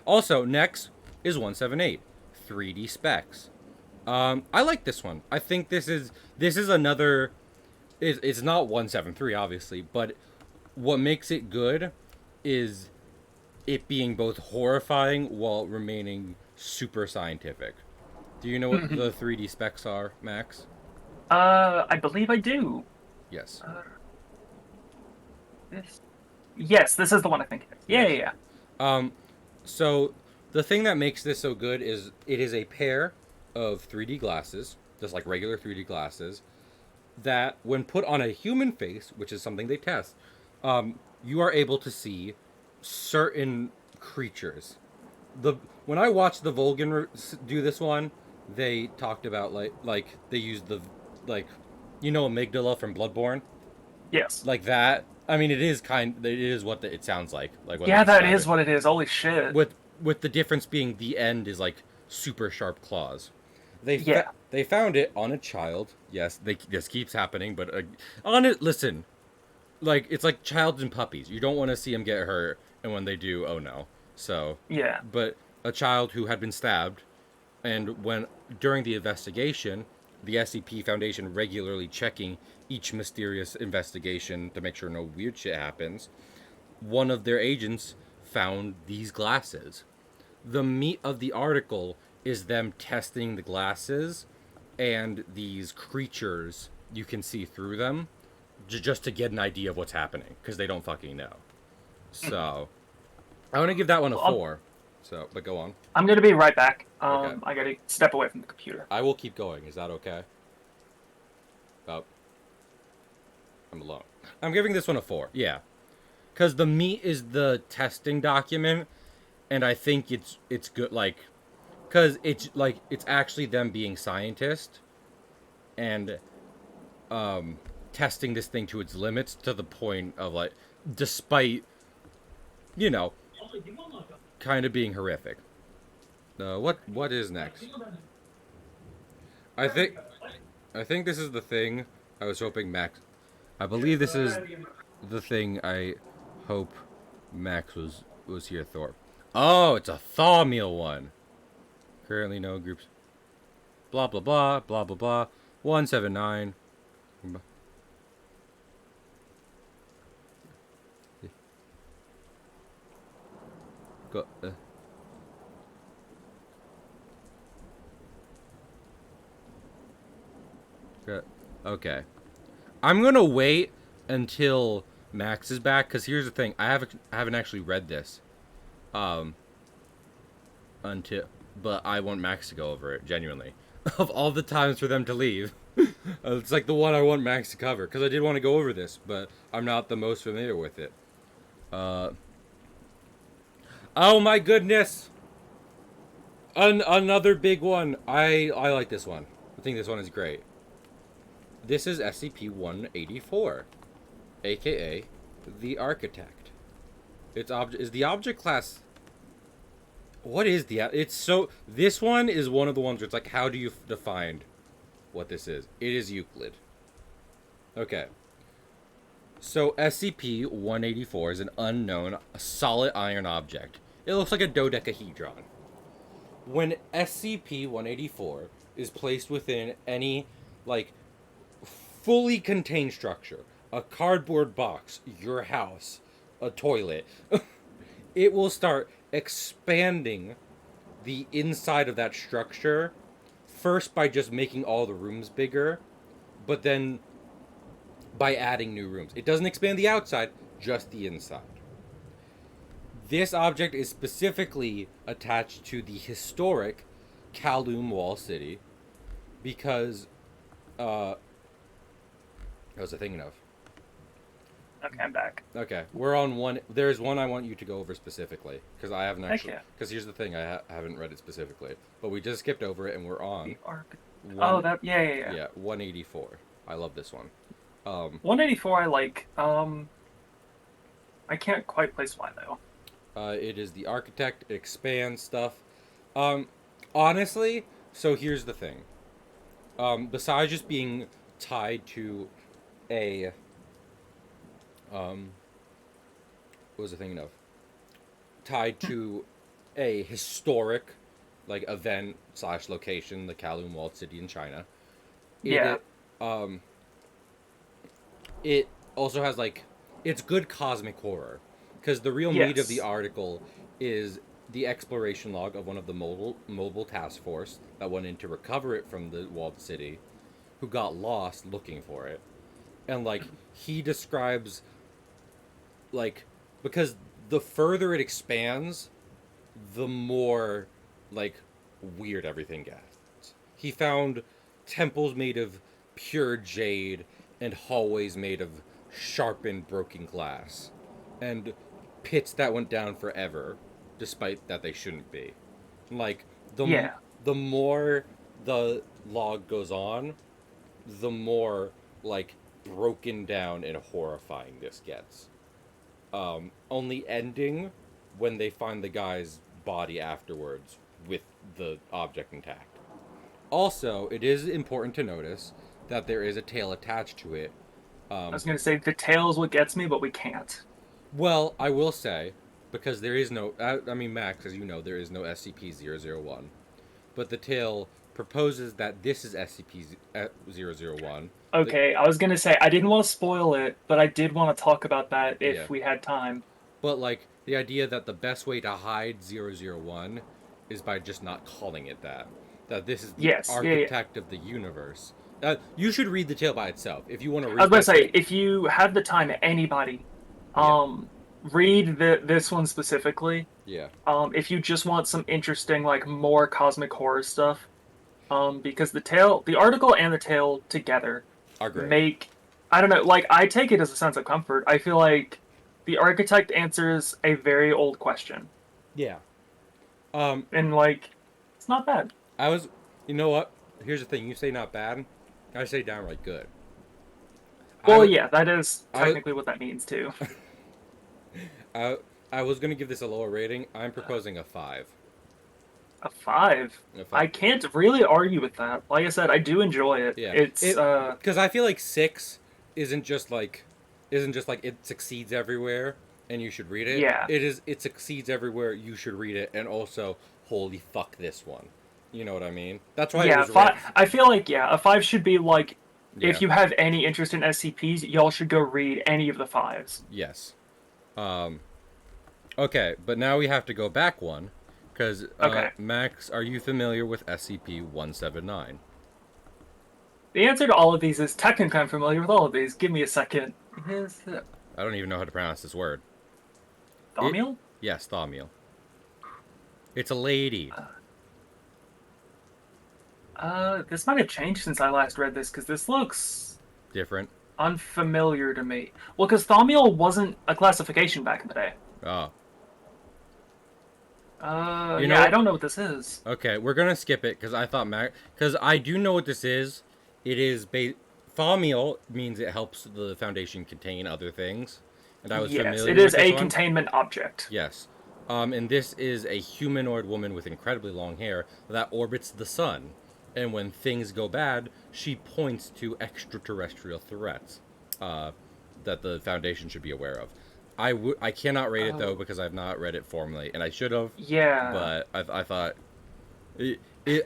Also, next is 178. 3D specs. I like this one. I think this is another. It's not 173, obviously, but what makes it good is it being both horrifying while remaining super scientific. Do you know what the 3D specs are, Max? I believe I do. Yes. Yes, this is the one I think it is. Yeah. So the thing that makes this so good is it is a pair of 3D glasses, just like regular 3D glasses, that when put on a human face, which is something they test, you are able to see certain creatures. When I watched the Volgan do this one, they talked about like they used the amygdala from Bloodborne. Yes. Like that. I mean, it is what it sounds like. Yeah, that is what it is. Holy shit. With the difference being the end is like super sharp claws. They found it on a child. Yes, this keeps happening, but on it. Listen, like it's like childs and puppies. You don't want to see them get hurt, and when they do, oh no. So yeah. But a child who had been stabbed, and when during the investigation, the SCP Foundation regularly checking each mysterious investigation to make sure no weird shit happens, one of their agents found these glasses. The meat of the article is them testing the glasses and these creatures, you can see through them, just to get an idea of what's happening, because they don't fucking know. So, I want to give that one a 4. So, but go on. I'm going to be right back. Okay. I got to step away from the computer. I will keep going. Is that okay? Oh. I'm alone. I'm giving this one a 4. Yeah. Because the meat is the testing document, and I think it's good, like, because it's actually them being scientists and testing this thing to its limits to the point of, like, despite, kind of being horrific. What is next? I think this is the thing I was hoping Max. I believe this is the thing I hope Max was here for. Oh, it's a thaw meal one. Currently no groups. Blah blah blah blah blah blah. 179. Go. Okay. I'm gonna wait until Max is back. Because here's the thing, I haven't actually read this, um, until, but I want Max to go over it genuinely. Of all the times for them to leave, it's like the one I want Max to cover because I did want to go over this, but I'm not the most familiar with it. Uh, oh my goodness! Another big one. I like this one. I think this one is great. This is SCP-184, aka the Architect. Its object is the object class. What is the? It's so. This one is one of the ones where it's like, how do you define what this is? It is Euclid. Okay. So SCP-184 is an unknown solid iron object. It looks like a dodecahedron. When SCP-184 is placed within any, like, fully contained structure, a cardboard box, your house, a toilet, it will start expanding the inside of that structure, first by just making all the rooms bigger, but then by adding new rooms. It doesn't expand the outside, just the inside. This object is specifically attached to the historic Kowloon Wall City because, what was I thinking of? Okay, I'm back. Okay, we're on one. There's one I want you to go over specifically because I haven't actually. Because here's the thing, I haven't read it specifically, but we just skipped over it and we're on. Oh, that yeah. Yeah, 184. I love this one. 184 I like. I can't quite place why though. It is the Architect. It expands stuff. Honestly, so here's the thing. Besides just being tied to a, what was I thinking of? Tied to a historic, like, event / location, the Kowloon Walled City in China. It also has, like, it's good cosmic horror. Because the real meat of the article is the exploration log of one of the mobile task force that went in to recover it from the walled city, who got lost looking for it. And, like, he describes, like, because the further it expands, the more, like, weird everything gets. He found temples made of pure jade and hallways made of sharpened broken glass. And pits that went down forever, despite that they shouldn't be. Like, the more the log goes on, the more, like, broken down and horrifying this gets. Only ending when they find the guy's body afterwards with the object intact. Also, it is important to notice that there is a tail attached to it. I was going to say, the tail is what gets me, but we can't. Well, I will say, because there is no... I mean, Max, as you know, there is no SCP-001. But the tail proposes that this is SCP-001. Okay, I was going to say, I didn't want to spoil it, but I did want to talk about that if we had time. But, like, the idea that the best way to hide 001 is by just not calling it that. That this is the architect of the universe. You should read the tale by itself if you want to read. I was going to say, if you have the time, anybody, read this one specifically. Yeah. If you just want some interesting, like, more cosmic horror stuff, because the article and the tale together are great. Make, I don't know, like, I take it as a sense of comfort. I feel like the Architect answers a very old question. Yeah. And, like, it's not bad. You know what? Here's the thing. You say not bad. I say downright good. Well, yeah, that is technically what that means, too. I was going to give this a lower rating. I'm proposing a 5. A 5? I can't really argue with that. Like I said, I do enjoy it. Yeah. It's because I feel like 6 isn't just like it succeeds everywhere and you should read it. Yeah. It succeeds everywhere, you should read it, and also holy fuck this one. You know what I mean? That's why. Yeah, 5. I feel like a 5 should be like, if you have any interest in SCPs, y'all should go read any of the 5s. Yes. Okay, but now we have to go back one. Because, Max, are you familiar with SCP-179? The answer to all of these is technically I'm familiar with all of these. Give me a second. Is it I don't even know how to pronounce this word. It, Thaumiel? yes, Thaumiel. It's a lady. This might have changed since I last read this because this looks Different. unfamiliar to me. Well, because Thaumiel wasn't a classification back in the day. Oh. You know Yeah, I what? don't know what this is. Okay, we're gonna skip it because I thought because I do know what this is. It is Thaumiel means it helps the Foundation contain other things, and I was Yes, it familiar with is this a one. containment object. Yes. And this is a humanoid woman with incredibly long hair that orbits the sun. And when things go bad, she points to extraterrestrial threats that the Foundation should be aware of. I cannot rate it though Oh, because I've not read it formally, and I should have, yeah. but I thought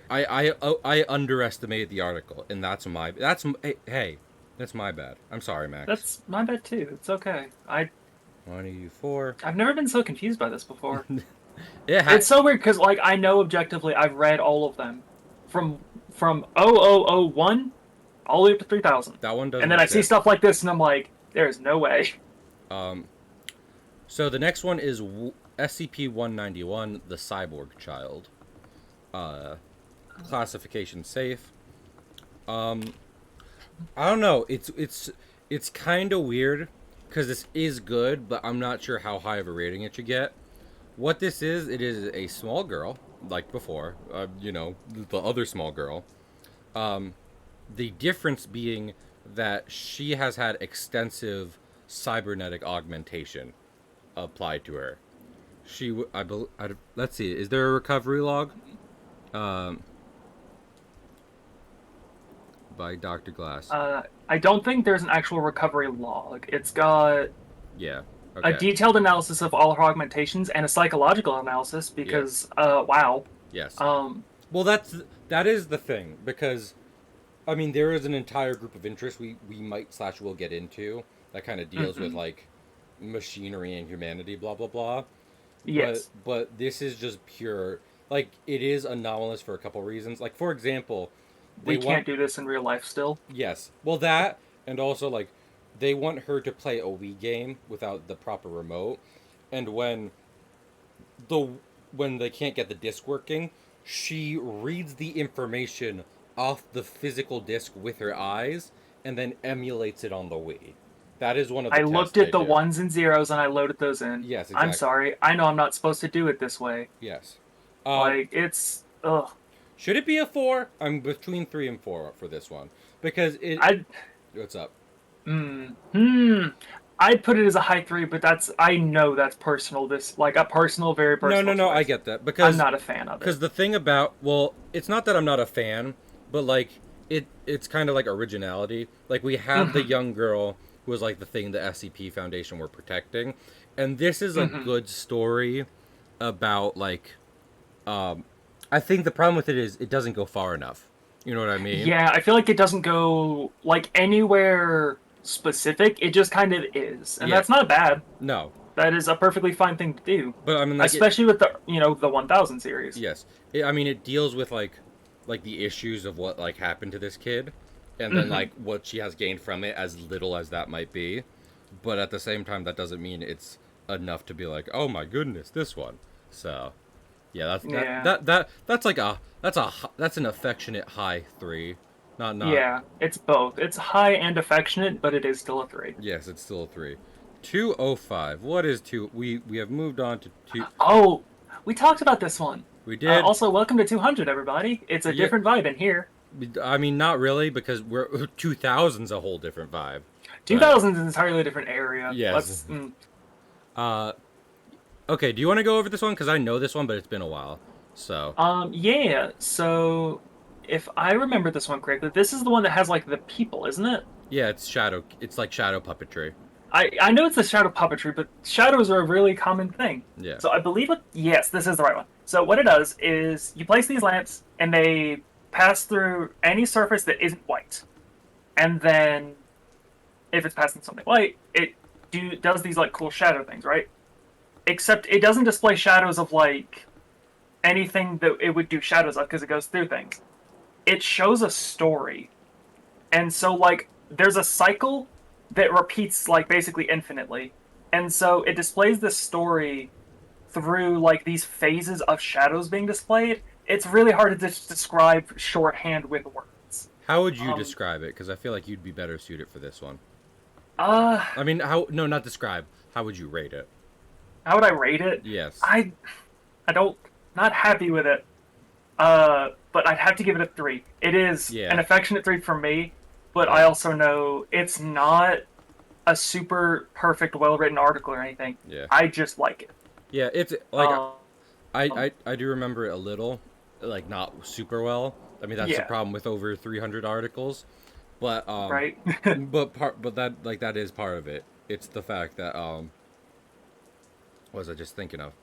I underestimated the article, and hey, that's my bad. I'm sorry, Max. That's my bad too. It's okay. 24. I've never been so confused by this before. It It's so weird because like I know objectively I've read all of them from 0001 all the way up to 3000. that one And doesn't then I see exist. stuff like this and I'm like, there's no way. Um, so the next one is SCP-191, the Cyborg Child. Uh, Classification safe. Um, I don't know. It's kind of weird because this is good, but I'm not sure how high of a rating it should get. What this is, it is a small girl, like before. The other small girl. Um, the difference being that she has had extensive cybernetic augmentation applied to her. Let's see. Is there a recovery log? Um, by Dr. Glass. I don't think there's an actual recovery log. It's got Yeah. a Okay. detailed analysis of all her augmentations and a psychological analysis Yeah. because, wow. Yes. Um, Well, that is the thing because I mean there is an entire group of interests we might slash will get into that kind of deals with mhm. like machinery and humanity, blah blah blah. But Yes. this is just pure like it is anomalous for a couple reasons. Like for example, they We want can't do this in real life still. yes, well that and also like they want her to play a Wii game without the proper remote, and the when they can't get the disc working, she reads the information off the physical disc with her eyes and then emulates it on the Wii. That is one of the I tests looked they at the do. ones and zeros and I loaded those in. Yes, I'm exactly. sorry. I know I'm not supposed to do it this way. Yes. Um, Like, it's. Ugh. should it be a 4? I'm between 3 and 4 for this one because it. I. What's up? Hmm. I'd put it as a high three, but I know that's personal. This, like, a personal, very No, no, personal no. I choice. get that I'm not a fan of it. because the thing about it's not that I'm not a fan, but like it's kind of like originality. Like we have the Hmm. young girl who was like the thing the SCP Foundation were protecting, and this is a Hmm. good story about like um I think the problem with it is it doesn't go far enough. You know what I mean? Yeah, I feel like it doesn't go, like, anywhere specific. It just kind of is. And Yeah. that's not bad. No. That is a perfectly fine thing to do. But I mean like it Especially with the 1000 series. yes. I mean it deals with like the issues of what like happened to this kid and then Hmm. like what she has gained from it as little as that might be. But at the same time that doesn't mean it's enough to be like, "Oh my goodness, this one." So, yeah, Yeah. that's like that's an affectionate high 3. Not Yeah, it's both. It's high and affectionate, but it is still a three. yes, it's still a 3. 205. What is 2? We have moved on to 2. Oh, we talked about this one. We did. Also, welcome to 200, everybody. It's a Yeah, different vibe in here. I mean not really because we're 2000's a whole different vibe. But 2000 is an entirely different area. yes. Let's. Uh okay, do you want to go over this one cuz I know this one but it's been a while. So, Yeah. So, if I remember this one correctly, this is the one that has like the people, isn't it? yeah, it's like shadow puppetry. I know it's the shadow puppetry, but shadows are a really common thing. Yeah. So I believe it. Yes, this is the right one. So what it does is you place these lamps, and they pass through any surface that isn't white, and then if it's passing something white, it does these like cool shadow things, right? Except it doesn't display shadows of like anything that it would do shadows of because it goes through things. It shows a story, And so like there's a cycle that repeats like basically infinitely. And so it displays the story through like these phases of shadows being displayed. It's really hard to describe shorthand with words. How would you Um, describe it? Because I feel like you'd be better suited for this one. uh, I mean, how? No, not describe. How would you rate it? how would I rate it? Yes. I I don't not happy with it. But I'd have to give it a 3. It is an Yeah. affectionate 3 for me, but I Yeah. also know it's not a super perfect, well written article or anything. Yeah. I just like it. Yeah. It's like Um, I do remember it a little, like not super well. I mean, that's the yeah, problem with over 300 articles. But right. but that like that is part of it. It's the fact that what was I just thinking of?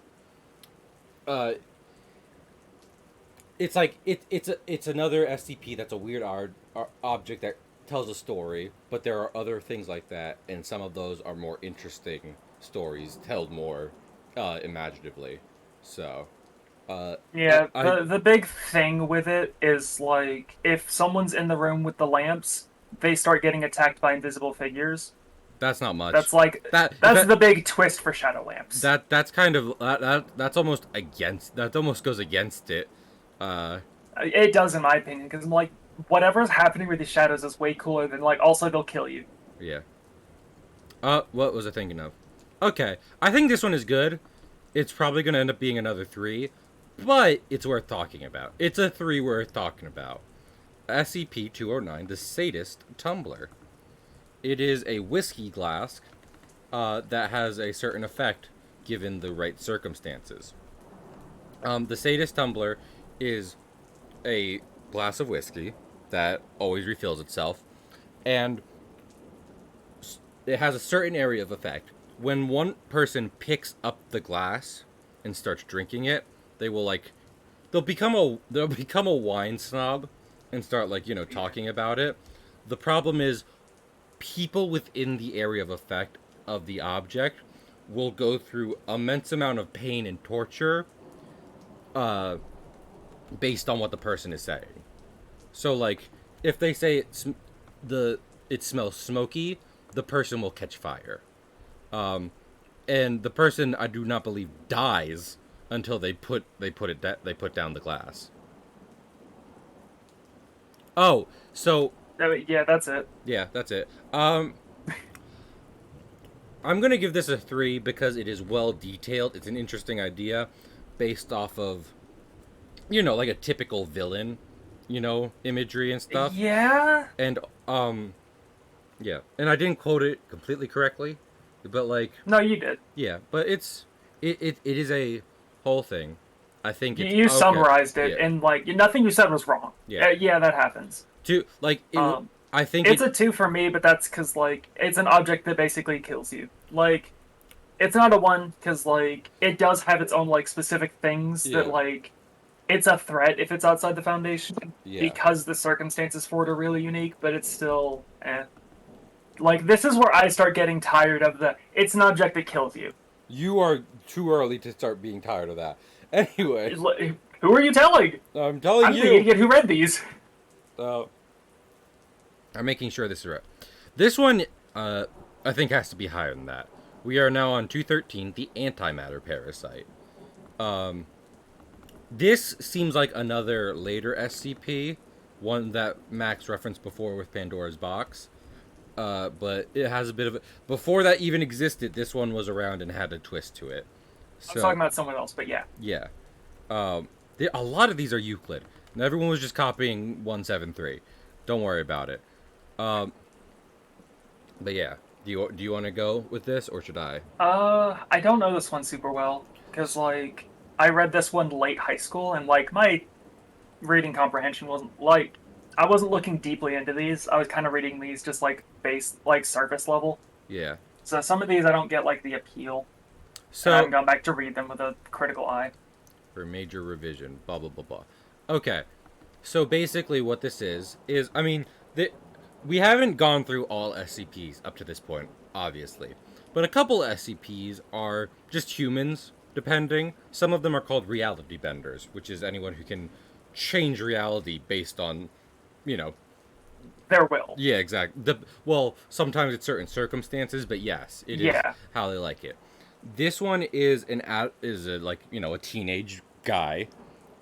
Uh, it's like it's another SCP that's a weird object that tells a story, but there are other things like that, and some of those are more interesting stories told more imaginatively. So, uh, Yeah, I the big thing with it is like if someone's in the room with the lamps, they start getting attacked by invisible figures. that's not much. That's like That if that's that the big twist for Shadow Lamps. that's kind of that's almost against that almost goes against it. Uh, It does, in my opinion, because I'm like, whatever's happening with these shadows is way cooler than like. Also, they'll kill you. yeah. What was I thinking of? Okay, I think this one is good. It's probably going to end up being another 3, but it's worth talking about. It's a 3 worth talking about. SCP-209, the Sadist Tumbler. It is a whiskey glass that has a certain effect given the right circumstances. The Sadist Tumbler is a glass of whiskey that always refills itself, and it has a certain area of effect. When one person picks up the glass and starts drinking it, they will like they'll become a wine snob and start like, talking about it. The problem is people within the area of effect of the object will go through immense amount of pain and torture uh based on what the person is saying. So like if they say the it smells smoky, the person will catch fire. And the person I do not believe dies until they put down the glass. Oh, so Yeah, that's it. yeah, that's it. I'm gonna give this a 3 because it is well detailed. It's an interesting idea, based off of like a typical villain, imagery and stuff. Yeah. And yeah, and I didn't quote it completely correctly, but like No, you did. yeah, but it is a whole thing. I think it's You okay. summarized it, Yeah, and like nothing you said was wrong. yeah. Yeah, that happens. To like it, Um, I think it's it. a 2 for me, but that's because like it's an object that basically kills you. Like it's not a 1 because like it does have its own like specific things that Yeah, like it's a threat if it's outside the foundation yeah. because the circumstances for it are really unique. But it's still like this is where I start getting tired of the. It's an object that kills you. You are too early to start being tired of that. Anyway, Who are you telling? I'm telling I'm the you. idiot who read these. Uh, I'm making sure this is right. This one, I think has to be higher than that. We are now on 213, the antimatter parasite. This seems like another later SCP, one that Max referenced before with Pandora's Box. But it has a bit of a... Before that even existed, this one was around and had a twist to it. I was talking So, about someone else, but yeah. yeah. A lot of these are Euclid. And everyone was just copying 173. Don't worry about it. But yeah. Do you want to go with this, or should I? I don't know this one super well because like I read this one late high school and like my reading comprehension wasn't like I wasn't looking deeply into these. I was kind of reading these just like base like surface level. Yeah. So some of these I don't get like the appeal, and I So, haven't gone back to read them with a critical eye. for major revision, blah, blah, blah, blah. Okay. So basically what this is, I mean, we haven't gone through all SCPs up to this point, obviously. But a couple SCPs are just humans, depending. Some of them are called reality benders, which is anyone who can change reality based on, you know, their will. Yeah, exactly. Well, sometimes it's certain circumstances, but yes, it is Yeah. how they like it. This one is like, a teenage guy,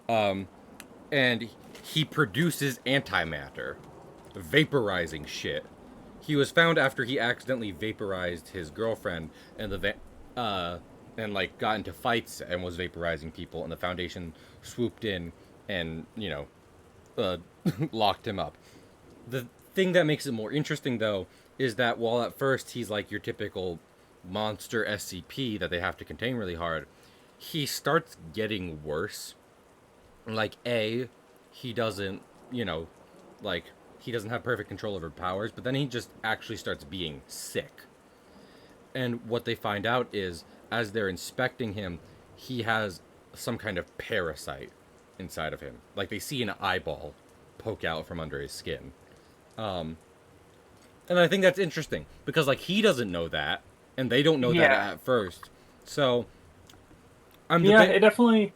and he produces antimatter, vaporizing shit. He was found after he accidentally vaporized his girlfriend, and and like got into fights and was vaporizing people, and the Foundation swooped in and uh, locked him up. The thing that makes it more interesting, though, is that while at first he's like your typical monster SCP that they have to contain really hard, he starts getting worse. Like, he doesn't, you know, like, he doesn't have perfect control over powers, but then he just actually starts being sick. And what they find out is, as they're inspecting him, he has some kind of parasite inside of him. Like, they see an eyeball poke out from under his skin. And I think that's interesting because like he doesn't know that, and they don't know that Yeah. at first. So I'm Yeah, deba- it definitely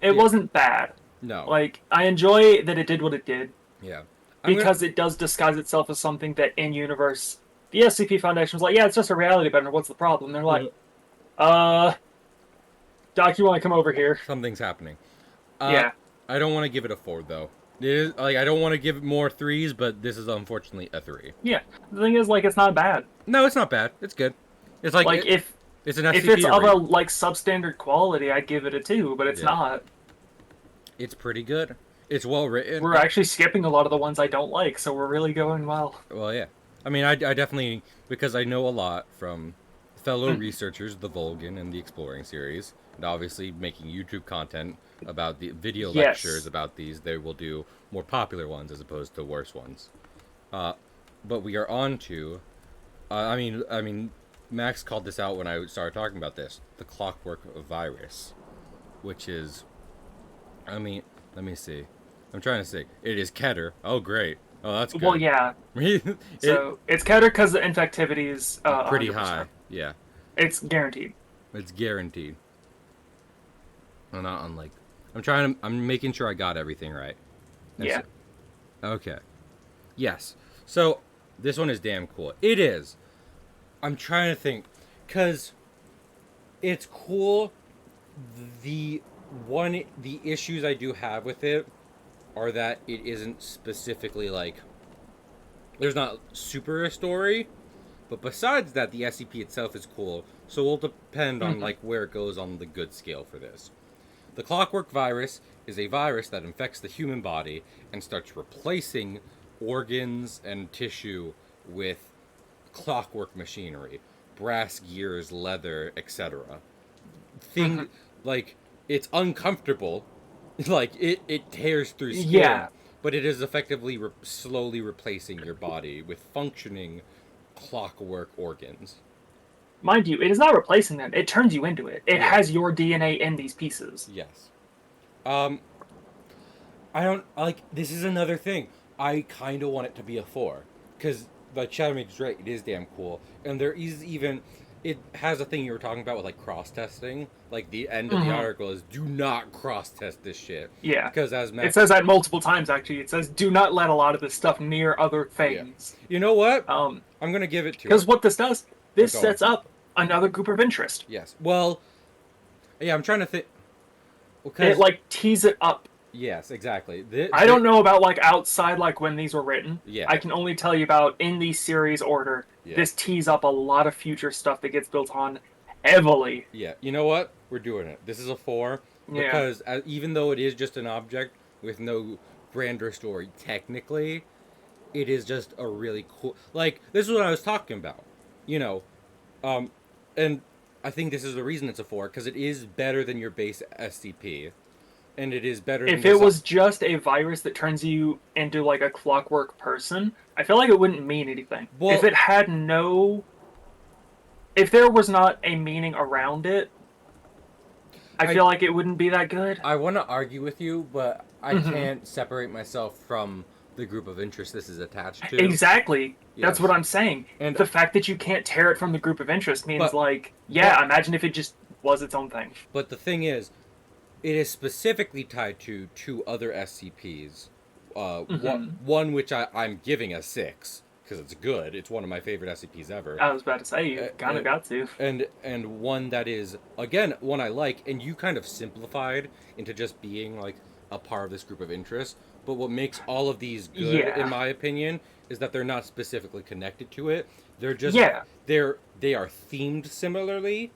it yeah, wasn't bad. no, Like I enjoy that it did what it did yeah. I'm gonna because it does disguise itself as something that in universe the SCP Foundation was like, yeah, it's just a reality bender. What's the problem? They're like, uh, Doc, you want to come over here? something's happening. Uh, Yeah, I don't want to give it a 4 though. It is like I don't want to give it more threes, but this is unfortunately a 3. yeah. The thing is, like, it's not bad. No, it's not bad. It's good. It's like Like it's an if it's SCP of a array. like substandard quality, I'd give it a 2, but it's Yeah, not. it's pretty good. It's well written. We're actually skipping a lot of the ones I don't like, so we're really going well. Well, yeah. I mean, I definitely, because I know a lot from fellow Mhm. researchers, the Volgan and the Exploring series, and obviously making YouTube content about the video lectures Yes. about these. They will do more popular ones as opposed to worse ones. Uh, but we are on to, Max called this out when I started talking about this, the Clockwork Virus, which is, I mean, let me see. I'm trying to see. It is Keter. Oh, great. Oh, that's Well, good. yeah. it So it's counter because the infectivity is pretty high. 100%. Yeah, It's guaranteed. it's guaranteed. Well, not unlike. I'm making sure I got everything right. Yeah. Okay. Yes. So this one is damn cool. It is. I'm trying to think, cause it's cool. The issues I do have with it are that it isn't specifically like there's not super a story. But besides that, the SCP itself is cool, so we'll depend on Hmm. like where it goes on the good scale for this. The clockwork virus is a virus that infects the human body and starts replacing organs and tissue with clockwork machinery, brass gears, leather, etc. Hmm. Thing like it's uncomfortable, like it tears through skin, Yeah. but it is effectively slowly replacing your body with functioning clockwork organs. Mind you, it is not replacing them. It turns you into it. It Yeah. has your DNA in these pieces. Yes. Um, I don't like. This is another thing. I kind of want it to be a 4 because the Shadow is right. It is damn cool, and there is even. It has a thing you were talking about with like cross testing. Like the end of the Hmm. article is do not cross test this shit Yeah. because as It Max, says that multiple times, actually. It says, do not let a lot of this stuff near other yeah, things. you know what? Um, I'm gonna give it to because it. what this does, Oh, this go on. sets up another group of interest. Yes. Well, yeah. I'm trying to think It, because like, tees it up. yes, exactly. I don't know about, like, outside, like, when these were written. Yeah. I can only tell you about in the series order. Yeah. This tees up a lot of future stuff that gets built on heavily. Yeah, you know what? We're doing it. This is a 4 Yeah. because even though it is just an object with no grander story, technically, it is just a really cool. Like this is what I was talking about, you know, um, and I think this is the reason it's a 4 because it is better than your base SCP, and it is better than If the. it was just a virus that turns you into, like, a clockwork person, I feel like it wouldn't mean anything. If Well, it had no. If there was not a meaning around it, I I feel like it wouldn't be that good. I want to argue with you, but I Hmm. can't separate myself from the group of interest this is attached to. Exactly. That's what Yes, I'm saying. and The fact that you can't tear it from the group of interest means, but like, but yeah, imagine if it just was its own thing. but the thing is, it is specifically tied to two other SCPs Mm-hmm. One which I'm giving a 6 because it's good. It's one of my favorite SCPs ever. I was about to say Uh, you kind uh, of got to. and one that is again one I like, and you kind of simplified into just being like a part of this group of interests. But what makes all of these good, in Yeah. my opinion, is that they're not specifically connected to it. They're just Yeah. they are themed similarly,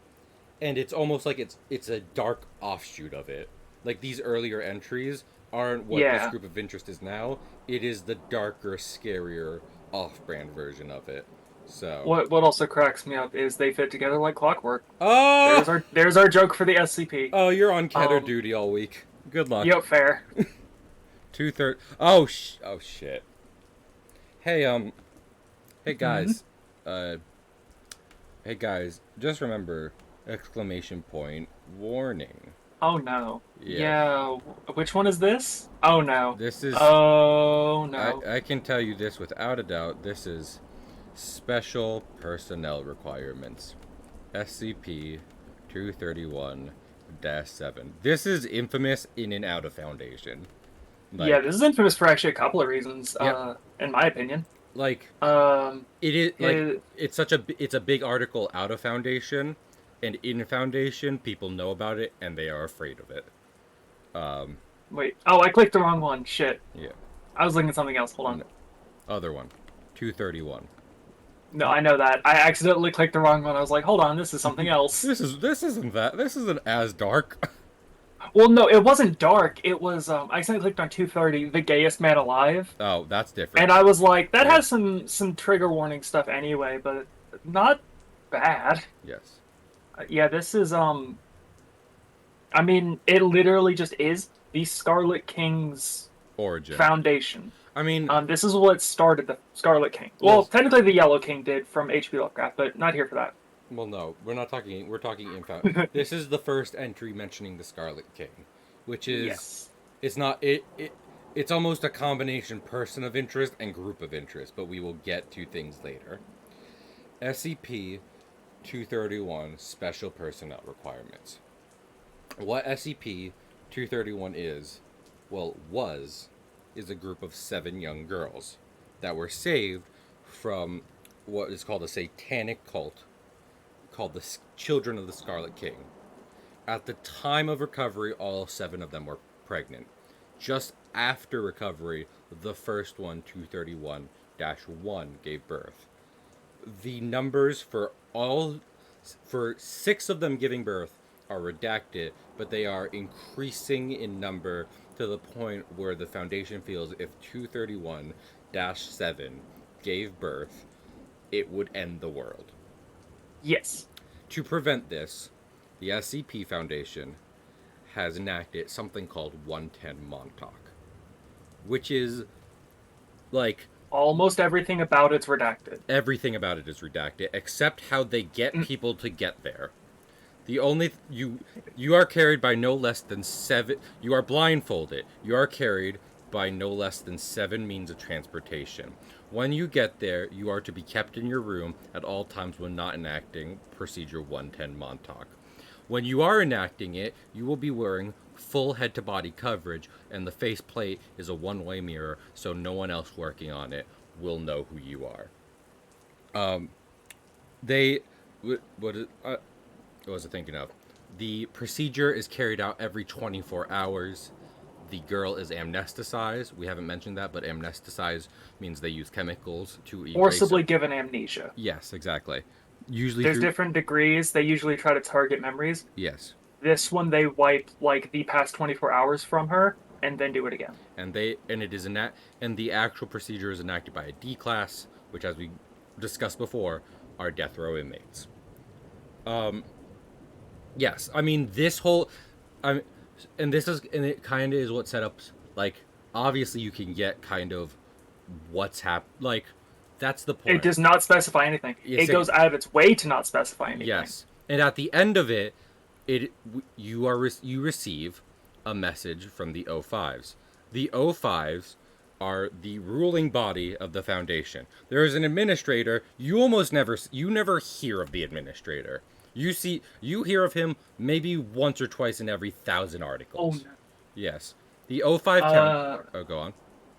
and it's almost like it's a dark offshoot of it. Like these earlier entries aren't what this Yeah. group of interest is now. It is the darker, scarier, off-brand version of it. So, What also cracks me up is they fit together like clockwork. oh, There's our joke for the SCP. oh, you're on Keter Um. duty all week. Good luck. Yep. Fair. 2/3. Oh oh shit. Hey hey Hmm. guys, uh, hey guys, just remember! Exclamation point! Warning. Oh no. Yes, Yeah. Which one is this? Oh no. this is. Oh no. I can tell you this without a doubt. This is special personnel requirements. SCP 231-7. This is infamous in and out of Foundation. Yeah, Like, this is infamous for actually a couple of reasons. yep. In my opinion. Like, Um. it is like It, it's a big article out of Foundation, and in Foundation, people know about it and they are afraid of it. Um, Wait. Oh, I clicked the wrong one. Shit. yeah. I was looking at something else. Hold on. No, other one, 231. No, I know that. I accidentally clicked the wrong one. I was like, hold on, this is something else. This isn't that. This isn't as dark. Well, no, it wasn't dark. It was I accidentally clicked on 230, the gayest man alive, Oh, that's different. and I was like, that Yeah. has some trigger warning stuff anyway, but not bad. Yes. Yeah, this is I mean, it literally just is the Scarlet King's Origin. foundation. I mean, This is what started the Scarlet King. Well, yes. technically the Yellow King did from H.P. Lovecraft, but not here for that. Well, no, we're not talking. We're talking info. This is the first entry mentioning the Scarlet King, which is Yes. it's not it. It's almost a combination person of interest and group of interest, but we will get to things later. SCP 231 Special Personnel Requirements. What SCP 231 is, well, is a group of 7 young girls that were saved from what is called a satanic cult called the Children of the Scarlet King. At the time of recovery, all 7 of them were pregnant. Just after recovery, the first one, 231-1, gave birth. The numbers for 6 of them giving birth are redacted, but they are increasing in number to the point where the Foundation feels if 231-7 gave birth, it would end the world. Yes. To prevent this, the SCP Foundation has enacted something called 110 Montauk, which is like Almost everything about it's redacted. everything about it is redacted except how they get Mm. people to get there. The only you are carried by no less than 7. You are blindfolded. You are carried by no less than 7 means of transportation. When you get there, you are to be kept in your room at all times when not enacting Procedure 110 Montauk. When you are enacting it, you will be wearing full head-to-body coverage, and the faceplate is a one-way mirror, so no one else working on it will know who you are. They, what was I thinking of? The procedure is carried out every 24 hours. The girl is amnesticized. We haven't mentioned that, but amnesticized means they use chemicals to erase Forcibly it. given amnesia. Yes, exactly. Usually There's through different degrees. They usually try to target memories. yes, This one, they wipe like the past 24 hours from her and then do it again. and the actual procedure is enacted by a D class, which, as we discussed before, are death row inmates. Yes, I mean this whole, I'm, and it kind of is what set up like obviously you can get kind of like that's the It point. does not specify anything. Yes, It goes out of its way to not specify anything. yes, and at the end of it, you receive a message from the O5s. The O5s are the ruling body of the Foundation. There is an administrator. You never hear of the administrator. You hear of him maybe once or twice in every 1,000 Oh articles. no. Yes, the O5 Uh, count. Oh, go on.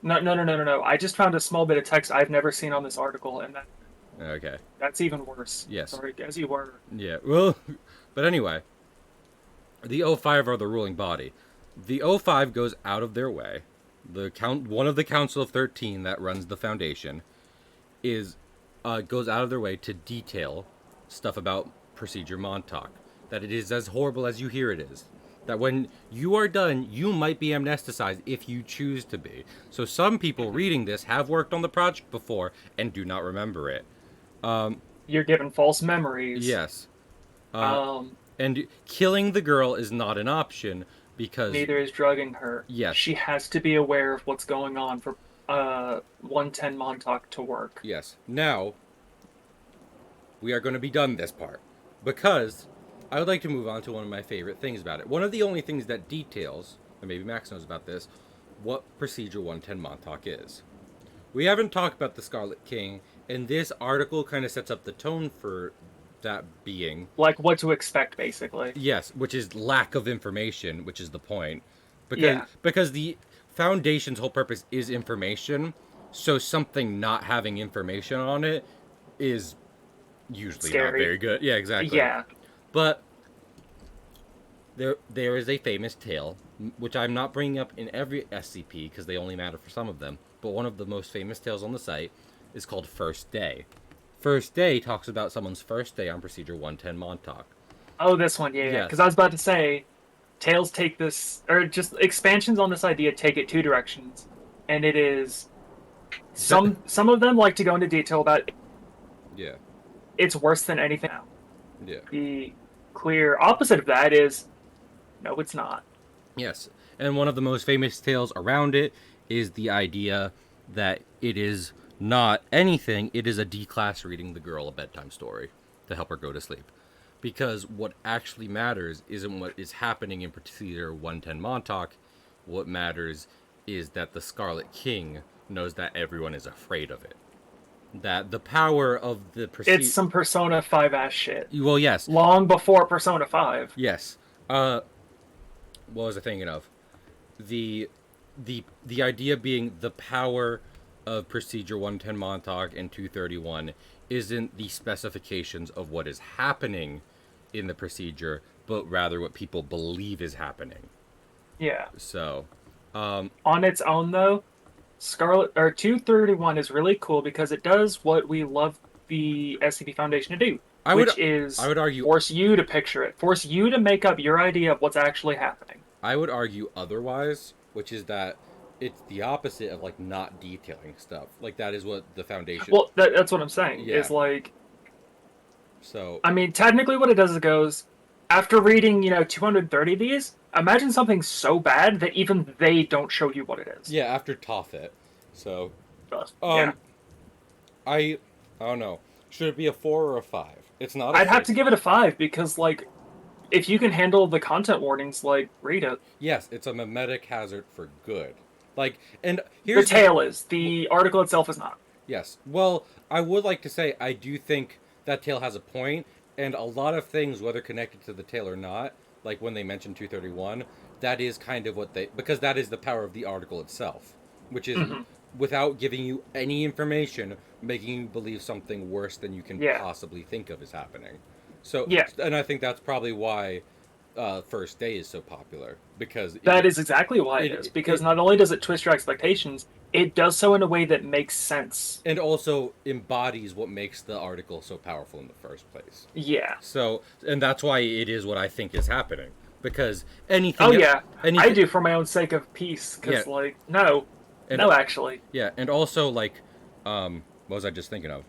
No. I just found a small bit of text I've never seen on this article, and Okay. that's even worse. Yes. Sorry, as you were. Yeah. Well, but anyway, the O5 are the ruling body. The O5 goes out of their way. One of the Council of 13 that runs the Foundation is goes out of their way to detail stuff about Procedure Montauk. That it is as horrible as you hear it is. That when you are done, you might be amnesticized if you choose to be. So some people reading this have worked on the project before and do not remember it. You're given false memories. Yes. Uh, Um, and killing the girl is not an option because, Neither is drugging her. yes, She has to be aware of what's going on for 110 Montauk to work. yes. Now, we are going to be done this part because I would like to move on to one of my favorite things about it. One of the only things that details, and maybe Max knows about this, what Procedure 110 Montauk is. We haven't talked about the Scarlet King, and this article kind of sets up the tone for that being. Like what to expect, basically. Yes, which is lack of information, which is the point. Yeah. Because the Foundation's whole purpose is information, so something not having information on it is usually not Scary. very good. Yeah, exactly. Yeah. But there is a famous tale, which I'm not bringing up in every SCP because they only matter for some of them. But one of the most famous tales on the site is called First Day. First Day talks about someone's first day on Procedure 110 Montauk. Oh, this one, yeah. Yes. Because I was about to say, Tales take this, or just expansions on this idea take it two directions, and it is some of them like to go into detail about Yeah. it's worse than anything now. Yeah. The clear opposite of that is no, it's not. Yes. And one of the most famous tales around it is the idea that it is not anything, it is a D class reading the girl a bedtime story to help her go to sleep. Because what actually matters isn't what is happening in Procedure 110 Montauk. What matters is that the Scarlet King knows that everyone is afraid of it. That the power of the It's some Persona 5 ass shit. Well, yes. Long before Persona 5. Yes. What was I thinking of? The the idea being the power of Procedure 110 Montauk and 231 isn't the specifications of what is happening in the procedure, but rather what people believe is happening. Yeah. So, On its own though, Scarlet or 231 is really cool because it does what we love the SCP Foundation to do, which is I would argue force you to picture it, force you to make up your idea of what's actually happening. I would argue otherwise, which is that it's the opposite of like not detailing stuff. Like that is what the Foundation. Well, that's what I'm saying. Yeah. Is like, so I mean, technically, what it does is it goes after reading 230 of these. Imagine something so bad that even they don't show you what it is. yeah, after Tophet. So, Yeah. I don't know. Should it be a 4 or a 5? It's not. I'd have to give it a 5 because like, if you can handle the content warnings, like read it. Yes, it's a memetic hazard for good. Like, and The here's tale is the article itself is not. yes. Well, I would like to say I do think that tale has a point, and a lot of things, whether connected to the tale or not, like when they mention 231, that is kind of what they because that is the power of the article itself, which is without giving you any information, making you believe something worse than you can Yeah. possibly think of is happening. So, Yeah. and I think that's probably why First Day is so popular because That is exactly why it is because not only does it twist your expectations, it does so in a way that makes sense. and also embodies what makes the article so powerful in the first place. Yeah. So, and that's why it is what I think is happening because anything. Oh yeah, anything, I do for my own sake of peace. Because Yeah. like, no, And- no, actually, Yeah, and also like, what was I just thinking of?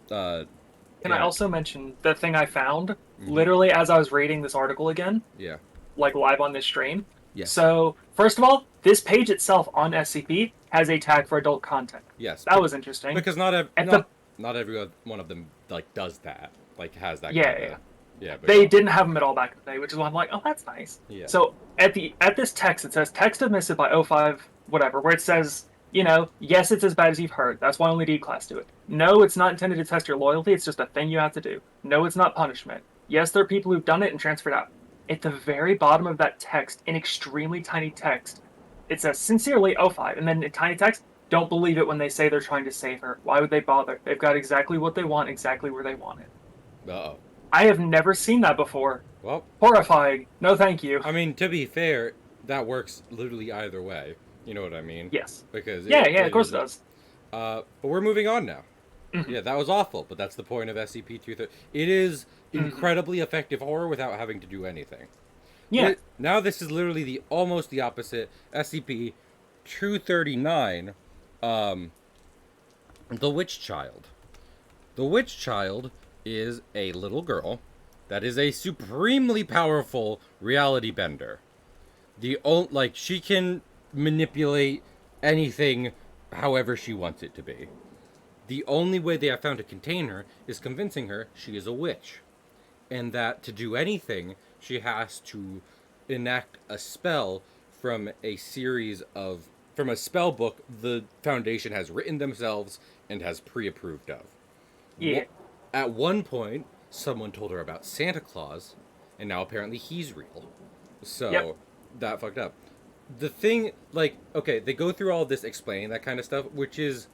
Can I also mention the thing I found Mm-hmm. literally as I was reading this article again, Yeah. like live on this stream? Yes. So, first of all, this page itself on SCP has a tag for adult content. Yes. That was interesting. Because not every one of them like does that, like has that. Yeah, kind of, yeah. Yeah. But They didn't have them at all back in the day, which is why I'm like, oh, that's nice. Yeah. So at this text, it says text omitted by O5 whatever, where it says, yes, it's as bad as you've heard. That's why only D class do it. No, it's not intended to test your loyalty. It's just a thing you have to do. No, it's not punishment. Yes, there are people who've done it and transferred out. At the very bottom of that text, in extremely tiny text, It says sincerely O5, and then in tiny text, don't believe it when they say they're trying to save her. Why would they bother? They've got exactly what they want, exactly where they want it. Uh-oh. I have never seen that before. Well, Horrifying. No, thank you. I mean, to be fair, that works literally either way. You know what I mean? Yes. Because Yeah, yeah, of it course it is. does. But we're moving on now. Mm-hmm. Yeah, that was awful, but that's the point of SCP-230. It is Mm-hmm. incredibly effective horror without having to do anything. Yeah. Now this is literally the almost the opposite. SCP-239, the Witch Child. The Witch Child is a little girl that is a supremely powerful reality bender. She can manipulate anything however she wants it to be. The only way they have found to contain her is convincing her she is a witch, and that to do anything, she has to enact a spell from a series of from a spell book the Foundation has written themselves and has pre-approved of. Yeah. At one point, someone told her about Santa Claus, and now apparently he's real. So Yep. that fucked up. The thing, like, okay, they go through all this explaining that kind of stuff, which is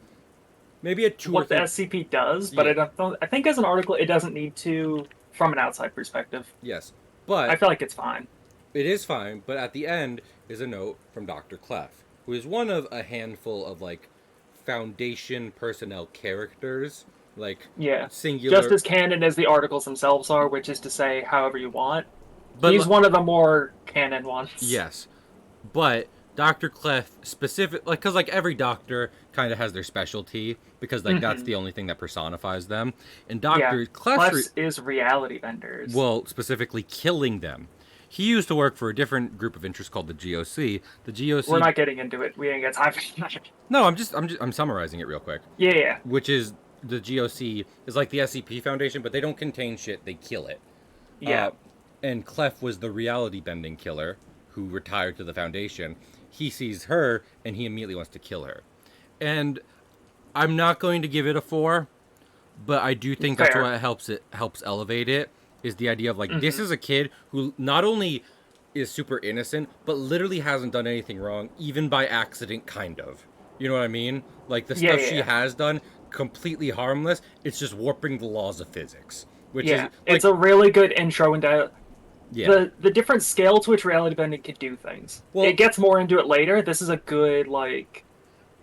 maybe a two or What the three. SCP does, but Yeah. I think as an article, it doesn't need to from an outside perspective. Yes, I but feel like it's fine. it is fine. But at the end is a note from Dr. Clef, who is one of a handful of like Foundation personnel characters, like Yeah. Just singular. as canon as the articles themselves are, which is to say, however you want. But He's one of the more canon ones. yes, but Dr. Clef specific, like, because like every doctor kind of has their specialty because like that's Mm-hmm. the only thing that personifies them. And Yeah. Dr. Clef's Plus is reality benders. well, specifically killing them. He used to work for a different group of interest called the GOC. The GOC. We're not getting into it. We ain't got time for that. No, I'm summarizing it real quick. Yeah, yeah. Which is the GOC is like the SCP Foundation, but they don't contain shit. They kill it. Yeah. And Clef was the reality bending killer who retired to the Foundation. He sees her and he immediately wants to kill her. And I'm not going to give it a 4, but I do think that's Fair. what helps elevate it is the idea of like this Mm-hmm. is a kid who not only is super innocent, but literally hasn't done anything wrong, even by accident, kind of. You know what I mean? Like the Yeah, stuff yeah, she yeah. has done, completely harmless. It's just warping the laws of physics, which Yeah. is like, It's a really good intro into yeah. the different scale to which reality bending can do things. Well, It gets more into it later. This is a good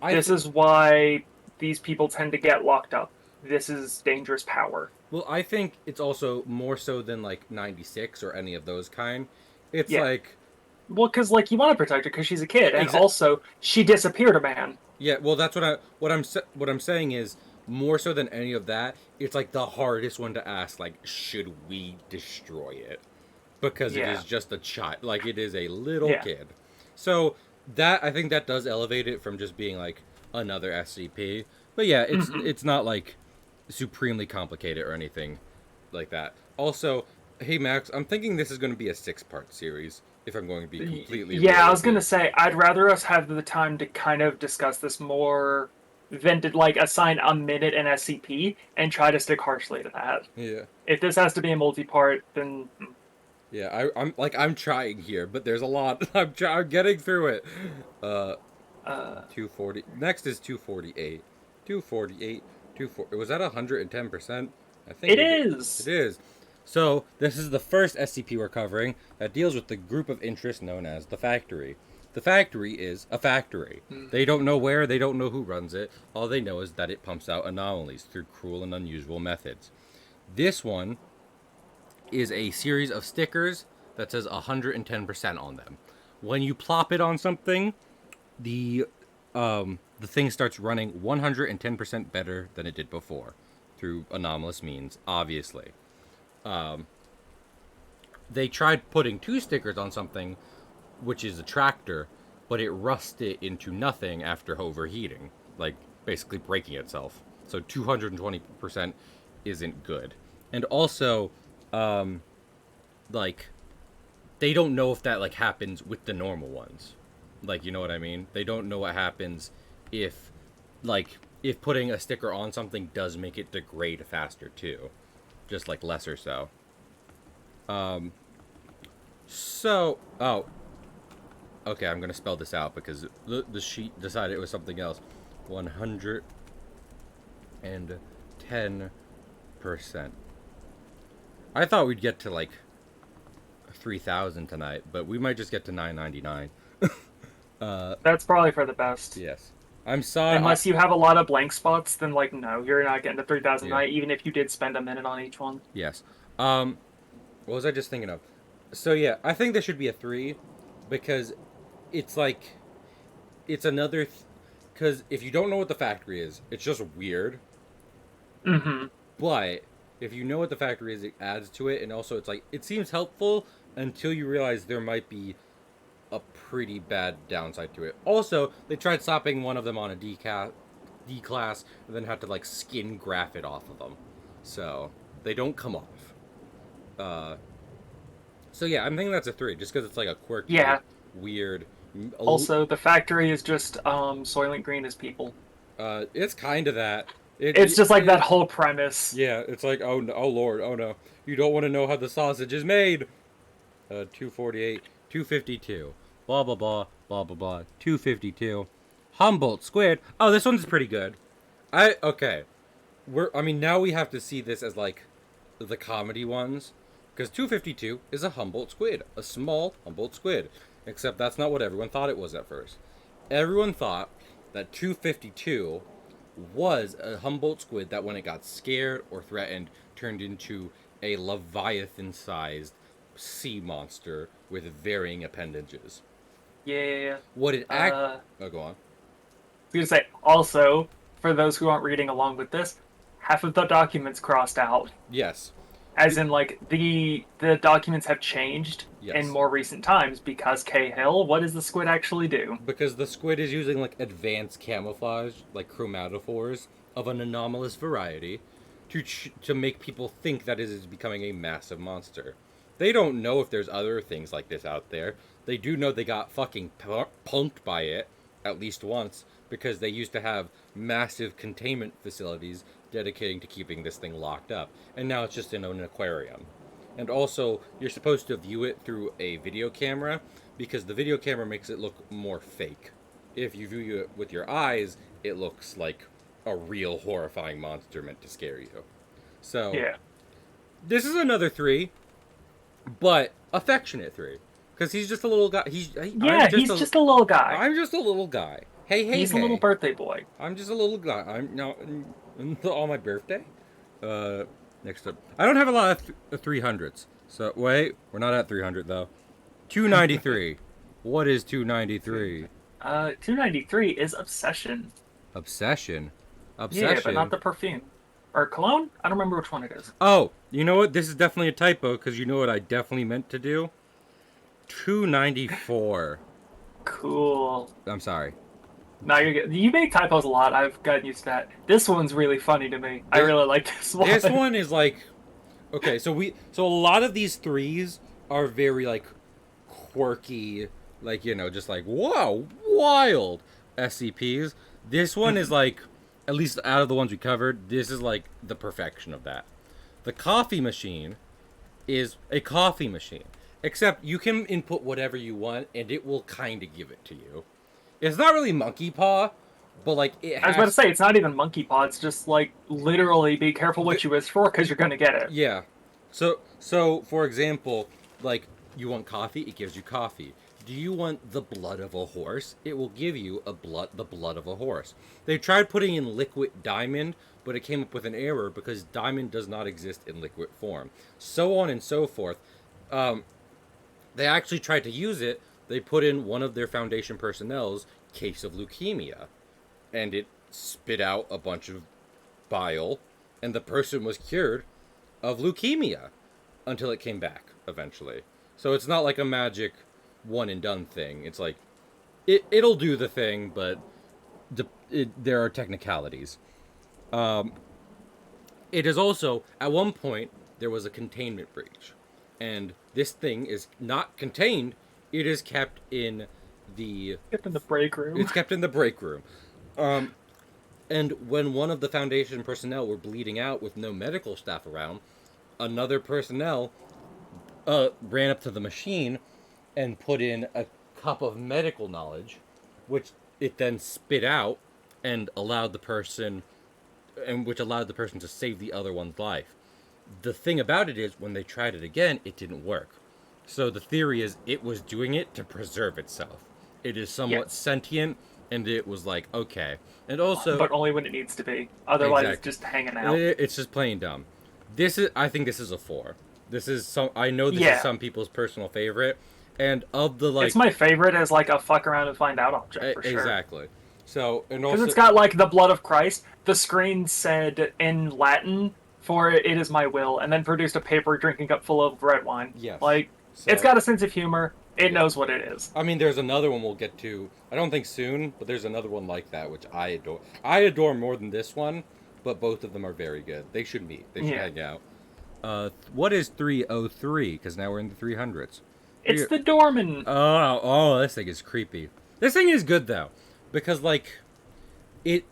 this is why these people tend to get locked up. This is dangerous power. well, I think it's also more so than like 96 or any of those kind. It's Yeah. like Well, because you want to protect her because she's a kid, and Exa- also she disappeared a man. yeah, well that's what I'm saying is more so than any of that, it's like the hardest one to ask like should we destroy it? Because it Yeah. is just a child, like it is a little Yeah. kid. So that I think that does elevate it from just being like another SCP. But yeah, Mm-hmm. it's not like supremely complicated or anything like that. Also, hey Max, I'm thinking this is going to be a 6-part series if I'm going to be completely real Yeah, I was with you. gonna say I'd rather us have the time to kind of discuss this more than to assign a minute in SCP and try to stick harshly to that. Yeah. If this has to be a multi-part, then Yeah, I'm trying here, but there's a lot. I'm getting through it. Uh, uh, 240. Next is 248. 248. 240. Was that 110%? I think it It is. is. So this is the first SCP we're covering that deals with the group of interest known as the Factory. The Factory is a factory. They don't know where, they don't know who runs it. All they know is that it pumps out anomalies through cruel and unusual methods. This one is a series of stickers that says 110% on them. When you plop it on something, the thing starts running 110% better than it did before through anomalous means, obviously. They tried putting 2 stickers on something, which is a tractor, but it rusted into nothing after overheating, like basically breaking itself. So 220% isn't good. And also, like, they don't know if that like happens with the normal ones. Like, you know what I mean? They don't know what happens if if putting a sticker on something does make it degrade faster too. Just like lesser so. So, oh, Okay, I'm gonna spell this out because the sheet decided it was something else. 110%. I thought we'd get to like 3,000 tonight, but we might just get to 999. That's probably for the best. Yes. I'm sorry. Unless you have a lot of blank spots, then like no, you're not getting to 3,000 Yeah. tonight, even if you did spend a minute on each one. Yes. What was I just thinking of? So yeah, I think there should be a 3 because it's like it's another because if you don't know what the factory is, it's just weird. Mm-hmm. But if you know what the factory is, it adds to it, and also it's like it seems helpful until you realize there might be a pretty bad downside to it. Also, they tried stopping one of them on a D class, and then had to like skin graph it off of them, so they don't come off. Uh, so yeah, I'm thinking that's a 3, just because it's like a quirky, Yeah. weird. Also, the factory is just Soylent Green is people. It's kind of that. It's just like that whole premise. Yeah, it's like oh lord, oh no, you don't want to know how the sausage is made. 248, 252, blah blah blah blah blah blah, 252. Humboldt squared. Oh, this one's pretty good. Okay. I mean, now we have to see this as like the comedy ones, because 252 is a Humboldt squid, a small Humboldt squid. Except that's not what everyone thought it was at first. Everyone thought that 252 was a Humboldt squid that, when it got scared or threatened, turned into a Leviathan-sized sea monster with varying appendages. Yeah. What it act? Uh, Oh, go on. I was gonna say also for those who aren't reading along with this, half of the documents crossed out. Yes. As in, like the documents have changed in Yes. more recent times because Cahill. What does the squid actually do? Because the squid is using like advanced camouflage, like chromatophores of an anomalous variety, to make people think that it is becoming a massive monster. They don't know if there's other things like this out there. They do know they got fucking punked by it at least once because they used to have massive containment facilities dedicating to keeping this thing locked up, and now it's just in an aquarium. And also, you're supposed to view it through a video camera because the video camera makes it look more fake. If you view it with your eyes, it looks like a real horrifying monster meant to scare you. So, Yeah. this is another 3, but affectionate 3. Because he's just a little guy. Yeah, he's just a little guy. I'm just a little guy. Hey, hey, He's a hey. little birthday boy. I'm just a little guy. I'm not on my birthday. Next up, I don't have a lot of 300s. So wait, we're not at 300 though. 293. What is 293? 293 is Obsession. Obsession. Yeah, but not Obsession. the perfume. Or cologne? I don't remember which one it is. Oh, you know what? This is definitely a typo because you know what I definitely meant to do. 294. Cool. I'm sorry. Now you're good. You make typos a lot. I've gotten used to that. This one's really funny to me. I really like this one. This one is like, okay, so a lot of these 3s are very like quirky, like, you know, just like whoa, wild SCPs. This one is like, at least out of the ones we covered, this is like the perfection of that. The coffee machine is a coffee machine, except you can input whatever you want and it will kind of give it to you. It's not really monkey paw, but like it has. I was about to say, it's not even monkey paw. It's just like literally be careful what you wish for because you're going to get it. Yeah. So for example, like you want coffee, it gives you coffee. Do you want the blood of a horse? It will give you the blood of a horse. They tried putting in liquid diamond, but it came up with an error because diamond does not exist in liquid form. So on and so forth. They actually tried to use it. They put in one of their Foundation personnel's case of leukemia, and it spit out a bunch of bile, and the person was cured of leukemia until it came back eventually. So it's not like a magic one and done thing. It's like it'll do the thing, but there are technicalities. It is also, at one point there was a containment breach, and this thing is not contained. It is kept in the Kept in the break room. It's kept in the break room. And when one of the Foundation personnel were bleeding out with no medical staff around, another personnel ran up to the machine and put in a cup of medical knowledge, which it then spit out and allowed the person, and which allowed the person to save the other one's life. The thing about it is, when they tried it again, it didn't work. So the theory is it was doing it to preserve itself. It is somewhat Yes. sentient, and it was like, okay. And also, But only when it needs to be. Otherwise, it's exactly, just hanging out. it's just plain dumb. I think this is a 4. This is I know this is Yeah. some people's personal favorite, and of the like, It's my favorite as like a fuck around and find out object for sure. exactly. So, and Because also, it's got like the blood of Christ. The screen said in Latin for it is my will, and then produced a paper drinking cup full of red wine. yes. Like So, it's got a sense of humor. It yeah. knows what it is. I mean, there's another one we'll get to. I don't think soon, but there's another one like that which I adore. I adore more than this one, but both of them are very good. They should meet. They should Yeah. hang out. What is 303? Because now we're in the 300s. It's the doorman. Oh, this thing is creepy. This thing is good though, because like, it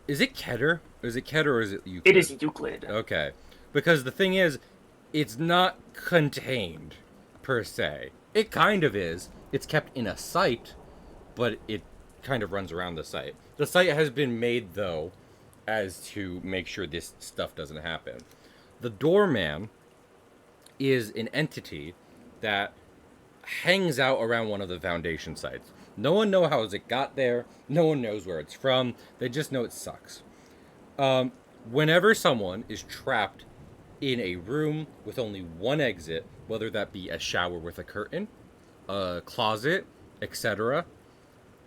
is it Keter? Is it Keter or is it Euclid? It is Euclid. Okay, because the thing is, it's not contained per se. It kind of is. It's kept in a site, but it kind of runs around the site. The site has been made though, as to make sure this stuff doesn't happen. The doorman is an entity that hangs out around one of the Foundation sites. No one knows how it got there. No one knows where it's from. They just know it sucks. Whenever someone is trapped in a room with only one exit, whether that be a shower with a curtain, a closet, etc.,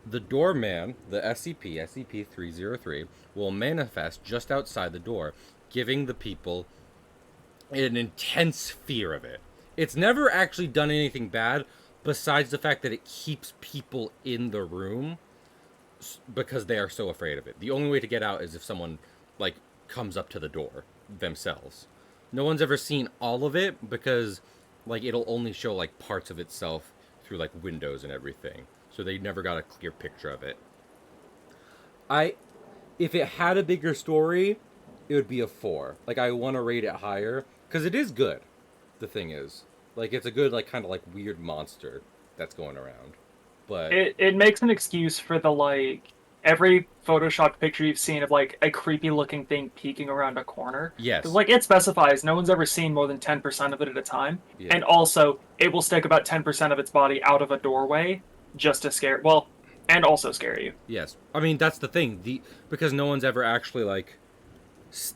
the doorman, the SCP-303, will manifest just outside the door, giving the people an intense fear of it. It's never actually done anything bad, besides the fact that it keeps people in the room because they are so afraid of it. The only way to get out is if someone, like, comes up to the door themselves. No one's ever seen all of it because, like, it'll only show, like, parts of itself through, like, windows and everything. So they never got a clear picture of it. If it had a bigger story, it would be a 4. Like, I want to rate it higher because it is good. The thing is, like, it's a good, like, kind of like weird monster that's going around. But It makes an excuse for the like every photoshopped picture you've seen of like a creepy looking thing peeking around a corner. yes, Because like it specifies no one's ever seen more than 10% of it at a time. yeah. And also it will stick about 10% of its body out of a doorway just to scare and also scare you. Yes, I mean that's the thing. Because no one's ever actually like,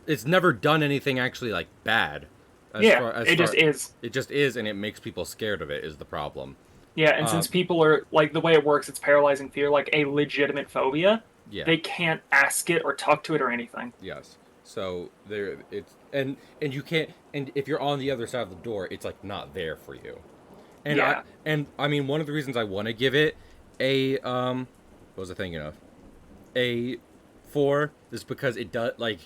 it's never done anything actually like bad. Just is. It just is, and it makes people scared of it. Is the problem? Yeah, and since people are like the way it works, it's paralyzing fear, like a legitimate phobia. Yeah. They can't ask it or talk to it or anything. Yes. So there, it's and you can't. And if you're on the other side of the door, it's like not there for you. And Yeah. I mean, one of the reasons I want to give it a what was I thinking of? A 4 is because it does, like,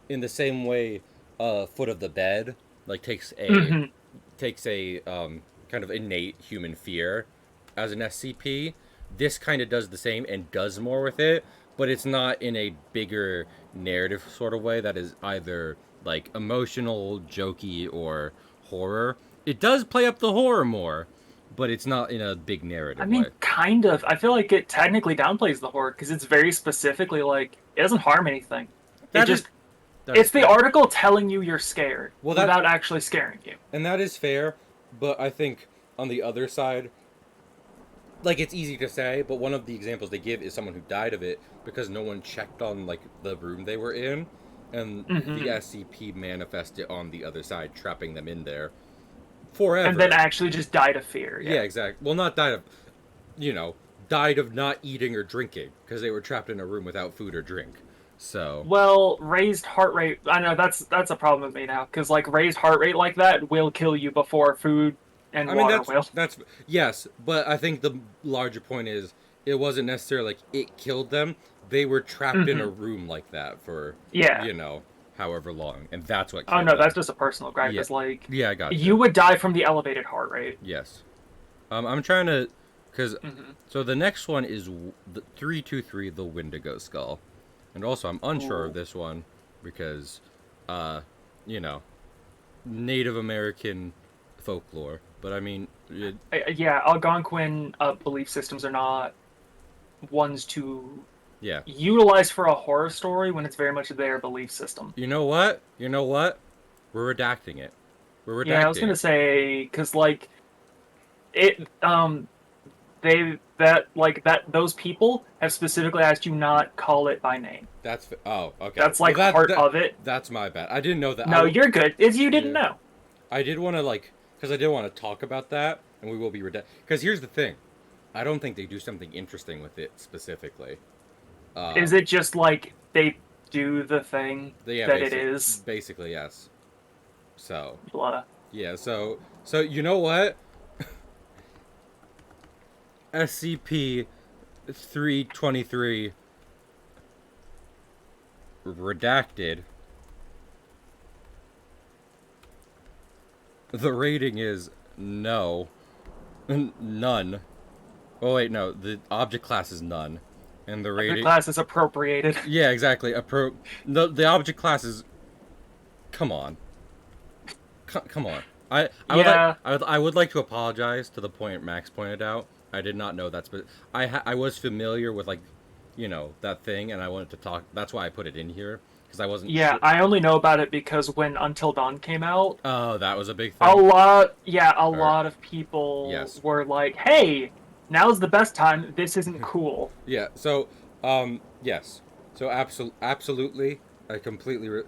in the same way Foot of the Bed like takes a kind of innate human fear as an SCP. This kind of does the same and does more with it, but it's not in a bigger narrative sort of way that is either like emotional, jokey, or horror. It does play up the horror more, but it's not in a big narrative I mean, way. kind of. I feel like it technically downplays the horror because it's very specifically like it doesn't harm anything. That It is- just that it's is the fair. article telling you you're scared without actually scaring you. And that is fair, but I think on the other side, like, it's easy to say, but one of the examples they give is someone who died of it because no one checked on, like, the room they were in, and the SCP manifested on the other side, trapping them in there forever. And then actually just died of fear. Yeah, exactly. Well, not died of, died of not eating or drinking because they were trapped in a room without food or drink. So, Well, raised heart rate. I know that's a problem with me now because like raised heart rate like that will kill you before food and I mean, water will. that's yes, but I think the larger point is it wasn't necessarily like it killed them. They were trapped in a room like that for Yeah. however long, and that's what. Oh Killed no, them. that's just a personal gripe. Yeah. It's like Yeah, I got you would die from the elevated heart rate. Yes, I'm trying to, because so the next one is the 323, the Wendigo skull, and also I'm unsure of this one because, Native American folklore. But I mean, Yeah, Algonquin belief systems are not ones to Yeah. utilize for a horror story when it's very much their belief system. You know what? You know what? We're redacting it. We're Yeah, I was redacting gonna it. say because like it they that like that those people have specifically asked you not call it by name. Oh, okay. That's Well, like part of it. that's my bad. I didn't know that. No, you're good. It's you didn't Yeah. know. I did want to like, because I did want to talk about that, and we will be redacting. Because here's the thing, I don't think they do something interesting with it specifically. Is it just like they do the thing Yeah, that it is? basically yes. So Blah. yeah, so you know what? SCP 323 redacted. The rating is no, none. Oh wait, no. The object class is none, and the The rating. class is appropriated. Yeah, exactly. The object class is. Come on, come on. Yeah, I would like to apologize to the point Max pointed out. I did not know that's, but I was familiar with like, that thing, and I wanted to talk. That's why I put it in here because I wasn't yeah. sure. I only know about it because when Until Dawn came out, Oh, that was a big a thing. lot, yeah, a Or lot of people yes, were like, "Hey, now's the best time. This isn't cool." yeah. So, yes. So absolutely, I completely.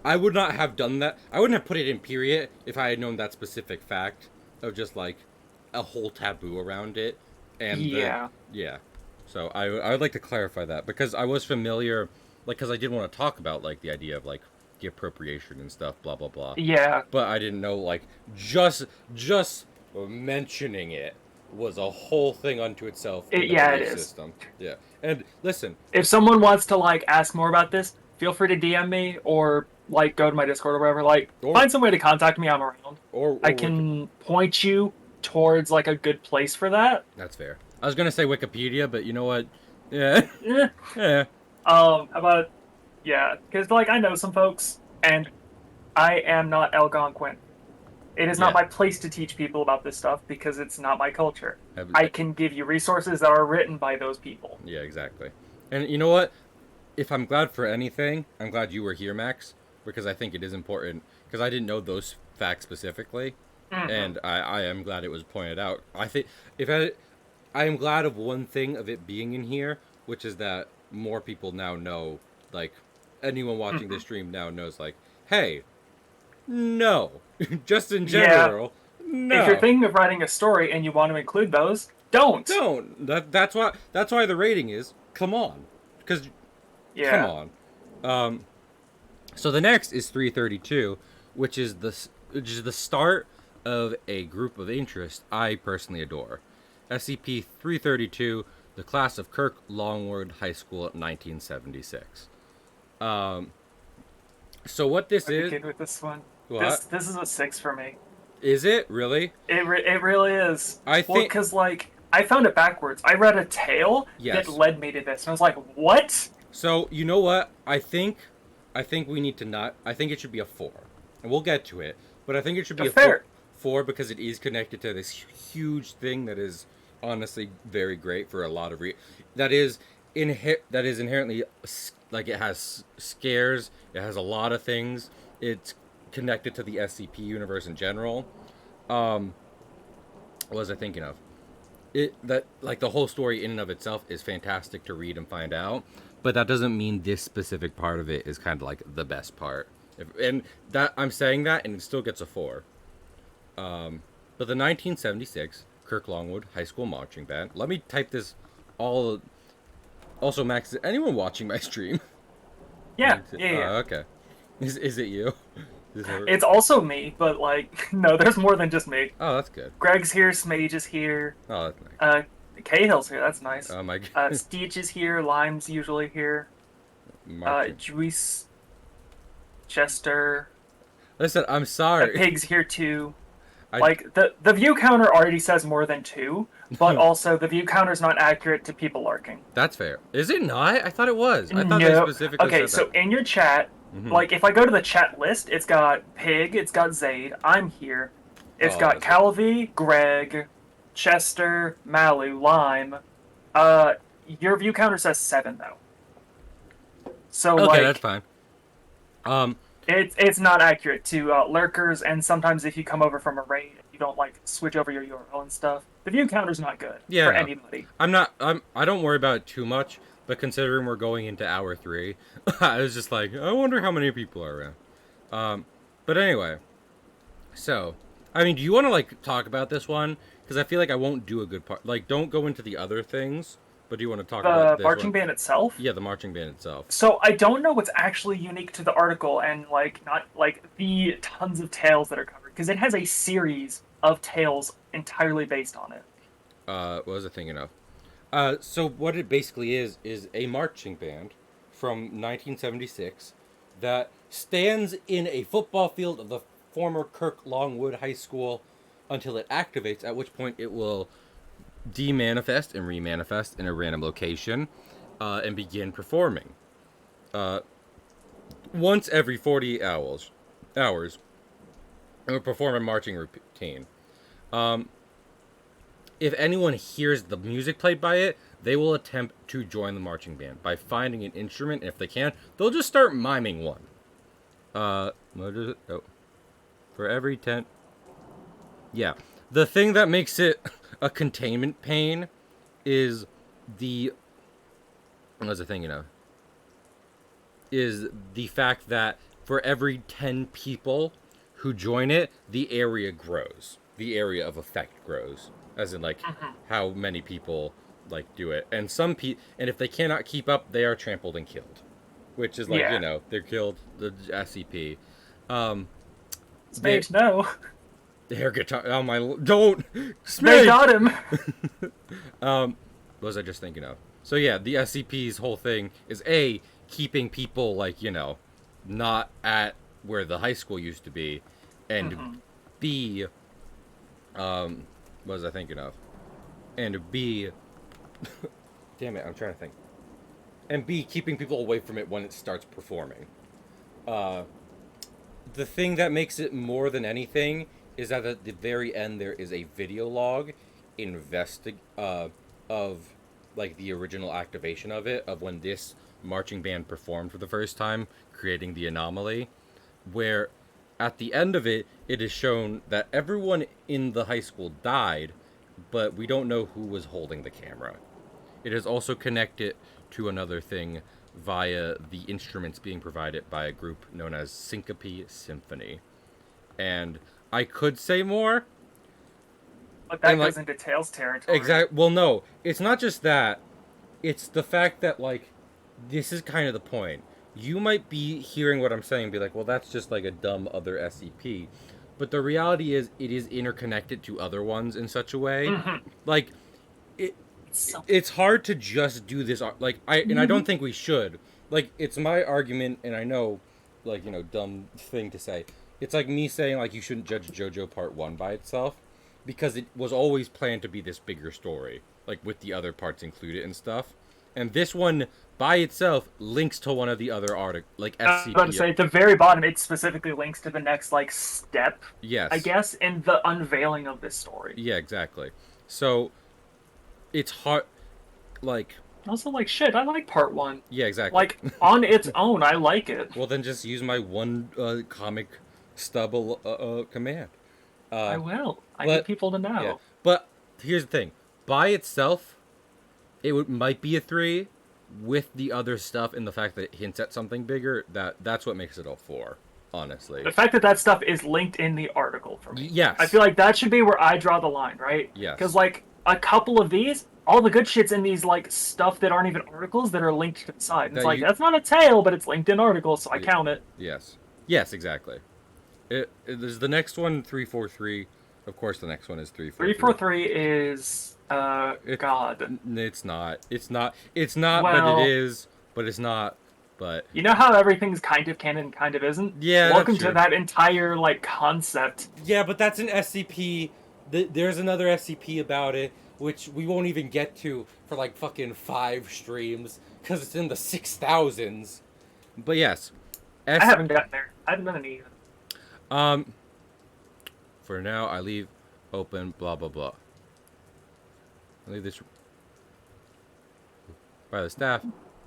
I would not have done that. I wouldn't have put it in period if I had known that specific fact of just like a whole taboo around it, and the Yeah, yeah. So I would like to clarify that because I was familiar, like, because I did want to talk about like the idea of like the appropriation and stuff, blah blah blah. yeah, But I didn't know like just mentioning it was a whole thing unto itself in the yeah. It belief is. system. Yeah. And listen, If someone wants to like ask more about this, feel free to DM me or like go to my Discord or whatever. Like, or find some way to contact me. I'm around. I or Wiki. can point you towards like a good place for that. That's fair. I was gonna say Wikipedia, but you know what? Yeah, Eh. yeah, About yeah, because like I know some folks, and I am not Algonquin. It is not yeah. my place to teach people about this stuff because it's not my culture. Have- I can give you resources that are written by those people. Yeah, exactly. And you know what? If I'm glad for anything, I'm glad you were here, Max, because I think it is important. Because I didn't know those facts specifically, Mm-hmm. and I am glad it was pointed out. I think if I am glad of one thing of it being in here, which is that more people now know, like, anyone watching Mm-hmm. this stream now knows, like, hey, no, just in Yeah, general, if you're no, thinking of writing a story and you want to include those, don't. don't. That's why the rating is. Come on, because come Yeah. on. Um, so the next is 332, which is the start of a group of interest I personally adore. SCP 332, the class of Kirk Longwood High School at 1976. Um, so what this I'd be is? good with this one. What This is a 6 for me. is it really? It really is. I Well, think because like I found it backwards. I read a tale that yes. led me to this, and I was like, "What?" So you know what? I think we need to not. I think it should be a 4, and we'll get to it. But I think it should be a four, Fair. 4 because it is connected to this huge thing that is honestly very great for a lot of that is that is inherently like it has scares. It has a lot of things. It's connected to the SCP universe in general. Um, what was I thinking of? It that like the whole story in and of itself is fantastic to read and find out, but that doesn't mean this specific part of it is kind of like the best part. And that I'm saying that, and it still gets a 4. But the 1976 Kirk Longwood High School Marching Band. Let me type this all. Also, Max, is anyone watching my stream? Yeah, yeah, yeah. Okay. Is it you? Is it... It's also me, but like, no, there's more than just me. Oh, that's good. Greg's here, Smage is here, Oh, that's nice. uh, Cahill's here. That's nice. Oh my god. Steech is here. Lime's usually here. Marching. Juice, Chester, Listen, I'm sorry. Pig's here too. I Like the view counter already says more than 2, but also the view counter is not accurate to people lurking. That's fair. Is it not? I thought it was. I thought they No. specifically Okay, said so that. in your chat, Mhm. like if I go to the chat list, it's got Pig, it's got Zaid, I'm here, It's Oh, got is it? Calvi, Greg, Chester, Malu, Lime. Uh, your view counter says 7 though. So Okay, that's like fine. Um, it's not accurate to lurkers, and sometimes if you come over from a raid, you don't like switch over your URL and stuff. The view counter's not good yeah, for no. anybody. I'm not. I don't worry about it too much. But considering we're going into hour 3, I was just like, I wonder how many people are around. But anyway, so I mean, do you want to like talk about this one? Because I feel like I won't do a good part. Like, don't go into the other things. But do you want to talk about The this marching one? band itself. Yeah, the marching band itself. So I don't know what's actually unique to the article and like not like the tons of tales that are covered because it has a series of tales entirely based on it. What was I thinking of? So what it basically is a marching band from 1976 that stands in a football field of the former Kirk Longwood High School until it activates, at which point it will demanifest and remanifest in a random location and begin performing. Once every 48 hours, it will perform a marching routine. If anyone hears the music played by it, they will attempt to join the marching band by finding an instrument, and if they can, they'll just start miming one. What is it? Oh, for every 10. Yeah. The thing that makes it a containment pain is the. What was I thinking of? Is the fact that for every 10 people who join it, the area grows. The area of effect grows. As in, like, how many people, like, do it. And and if they cannot keep up, they are trampled and killed. Which is, like, Yeah, they're killed, the SCP. Um, they, Smage, no, air guitar, oh my, don't, they Smidge! got him. What was I just thinking of? So yeah, the SCP's whole thing is A, keeping people, like, not at where the high school used to be, and B, what was I thinking of? And B, damn it, I'm trying to think. And B, keeping people away from it when it starts performing. The thing that makes it more than anything is that at the very end there is a video log of like the original activation of it, of when this marching band performed for the first time, creating the anomaly, where at the end of it it is shown that everyone in the high school died, but we don't know who was holding the camera. It is also connected to another thing via the instruments being provided by a group known as Syncope Symphony. And I could say more, But and that like goes into Tails territory. exact well no, it's not just that. It's the fact that like this is kind of the point. You might be hearing what I'm saying and be like, "Well, that's just like a dumb other SCP." But the reality is it is interconnected to other ones in such a way. Like it So, it's hard to just do this like I don't think we should. Like it's my argument, and I know like dumb thing to say. It's like me saying like you shouldn't judge JoJo Part 1 by itself because it was always planned to be this bigger story, like with the other parts included and stuff. And this one by itself links to one of the other like I was about to SCP. say at the very bottom, it specifically links to the next like step, I Yes. guess, in the unveiling of this story. Yeah, exactly. So it's hard like Also, like shit, I like part one. yeah, exactly. Like on its own, I like it. Well, then just use my one comic stub command. I Uh, will. I need but people to yeah, know. but here's the thing: by itself, might be a 3. With the other stuff and the fact that it hints at something bigger, that's what makes it a 4. Honestly, The fact that that stuff is linked in the article for me, I yes, feel like that should be where I draw the line, right? Because yes, like a couple of these, all the good shit's in these like stuff that aren't even articles that are linked to the side. And it's that like you, that's not a tale, but it's linked in articles, so I count it. yes, yes, exactly. There's the next one 343. Of course, the next one is three four Three four three. three is It God. it's not. It's not. It's not. But it Well, is. But it's not. But you know how everything's kind of canon, kind of isn't. yeah, that's Welcome to true. that entire like concept. Yeah, but that's an SCP. There's another SCP about it, which we won't even get to for like fucking 5 streams because it's in the 6,000s. But yes, I haven't gotten there. I haven't done any. um, For now, I leave open. Blah blah blah. I leave this by the staff.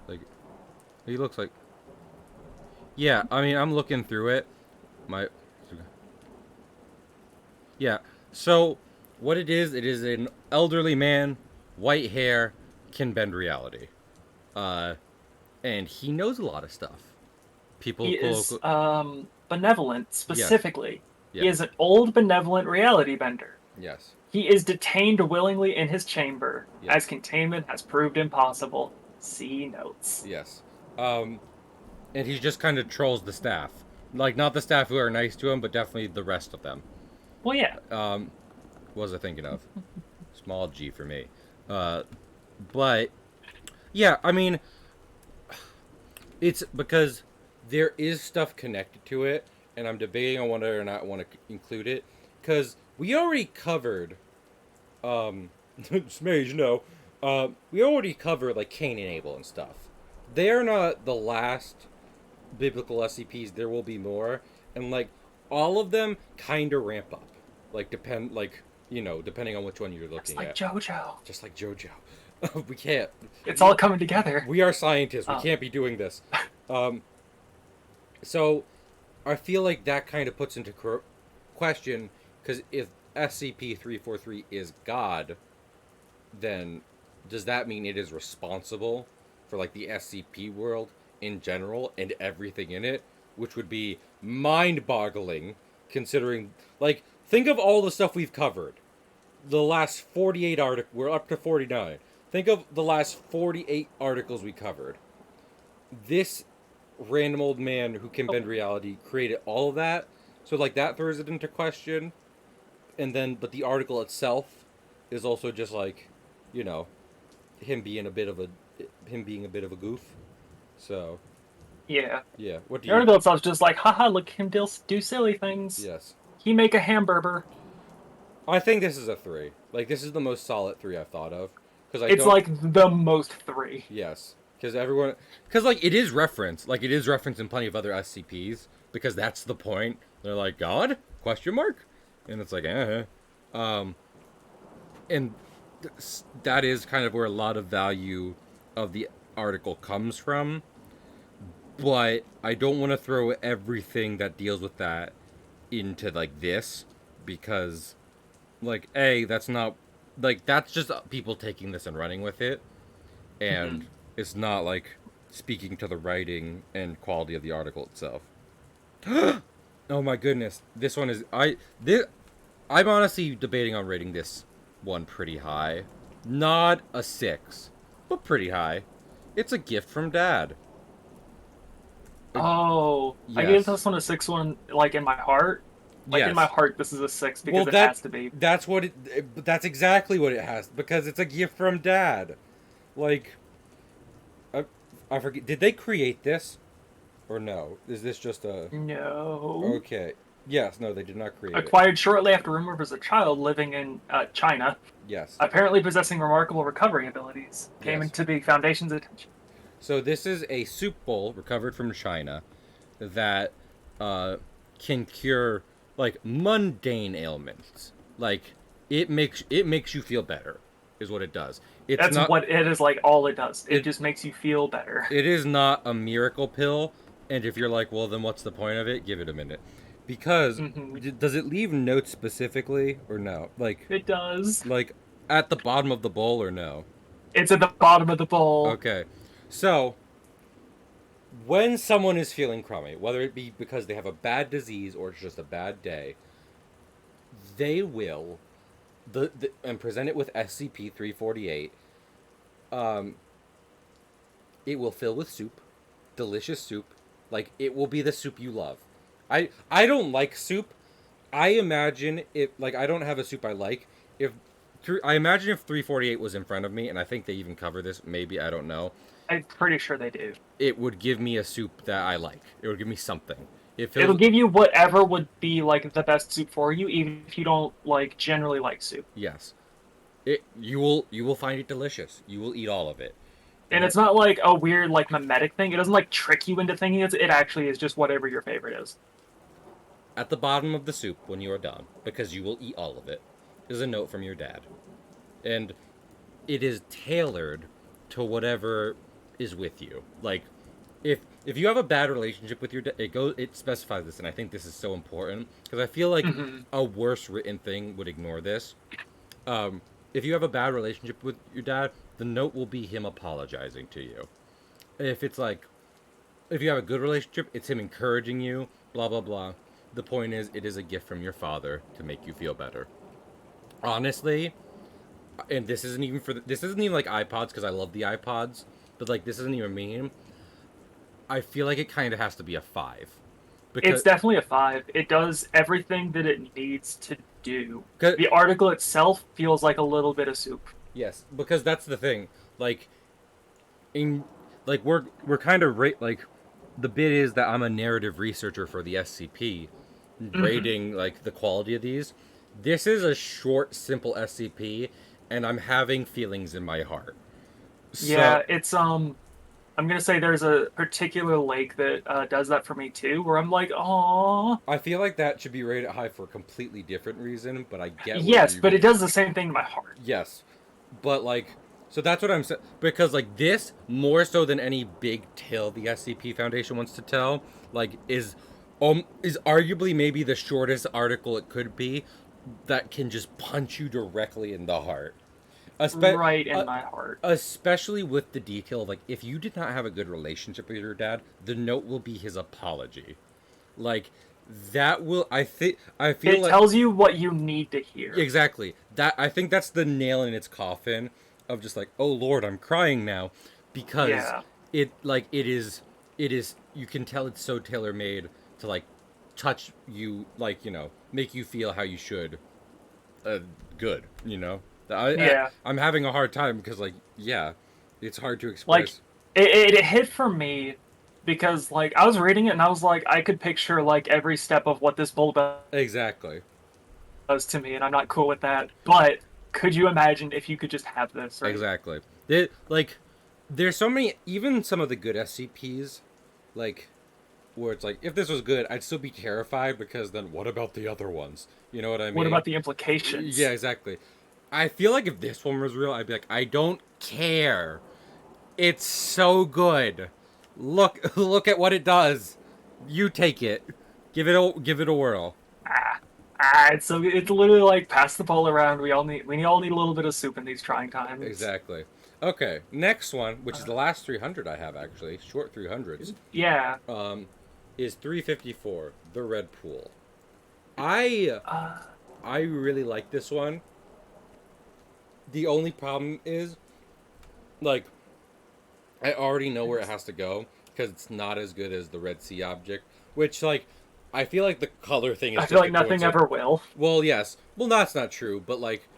Like he looks like. Yeah, I mean, I'm looking through it. My. Yeah. So, what it is an elderly man, white hair, can bend reality. Uh, and he knows a lot of stuff. He People, is benevolent yes, specifically. He yes, is an old benevolent reality bender. yes, He is detained willingly in his chamber, as yes, containment has proved impossible. See notes. yes. Um, and he just kind of trolls the staff. Like, not the staff who are nice to him, but definitely the rest of them. Well, yeah. What was I thinking of? Small G for me. Uh, but, yeah, I mean, it's because there is stuff connected to it, and I'm debating on whether or not I want to include it. Because we already covered, Smage, no. We already covered, like, Cain and Abel and stuff. They're not the last biblical SCPs. There will be more. And, like, all of them kind of ramp up. Like, depending on which one you're It's looking like at. JoJo. Just like JoJo. We can't. It's all coming together. We are scientists. We Oh. can't be doing this. Um, so I feel like that kind of puts into question, because if SCP-343 is God, then does that mean it is responsible for like the SCP world in general and everything in it, which would be mind-boggling considering, like, think of all the stuff we've covered. The last 48 articles, we're up to 49. Think of the last 48 articles we covered. This random old man who can bend reality created all of that. So like that throws it into question. And then but the article itself is also just like, you know, him being a bit of a goof. So, Yeah. yeah. What do The you article itself's just like, haha, look at him do silly things. Yes. He make a hamburger. I think this is a 3. Like this is the most solid 3 I've thought of because I It's don't like the most 3. Yes, because like it is referenced in plenty of other SCPs because that's the point. They're like God question mark, and it's like um, and that is kind of where a lot of value of the article comes from. But I don't want to throw everything that deals with that into like this because like that's not like that's just people taking this and running with it and it's not like speaking to the writing and quality of the article itself. Oh my goodness, this one is I'm honestly debating on rating this one pretty high. Not a 6, but pretty high. It's a gift from Dad. Oh, I gave Yes. this one a 6 like in my heart. Like in my Yes. heart, this is a 6 because Well, it has to be. that's exactly what it has because it's a gift from Dad. Like, I forget. Did they create this, or no? Is this just a? No. Okay. Yes. No, they did not create it. Acquired shortly after removal as a child living in China, Yes. apparently possessing remarkable recovery abilities, came Yes. into the Foundation's attention. So this is a soup bowl recovered from China that can cure like mundane ailments. Like it makes you feel better, is what it does. It's That's not. what it is like. All it does, it just makes you feel better. It is not a miracle pill. And if you're like, well, then what's the point of it? Give it a minute, because does it leave notes specifically or no? It does. Like at the bottom of the bowl or no? It's at the bottom of the bowl. Okay, so when someone is feeling crummy, whether it be because they have a bad disease or it's just a bad day, they will and present it with SCP-348. It will fill with soup, delicious soup. Like it will be the soup you love. I don't like soup. I imagine if like I don't have a soup I like. If I imagine if 348 was in front of me, and I think they even cover this. Maybe I don't know. I'm pretty sure they do. It would give me a soup that I like. It would give me something. It'll give you whatever would be like the best soup for you, even if you don't like generally like soup. Yes. You will find it delicious. You will eat all of it. And it's not like a weird like mimetic thing. It doesn't like trick you into thinking it actually is just whatever your favorite is. At the bottom of the soup when you are done, because you will eat all of it, is a note from your dad. And it is tailored to whatever is with you. Like, if you have a bad relationship with your dad, it specifies this, and I think this is so important because I feel like Hmm. a worse written thing would ignore this. Um, if you have a bad relationship with your dad, the note will be him apologizing to you. If it's like, if you have a good relationship, it's him encouraging you, blah blah blah. The point is, it is a gift from your father to make you feel better. Honestly, and this isn't even like iPods because I love the iPods, but like this isn't even mean. I feel like it kind of has to be a 5 It's because definitely a 5. It does everything that it needs to do. cause, The article itself feels like a little bit of soup. yes, because that's the thing. Like in like we're kind of like the bit is that I'm a narrative researcher for the SCP, Hmm. rating like the quality of these. This is a short, simple SCP, and I'm having feelings in my heart. So Yeah, it's I'm gonna say there's a particular lake that does that for me too, where I'm like, oh, I feel like that should be rated high for a completely different reason, but I get what yes, you but it mean. does the same thing to my heart. Yes, but like, so that's what I'm saying. Because like this, more so than any big tale the SCP Foundation wants to tell, like is arguably maybe the shortest article it could be that can just punch you directly in the heart. Espe- Right in uh, my heart. Especially with the detail of like if you did not have a good relationship with your dad, the note will be his apology. Like that will I feel It like tells you what you need to hear. exactly. That I think that's the nail in its coffin of just like, oh Lord, I'm crying now, because Yeah. it is you can tell it's so tailor made to like touch you, like make you feel how you should. Uh, Good, Yeah. I'm having a hard time because like it's hard to Like express. it hit for me because like I was reading it and I was like I could picture like every step of what this bull Exactly, does to me and I'm not cool with that. But could you imagine if you could just have this, right? exactly. Like there's so many, even some of the good SCPs, like where it's like if this was good I'd still be terrified because then what about the other ones, you know what I What mean? about the Yeah, implications? exactly. I feel like if this one was real I'd be like, I don't care, it's so good, look at what it does, you take it, give it a whirl. Ah, it's literally like pass the ball around. We all need a little bit of soup in these trying times. Exactly. Okay, next one, which is Uh, the last 300 I have, actually short 300s, yeah. um is 354, the red pool. i Uh, I really like this one. The only problem is, like, I already know where it has to go because it's not as good as the Red Sea object, which, like, I feel like the color thing is I feel just like a nothing coincidence. ever will. Well, yes. Well, that's not true, but, like,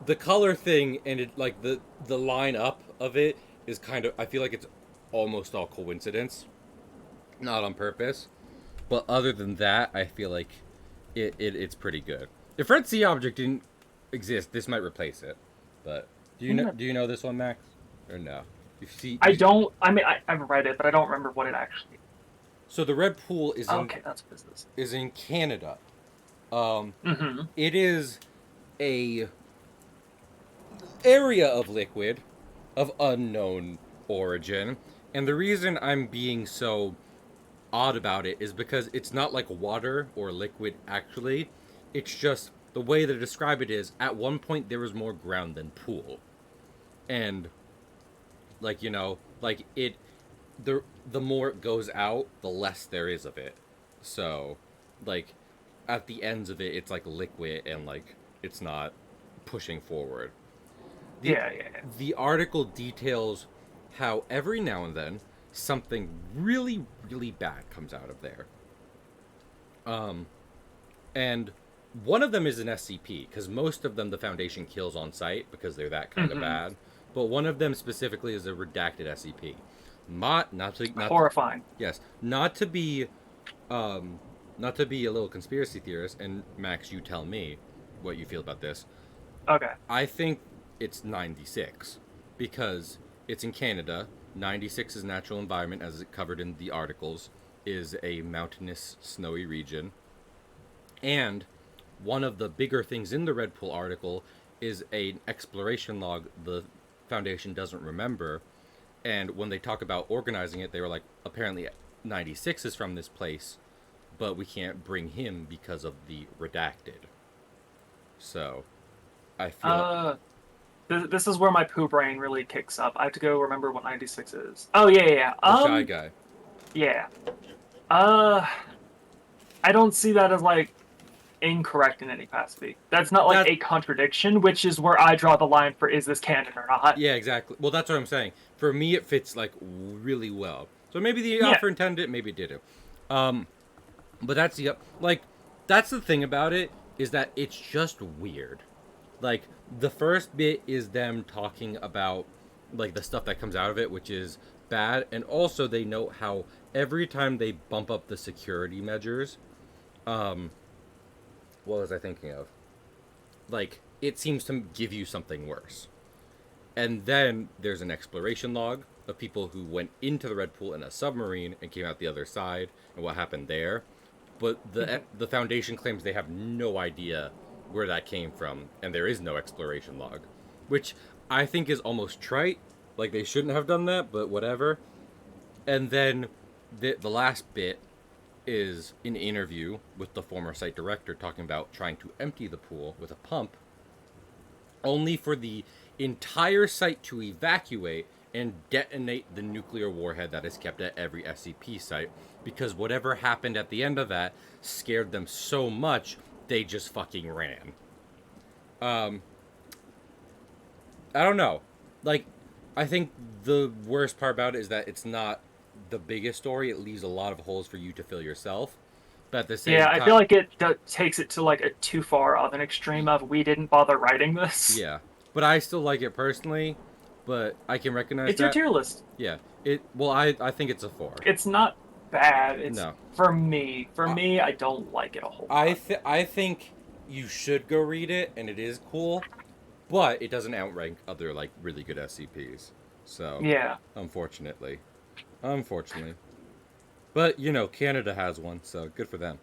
the color thing and it, like, the line up of it is kind of, I feel like it's almost all coincidence, not on purpose. But other than that, I feel like it's pretty good. If Red Sea object didn't exist, this might replace it. But Yeah. do you know this one, Max, or no? You see, I don't. I mean, I've read it, but I don't remember what it actually. so the Red Pool Okay, that's business. is in Canada. Um, Mm-hmm. it is a area of liquid of unknown origin, and the reason I'm being so odd about it is because it's not like water or liquid actually. It's just the way they describe it is at one point there was more ground than pool. And like like the more it goes out, the less there is of it. So like at the ends of it it's like liquid and like it's not pushing forward. The Yeah, yeah, yeah. the article details how every now and then something really really bad comes out of there. Um and one of them is an SCP because most of them the Foundation kills on site because they're that kind of Mm-hmm. bad. But one of them specifically is a redacted SCP. Not Horrifying. yes, not to be um not to be a little conspiracy theorist. And Max, you tell me what you feel about this. Okay. I think it's 96 because it's in Canada. 96 is natural environment as it covered in the articles is a mountainous snowy region. And one of the bigger things in the Red Pool article is an exploration log the Foundation doesn't remember. And when they talk about organizing it, they were like, apparently 96 is from this place, but we can't bring him because of the redacted. So I feel Uh, this is where my poo brain really kicks up. I have to go remember what 96 is. Oh yeah, yeah, yeah. the shy guy. Yeah. Uh, I don't see that as like incorrect in any capacity. That's not like That a contradiction, which is where I draw the line for is this canon or not. Yeah, exactly. Well, that's what I'm saying. For me, it fits like really well. So maybe the Yeah. author intended it, maybe it didn't. Um, but that's the like that's the thing about it is that it's just weird. Like the first bit is them talking about like the stuff that comes out of it, which is bad, and also they note how every time they bump up the security measures, um, what was I thinking of? Like it seems to give you something worse. And then there's an exploration log of people who went into the Red Pool in a submarine and came out the other side and what happened there. But the Foundation claims they have no idea where that came from, and there is no exploration log, which I think is almost trite. Like they shouldn't have done that, but whatever. And then the last bit is an interview with the former site director talking about trying to empty the pool with a pump, only for the entire site to evacuate and detonate the nuclear warhead that is kept at every SCP site, because whatever happened at the end of that scared them so much they just fucking ran. Um, I don't know. Like, I think the worst part about it is that it's not the biggest story. It leaves a lot of holes for you to fill yourself. But at the same Yeah, time, I feel like it takes it to like a too far of an extreme of we didn't bother writing this. yeah. But I still like it personally. But I can recognize It's your that. tier list. Yeah. It. Well, I think it's a 4. It's not bad. It's No. for me. For I me, I don't like it a whole lot. I think you should go read it, and it is cool, but it doesn't outrank other like really good SCPs. So, Yeah. unfortunately, but you know, Canada has one, so good for them.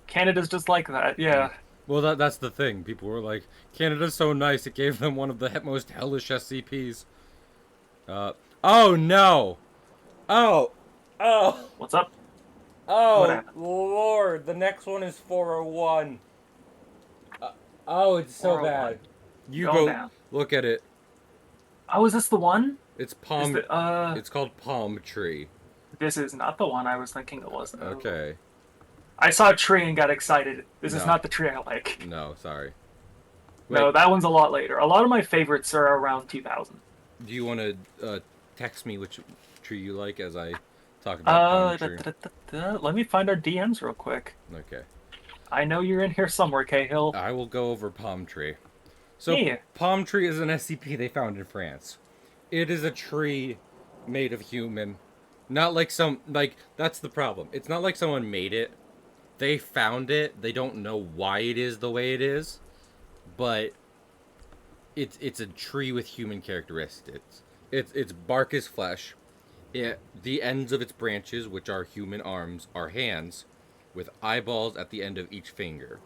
Canada's just like that. Yeah. Well, that's the thing. People were like, Canada's so nice; it gave them one of the most hellish SCPs. Uh, oh no! Oh, oh, What's up? What oh, happened? Lord! The next one is 401. Oh, it's so 401. bad. You Going go down. look at it. Oh, is this the one? It's Is palm. the It's called palm tree. this is not the one I was thinking it was. No. Okay. I saw a tree and got excited. This is No. not the tree I like. No, sorry. No, Wait, that one's a lot later. A lot of my favorites are around 2000. do you want to text me which tree you like as I talk about palm tree? Let me find our DMs real quick. Okay. I know you're in here somewhere, Cahill. I will go over palm tree. So, Yeah. palm tree is an SCP they found in France. It is a tree made of human. Not like some like that's the problem. It's not like someone made it. They found it. They don't know why it is the way it is, but it's a tree with human characteristics. Its bark is flesh. The ends of its branches, which are human arms, are hands, with eyeballs at the end of each finger.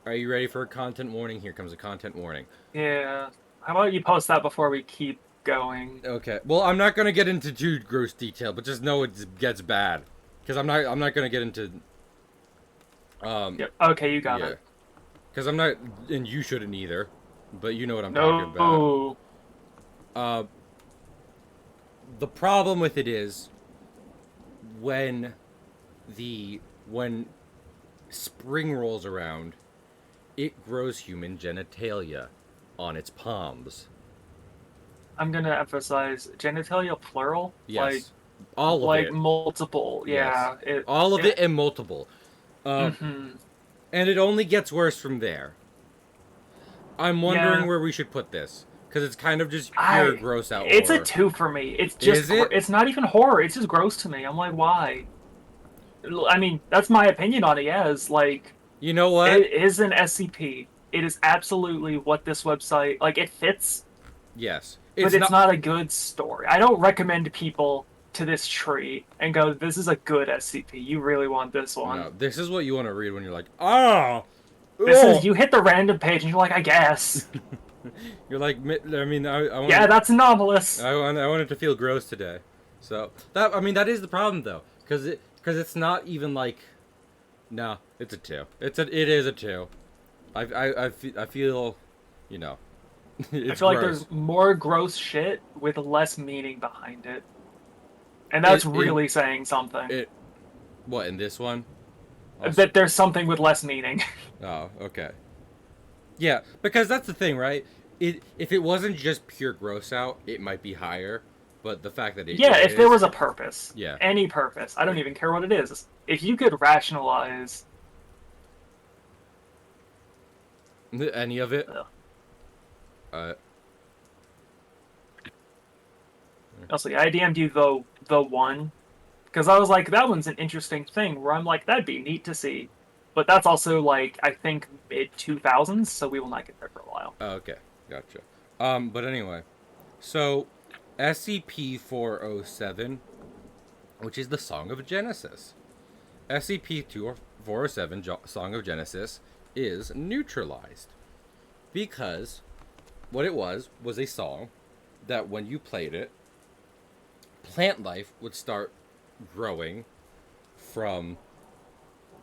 Are you ready for a content warning? Here comes a content warning. Yeah. How about you post that before we keep going? Okay. Well, I'm not gonna get into too gross detail, but just know it gets bad, because I'm not gonna get into. Yep. Okay, you got Yeah. it. Because I'm not, and you shouldn't either, but you know what I'm talking about. No. Uh, the problem with it is when when spring rolls around, it grows human genitalia on its palms. I'm gonna emphasize genitalia plural. Yes, all of Like it. multiple. Yeah. Yes. All of it and multiple. Mhm. And it only gets worse from there. I'm wondering Yeah. where we should put this, because it's kind of just pure gross out It's horror. a 2 for me. It's just Is it? it's not even horror. It's just gross to me. I'm like, why? I mean, that's my opinion on it. Yeah, is like You know what? it is an SCP. It is absolutely what this website like. It fits, Yes. but it's not a good story. I don't recommend people to this tree and go, "This is a good SCP. You really want this one." No, this is what you want to read when you're like, oh, This is oh. you hit the random page and you're like, "I guess." You're like, I mean, I want. Yeah, that's anomalous. I want it to feel gross today. So that, I mean, that is the problem though, because it's not even like, no, it's a 2. It is a 2. I feel, you know, I it's feel like gross. there's more gross shit with less meaning behind it. And that's really saying something. What, in this one? That there's something with less meaning. Oh, okay. Yeah, because that's the thing, right? If it wasn't just pure gross out, it might be higher. But the fact that Yeah, it if there is, was a purpose, yeah, any purpose, I don't even care what it is. If you could rationalize, any of it, ugh. uh, Also, I DM'd you the one because I was like, that one's an interesting thing. Where I'm like, that'd be neat to see, but that's also like I think mid 2000s, so we will not get there for a while. okay, gotcha. But anyway, so SCP-407, which is the Song of Genesis. SCP-407, Song of Genesis, is neutralized because what it was a song that when you played it, plant life would start growing from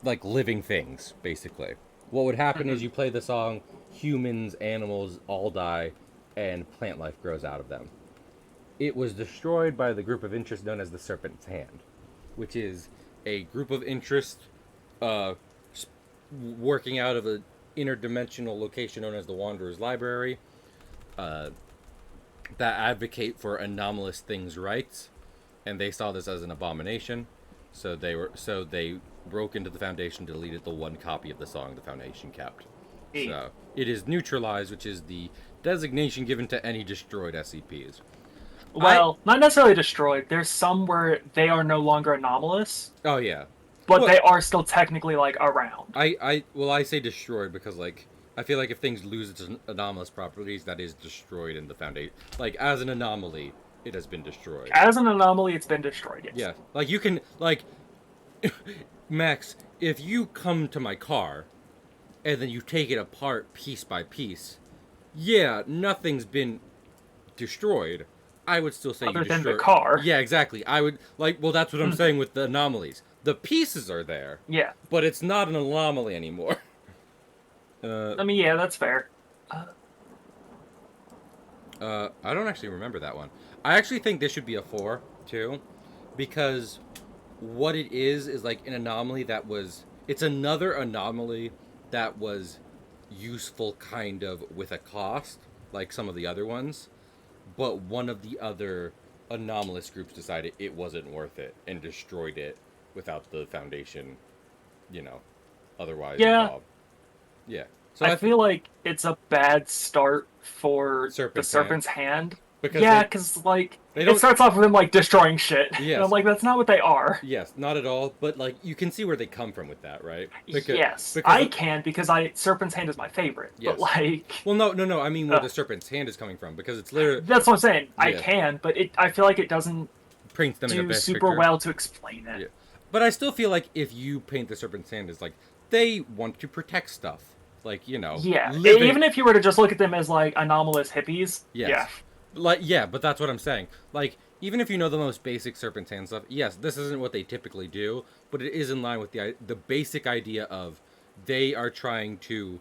like living things, basically. What would happen is you play the song, humans, animals all die, and plant life grows out of them. It was destroyed by the group of interest known as the Serpent's Hand, which is a group of interest uh, working out of an interdimensional location known as the Wanderer's Library uh, that advocate for anomalous things' rights, and they saw this as an abomination. So they broke into the Foundation, deleted the one copy of the song the Foundation kept. So it is neutralized, which is the designation given to any destroyed SCPs. Well, not necessarily destroyed. There's some where they are no longer anomalous, Oh yeah, but well, they are still technically like around. I say destroyed because like I feel like if things lose its anomalous properties, that is destroyed in the Foundation. Like as an anomaly, it has been destroyed. As an anomaly, it's been destroyed. Yes. Yeah, like you can like Max, if you come to my car and then you take it apart piece by piece, yeah, nothing's been destroyed. I would still say Other you than destroyed. the car. Yeah, exactly. I would like. Well, that's what I'm saying with the anomalies. The pieces are there. Yeah. But it's not an anomaly anymore. I mean, yeah, that's fair. I don't actually remember that one. I actually think this should be a 4 too, because what it is like an anomaly that was. It's another anomaly that was useful, kind of with a cost, like some of the other ones. But one of the other anomalous groups decided it wasn't worth it and destroyed it without the Foundation, otherwise Yeah. involved. Yeah. So I feel like it's a bad start for the Serpent's Hand. Because yeah, because like they don't, it starts off with them like destroying shit. Yes. And I'm like, that's not what they are. Yes, not at all. But like you can see where they come from with that, right? Yes, I can because Serpent's Hand is my favorite. Yes. But like, well, no. I mean, where the Serpent's Hand is coming from because it's literally. That's what I'm saying. Yeah. I can, but I feel like it doesn't paint them do in a best super picture. well to explain it. Yeah. But I still feel like if you paint the Serpent's Hand as like they want to protect stuff, like Yeah, living... even if you were to just look at them as like anomalous hippies. Yes. Yeah. Like, yeah, but that's what I'm saying. Like, even if you know the most basic Serpent's Hand stuff, yes, this isn't what they typically do, but it is in line with the basic idea of they are trying to,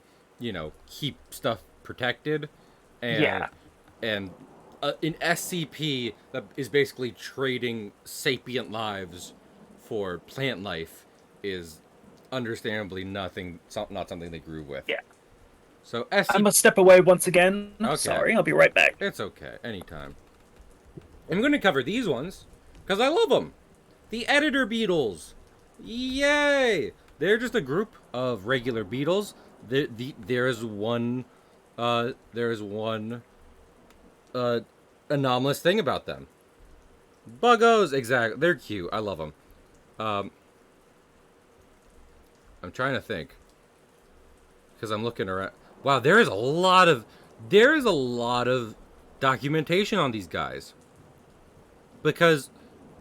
keep stuff protected, and an SCP that is basically trading sapient lives for plant life is understandably not something they grew with. Yeah. So I must step away once again. Okay. Sorry, I'll be right back. It's okay, anytime. I'm going to cover these ones because I love them. The Editor Beetles. Yay! They're just a group of regular beetles. There is one anomalous thing about them. Buggos, exactly. They're cute. I love them. I'm trying to think because I'm looking around. Wow, there is a lot of documentation on these guys because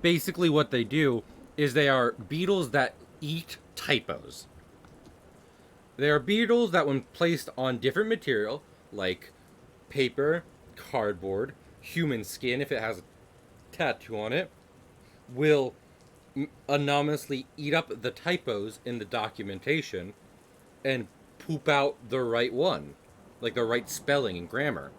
basically what they do is they are beetles that eat typos. They are beetles that, when placed on different material, like paper, cardboard, human skin, if it has a tattoo on it, will anonymously eat up the typos in the documentation and poop out the right one, like the right spelling and grammar.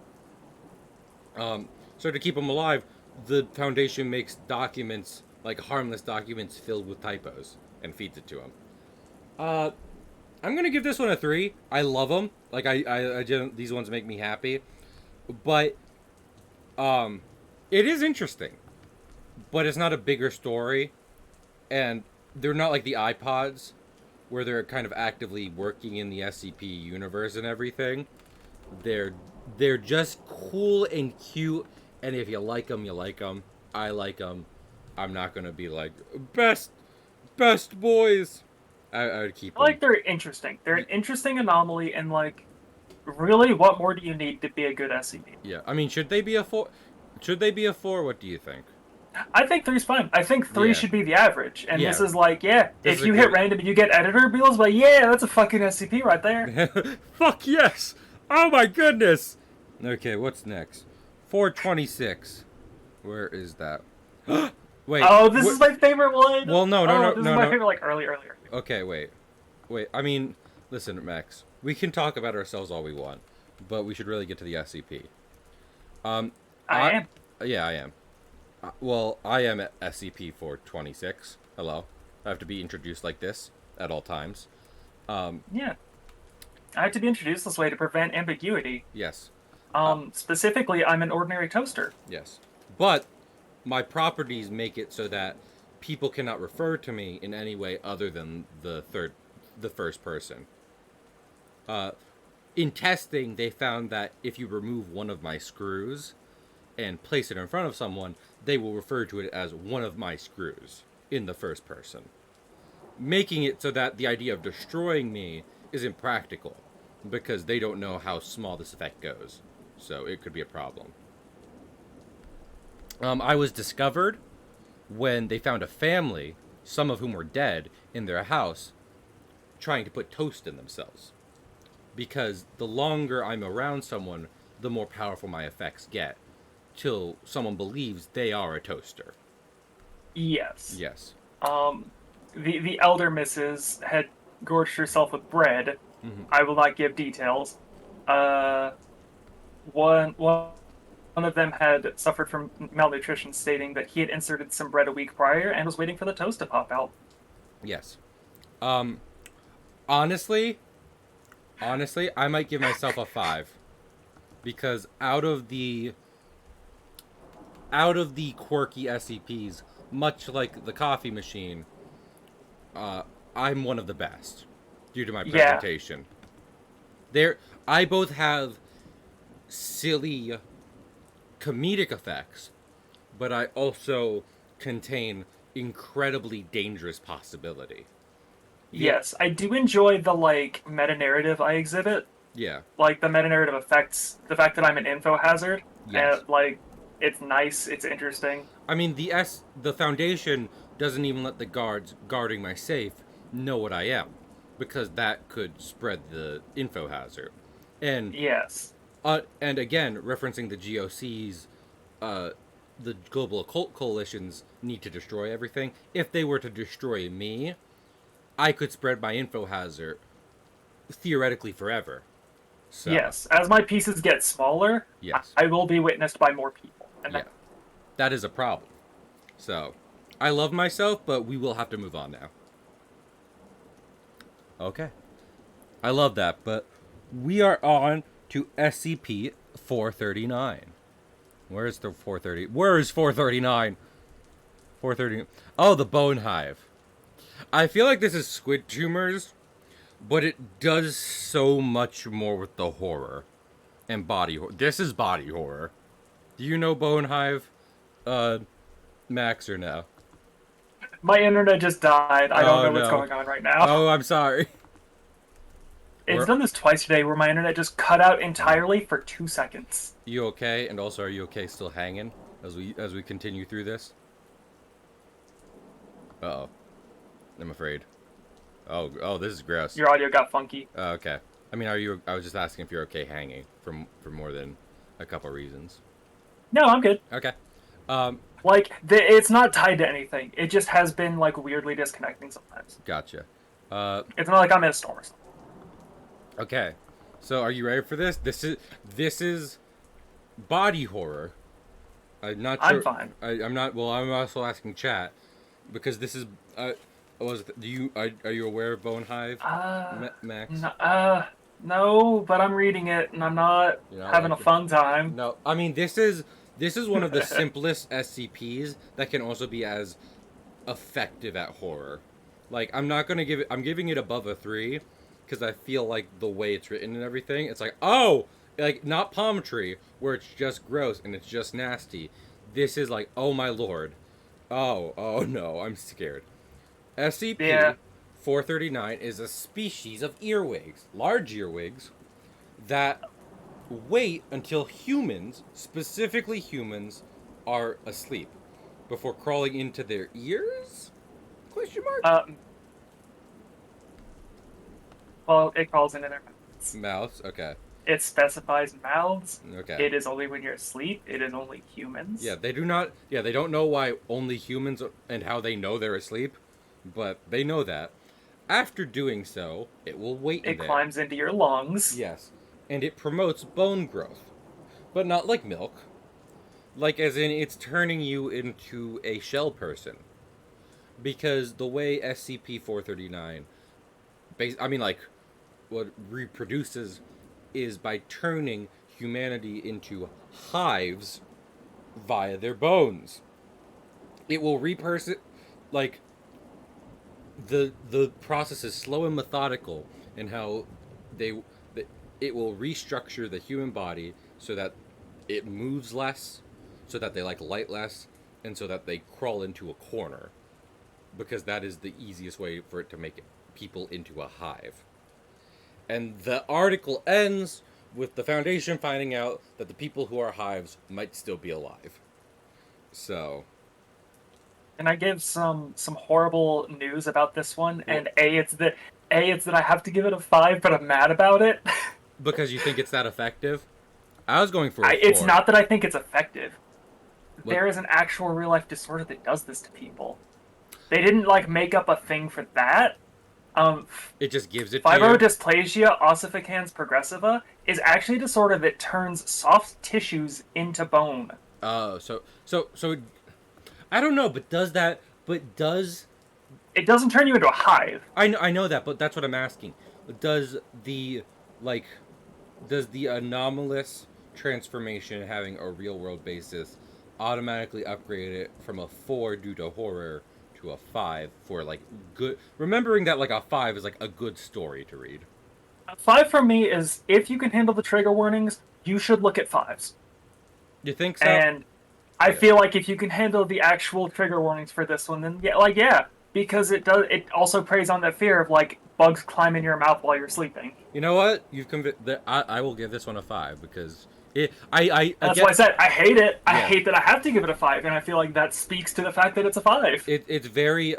So to keep them alive, the Foundation makes documents, like harmless documents, filled with typos and feeds it to them. Uh, I'm gonna give this one a 3. I love them. Like I these ones make me happy, but um, it is interesting. But it's not a bigger story, and they're not like the iPods, where they're kind of actively working in the SCP universe and everything. They're they're just cool and cute, and if you like them, you like them. I like them. I'm not gonna be like best boys. I would keep I them. like they're interesting. They're an interesting anomaly, and like, really, what more do you need to be a good SCP? Yeah, I mean, should they be a 4? Should they be a 4? What do you think? I think three's fine. I think three Yeah, should be the average, and this yeah. is like, yeah, This is if a you hit great. random and you get editor beetles, but yeah, that's a fucking SCP right there. Fuck yes! Oh my goodness! Okay, what's next? 426. Where is that? Wait. Oh, this is my favorite one. Well, no, no, Oh, no, this is no, my no. favorite, like early. Okay, wait. I mean, listen, Max. We can talk about ourselves all we want, but we should really get to the SCP. Um, I am. Yeah, I am. Well, I am at SCP 426. Hello. I have to be introduced like this at all times. Yeah. I have to be introduced this way to prevent ambiguity. Yes. Specifically, I'm an ordinary toaster. Yes. But my properties make it so that people cannot refer to me in any way other than the first person. In testing, they found that if you remove one of my screws and place it in front of someone, they will refer to it as one of my screws in the first person, making it so that the idea of destroying me is impractical because they don't know how small this effect goes. So it could be a problem. I was discovered when they found a family, some of whom were dead, in their house, trying to put toast in themselves. Because the longer I'm around someone, the more powerful my effects get, till someone believes they are a toaster. Yes. Yes. The elder missus had gorged herself with bread. Mm-hmm. I will not give details. Uh, one of them had suffered from malnutrition, stating that he had inserted some bread a week prior and was waiting for the toast to pop out. Yes. Honestly, I might give myself a 5, because out of the quirky SCPs, much like the coffee machine, I'm one of the best due to my presentation. I both have silly comedic effects, but I also contain incredibly dangerous possibility. Yes, I do enjoy the like meta narrative I exhibit. Yeah. Like the meta narrative affects the fact that I'm an info hazard. Yes. And, like, it's nice, it's interesting. I mean, the Foundation doesn't even let the guards guarding my safe know what I am, because that could spread the info hazard. And Yes. and again, referencing the GOCs, the global occult coalitions need to destroy everything. If they were to destroy me, I could spread my info hazard theoretically forever. So, Yes. As my pieces get smaller, yes. I will be witnessed by more people. And Yeah. That is a problem. So, I love myself, but we will have to move on now. Okay. I love that, but we are on to SCP 439. Where is the 430? Where is 439? 430. Oh, the Bone Hive. I feel like this is squid tumors, but it does so much more with the horror and body horror. This is body horror. Do you know Bone Hive, Max, or no? my internet just died. I don't know what's no. going on right now. Oh, I'm sorry. It's done this twice today where my internet just cut out entirely for 2 seconds. You okay? And also, are you okay still hanging as we continue through this? Uh-oh. I'm afraid. Oh, this is gross. Your audio got funky. Okay. I mean, I was just asking if you're okay hanging for more than a couple reasons. No, I'm good. Okay. Um, Like, it's not tied to anything. It just has been, like, weirdly disconnecting sometimes. gotcha. Uh, It's not like I'm in a storm or something. okay. So, are you ready for this? This is body horror. I'm not I'm sure. fine. I'm not. Well, I'm also asking chat because this is. Are you aware of Bone Hive, Max? No, no, but I'm reading it and I'm not You know, having like a fun time. no. I mean, this is one of the simplest SCPs that can also be as effective at horror. Like, I'm not gonna give it. I'm giving it above a 3 because I feel like the way it's written and everything. It's like, oh, like not Palm Tree where it's just gross and it's just nasty. This is like, oh my lord. Oh no, I'm scared. Yeah. SCP-439 is a species of earwigs, large earwigs, that wait until humans, specifically humans, are asleep before crawling into their ears? Question mark? Um, well, it crawls into their mouths. Mouths. Okay. It specifies mouths. Okay. It is only when you're asleep. It is only humans. Yeah, they do not. Yeah, they don't know why only humans and how they know they're asleep, but they know that. After doing so, it will wait in It there. climbs into your lungs. Yes, and it promotes bone growth, but not like milk. Like, as in, it's turning you into a shell person. Because the way SCP 439, I mean, like, what reproduces is by turning humanity into hives via their bones. It will like, the process is slow and methodical in how they it will restructure the human body so that it moves less, so that they like light less, and so that they crawl into a corner, because that is the easiest way for it to make people into a hive. And the article ends with the Foundation finding out that the people who are hives might still be alive. So, And I give some horrible news about this one. well, And it's that I have to give it a 5, but I'm mad about it. because you think it's that effective, I was going for a It's 4. not that I think it's effective. What? There is an actual real life disorder that does this to people. They didn't like make up a thing for that. Um, It just gives it to you. Fibrodysplasia ossificans progressiva is actually a disorder that turns soft tissues into bone. Oh, so I don't know, but does that? But does It doesn't turn you into a hive. I know that? But that's what I'm asking. Does the like does the anomalous transformation having a real world basis automatically upgrade it from a 4 due to horror to a 5 for like good? Remembering that like a 5 is like a good story to read. A 5 for me is if you can handle the trigger warnings, you should look at 5s. You think so? And I Okay. feel like if you can handle the actual trigger warnings for this one, then yeah, because it also preys on that fear of like bugs climbing your mouth while you're sleeping. You know what? You've convinced. I will give this one a 5 because I That's again, why I said I hate it. I yeah. hate that I have to give it a 5, and I feel like that speaks to the fact that it's a 5. It's very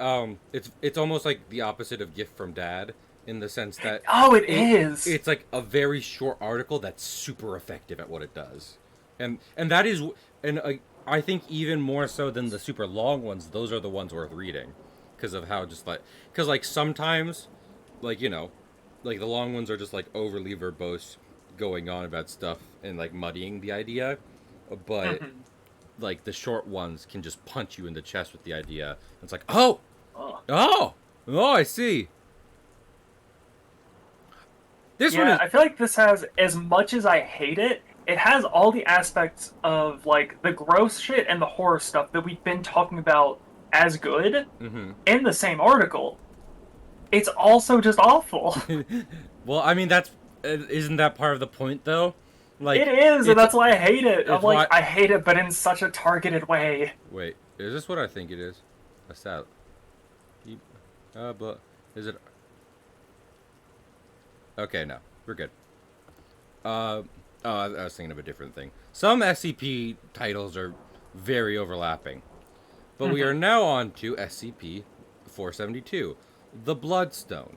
it's almost like the opposite of Gift from Dad in the sense that Oh, it it is. it's like a very short article that's super effective at what it does, and that is and I think even more so than the super long ones, those are the ones worth reading because of how just like because like sometimes like like the long ones are just like overly verbose going on about stuff and like muddying the idea, but Mhm. like the short ones can just punch you in the chest with the idea. It's like, oh, Ugh. oh, I see. This one Yeah, is. I feel like this has, as much as I hate it, it has all the aspects of like the gross shit and the horror stuff that we've been talking about as good Mm-hmm. in the same article. It's also just awful. Well, I mean that's isn't that part of the point though? It Like is, and it's that's why I hate it. I'm it's like, why. I hate it, but in such a targeted way. Wait, is this what I think it is? A sat. But is it? Okay, no, we're good. Uh, oh, I was thinking of a different thing. Some SCP titles are very overlapping. But we are Mhm. now on to SCP 472, the Bloodstone.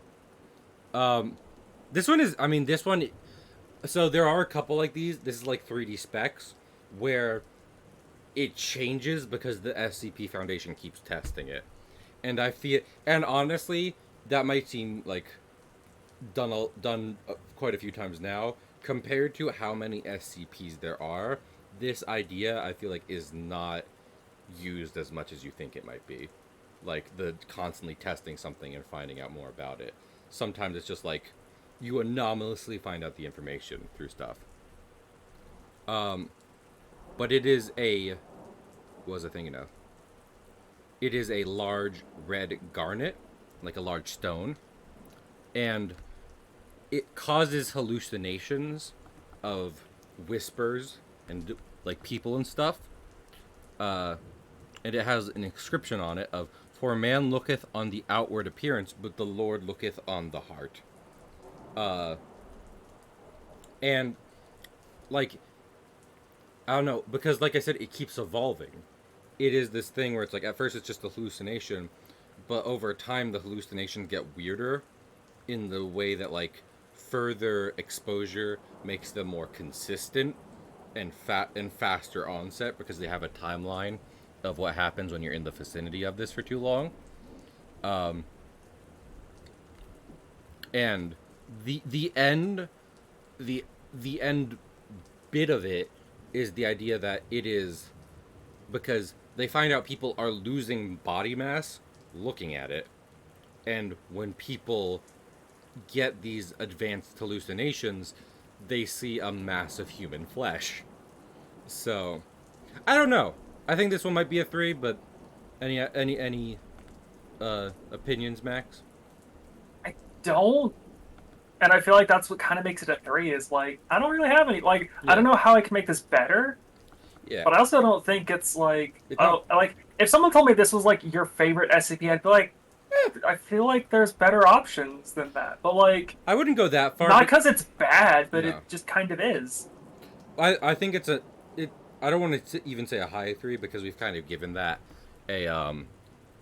This one is, I mean, this one. So there are a couple like these. This is like 3D specs where it changes because the SCP Foundation keeps testing it, and I feel, and honestly, that might seem like done quite a few times now compared to how many SCPs there are. This idea I feel like is not used as much as you think it might be, like the constantly testing something and finding out more about it. Sometimes it's just like you anomalously find out the information through stuff. But it is a, what was I thinking of? It is a large red garnet, like a large stone, and it causes hallucinations of whispers and like people and stuff. And it has an inscription on it of "For man looketh on the outward appearance, but the Lord looketh on the heart." And like, I don't know, because like I said, it keeps evolving. It is this thing where it's like at first it's just a hallucination, but over time the hallucinations get weirder in the way that like further exposure makes them more consistent and faster onset because they have a timeline of what happens when you're in the vicinity of this for too long. And the end the end bit of it is the idea that it is because they find out people are losing body mass looking at it, and when people get these advanced hallucinations, they see a mass of human flesh. So, I don't know. I think this one might be a 3, but any opinions, Max? I don't, and I feel like that's what kind of makes it a 3. Is like I don't really have any. Like Yeah. I don't know how I can make this better, Yeah. but I also don't think it's like It's oh, not, like if someone told me this was like your favorite SCP, I'd be like, I feel like there's better options than that. But like, I wouldn't go that far. not because it's bad, but it No. just kind of is. I think it's a it. I don't want to even say a high 3 because we've kind of given that a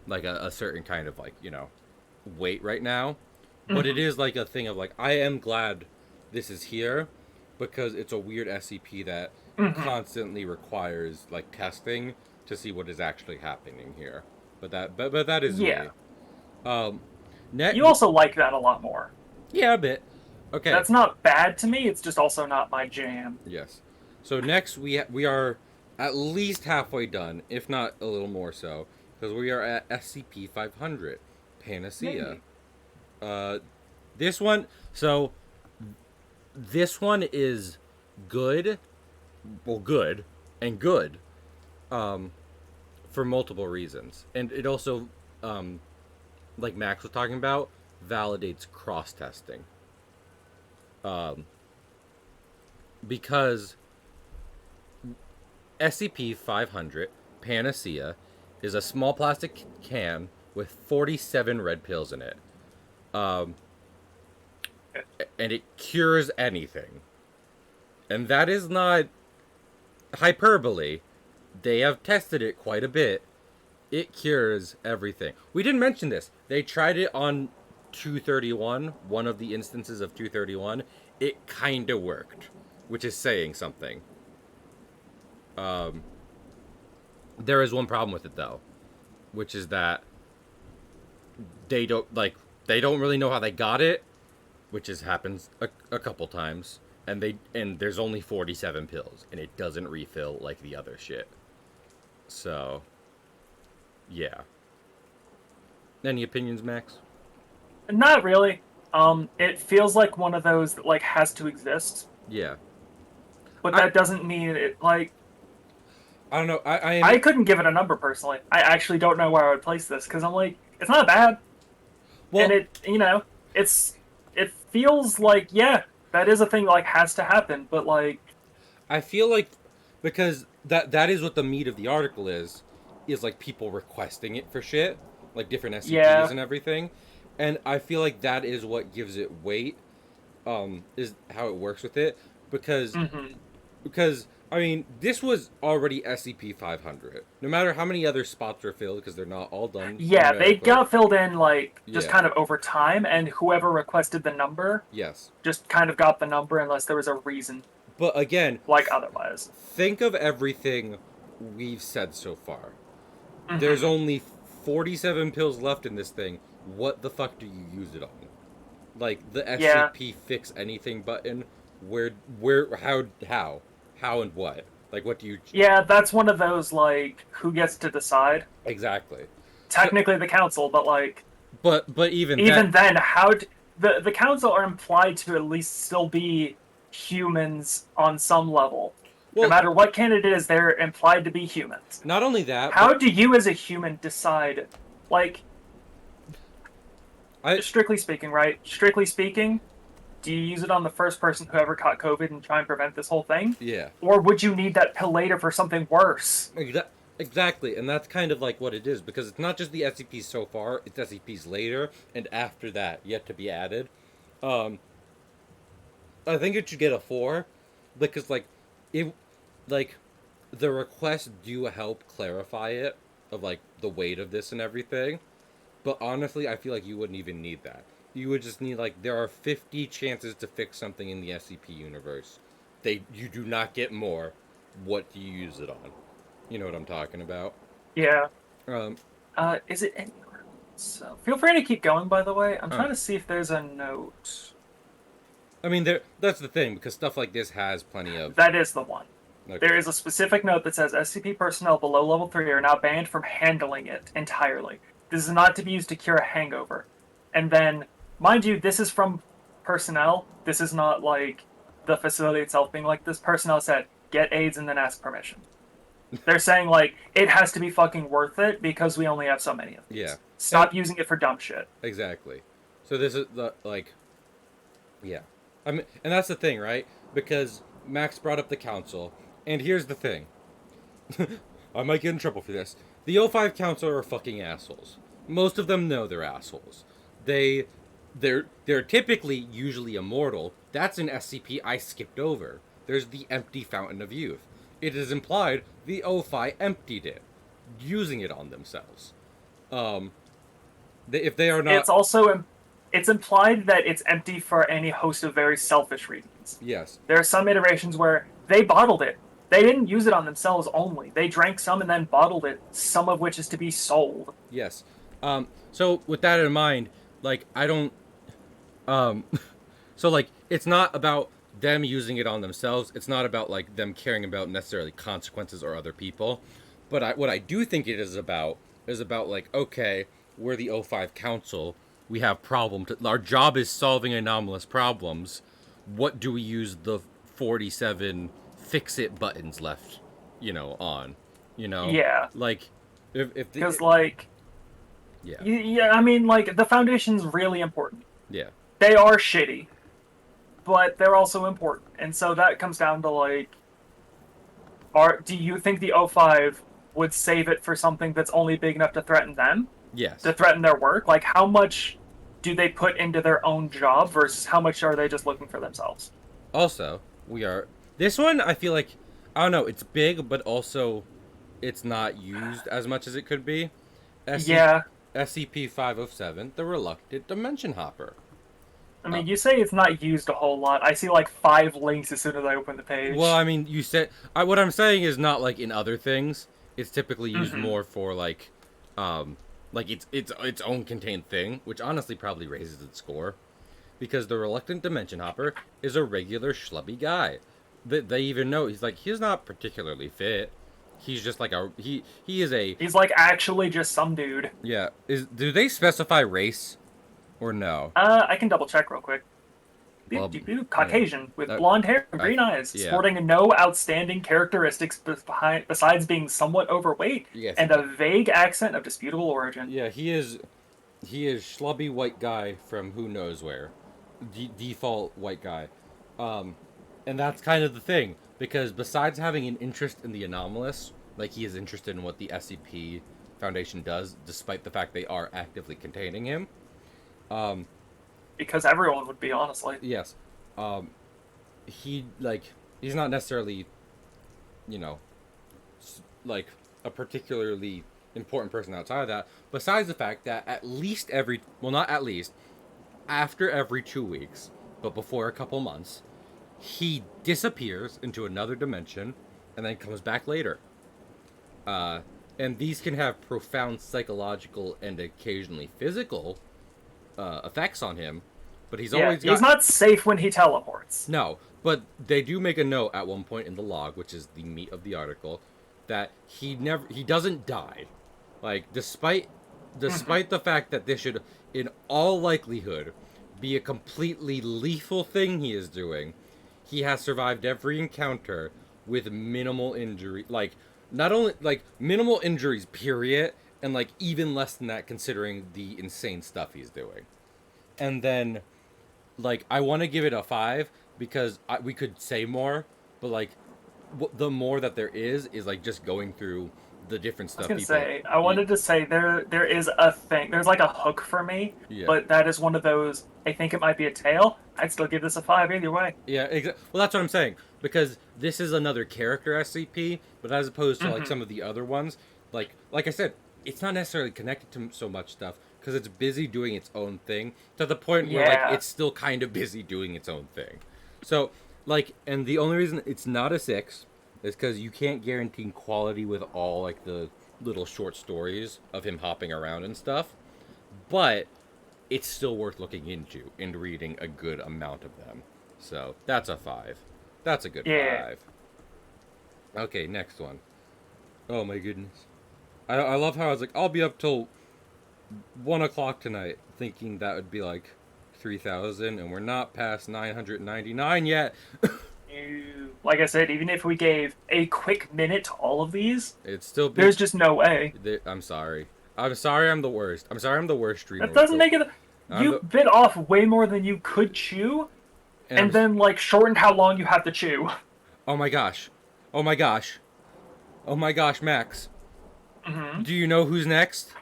like a certain kind of like weight right now, but it Mm-hmm. is like a thing of like I am glad this is here because it's a weird SCP that Mm-hmm. constantly requires like testing to see what is actually happening here. But that is Yeah, me. Um, net. you also like that a lot more. Yeah, a bit. Okay. That's not bad to me. It's just also not my jam. Yes. So next we are at least halfway done, if not a little more so, because we are at SCP 500, Panacea. Yay. Uh, this one. So this one is good. Well, good and good. Um, for multiple reasons, and it also, like Max was talking about, validates cross testing. Um, because SCP 500 Panacea is a small plastic can with 47 red pills in it. Um, and it cures anything. And that is not hyperbole. They have tested it quite a bit. It cures everything. We didn't mention this. They tried it on 231, one of the instances of 231. It kind of worked, which is saying something. There is one problem with it though, which is that they don't really know how they got it, which happens a couple times, and there's only 47 pills, and it doesn't refill like the other shit. So, yeah. Any opinions, Max? Not really. It feels like one of those that like has to exist, Yeah. but I that doesn't mean it like I don't know. I couldn't give it a number personally. I actually don't know where I would place this because I'm like it's not bad, and well, it feels like yeah that is a thing that, like has to happen, but like I feel like because that is what the meat of the article is like people requesting it for shit, like different SCPs yeah. and everything. And I feel like that is what gives it weight, is how it works with it because Mm-hmm. because I mean, this was already SCP-500. No matter how many other spots were filled, because they're not all done Yeah, they numerically. got filled in like just Yeah. kind of over time, and whoever requested the number Yes. just kind of got the number unless there was a reason But again, like otherwise. think of everything we've said so far. There's Hmm. only 47 pills left in this thing. What the fuck do you use it on? Like the Yeah, SCP fix anything button? Where, how, and what? Like, what do you yeah, that's one of those like who gets to decide. exactly? So, Technically, the council, but like but even that, even then, the council are implied to at least still be humans on some level. No well, matter what candidate is, they're implied to be humans. not only that, How but do you, as a human, decide? Like, I, strictly speaking, right? Strictly speaking, do you use it on the first person who ever caught COVID and try and prevent this whole thing? yeah, Or would you need that pill later for something worse? exactly, and that's kind of like what it is because it's not just the SCPs so far; it's SCPs later and after that yet to be added. Um, I think it should get a 4 because it like the requests do help clarify it of like the weight of this and everything. But honestly, I feel like you wouldn't even need that. You would just need like there are 50 chances to fix something in the SCP universe. You do not get more. What do you use it on? You know what I'm talking about. Yeah. Um, Is it anywhere? So feel free to keep going. By the way, I'm uh, trying to see if there's a note. I mean, that's the thing because stuff like this has plenty of. That is the one. There Okay. is a specific note that says SCP personnel below level 3 are now banned from handling it entirely. This is not to be used to cure a hangover. And then, mind you, this is from personnel. This is not like the facility itself being like, this personnel said, get AIDS and then ask permission. They're saying, like, it has to be fucking worth it because we only have so many of Yeah, these. and Stop using it for dumb shit. exactly. So this is the like yeah. I mean, and that's the thing, right? Because Max brought up the council, and here's the thing. I might get in trouble for this. The O5 Council are fucking assholes. Most of them know they're assholes. They they're typically usually immortal. That's an SCP I skipped over. There's the empty fountain of youth. It is implied the O5 emptied it, using it on themselves. Um, if they are It's not, also it's implied that it's empty for any host of very selfish reasons. yes, There are some iterations where they bottled it. They didn't use it on themselves only. They drank some and then bottled it, some of which is to be sold. yes. So with that in mind, like I don't, um, so like it's not about them using it on themselves. It's not about like them caring about necessarily consequences or other people. But what I do think it is about like okay, we're the O5 Council. We have problems. Our job is solving anomalous problems. What do we use the 47 fix it buttons left, on? You know, Yeah, like if the because like, yeah yeah, I mean, like the Foundation's really important. yeah They are shitty, but they're also important, and so that comes down to like, do you think the O5 would save it for something that's only big enough to threaten them, to yes. threaten their work? Like, how much do they put into their own job versus how much are they just looking for themselves? Also, we are this one. I feel like I don't know. It's big, but also it's not used as much as it could be. SC, Yeah, SCP-507, the Reluctant Dimension Hopper. I Uh, mean, you say it's not used a whole lot. I see like 5 links as soon as I open the well, page. I mean, you said what I'm saying is not like in other things. It's typically used Mm-hmm. more for um, like its own contained thing, which honestly probably raises its score because the Reluctant Dimension Hopper is a regular schlubby guy. They even know he's not particularly fit. He's just like he is a He's like actually just some dude. yeah. Do they specify race or no? I can double check real quick. Well, yeah, Caucasian with that, blonde hair and I green eyes, yeah sporting no outstanding characteristics besides being somewhat overweight yes and a vague accent of disputable origin. yeah he is schlubby white guy from who knows where, default white guy, um, and that's kind of the thing because besides having an interest in the anomalous, like he is interested in what the SCP Foundation does, despite the fact they are actively containing him. Um, Because everyone would be, honestly. yes, um, he like he's not necessarily you know, like a particularly important person outside of that. Besides the fact that at least every, well, not at least, after every 2 weeks, but before a couple months, he disappears into another dimension and then comes back later. Uh, and these can have profound psychological and occasionally physical effects on him. But he's Yeah, always he's got not safe when he teleports. no. But they do make a note at one point in the log, which is the meat of the article, that he doesn't die. Like despite the fact that this should, in all likelihood, be a completely lethal thing he is doing, he has survived every encounter with minimal injury. Like not only like minimal injuries, period, and like even less than that considering the insane stuff he's doing. And then like I want to give it a 5 because we could say more, but like the more that there is like just going through the different I was stuff gonna people. say, I wanted to say there is a thing. There's like a hook for me, Yeah. but that is one of those. I think it might be a tail. I'd still give this a 5 either way. Yeah, well, that's what I'm saying because this is another character SCP, but as opposed to like Hmm. some of the other ones, like I said, it's not necessarily connected to so much stuff because it's busy doing its own thing to the point where like Yeah. it's still kind of busy doing its own thing. So like, and the only reason it's not a 6 is because you can't guarantee quality with all like the little short stories of him hopping around and stuff, but it's still worth looking into and reading a good amount of them. So that's a 5. That's a good Yeah. 5. Okay, next one. Oh my goodness. I love how I was like, I'll be up till 1 o'clock tonight, thinking that would be like 3,000, and we're not past 999 yet. Like I said, even if we gave a quick minute to all of these, It's still be. there's just no way. I'm sorry. I'm sorry. I'm the worst. I'm sorry. I'm the worst streamer. That doesn't make it. I'm You the, bit off way more than you could chew, and and then like shortened how long you have to chew. oh my gosh. Oh my gosh. Oh my gosh, Max. Hmm. Do you know who's next?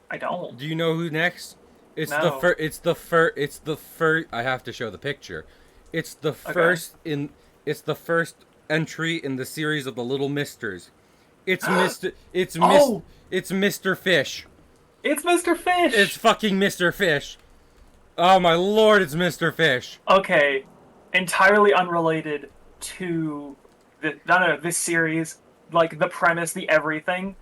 I don't. Do you know who's next? It's the No. first. It's the first. I have to show the picture. It's the Okay. first in. It's the first entry in the series of the Little Misters. It's Mister. Oh! It's Mr. Fish. It's Mr. Fish. It's fucking Mr. Fish. Oh my lord! It's Mr. Fish. Okay, entirely unrelated to no, this series. Like the premise, the everything.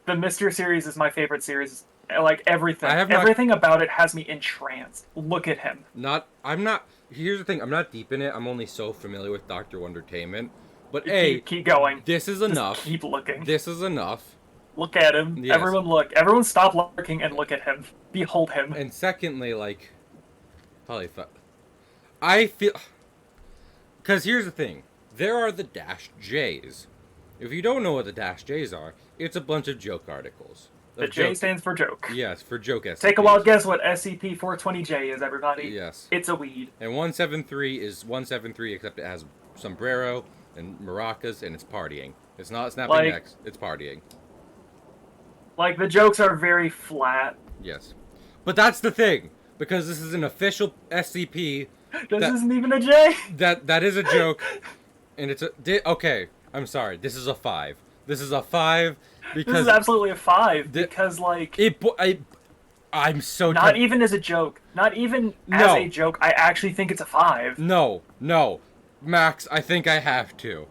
The Mister series is my favorite series. Like everything, I have not- everything about it has me entranced. Look at him. Not. I'm not. Here's the thing. I'm not deep in it. I'm only so familiar with Doctor Wondertainment. But A, Keep going. this is Just enough. keep looking. This is enough. Look at him. Yes. Everyone look. Everyone stop looking and look at him. Behold him. And secondly, like, probably, I feel, because here's the thing, there are the dash J's. If you don't know what the dash J's are, it's a bunch of joke articles. The J stands for joke. Yes, for joke SCPs. Take a wild guess what SCP-420J is, everybody. Yes. It's a weed. And 173 is 173, except it has sombrero and maracas, and it's partying. It's not snapping Like- necks, it's partying. Like, the jokes are very flat. Yes. But that's the thing, because this is an official SCP. This That- isn't even a J. That is a joke, and it's a okay. I'm sorry. This is a 5. This is a 5 This because is absolutely a 5 The- because, like, I'm so not even as a joke, not even as No. a joke, I actually think it's a 5. No, Max. I think I have to.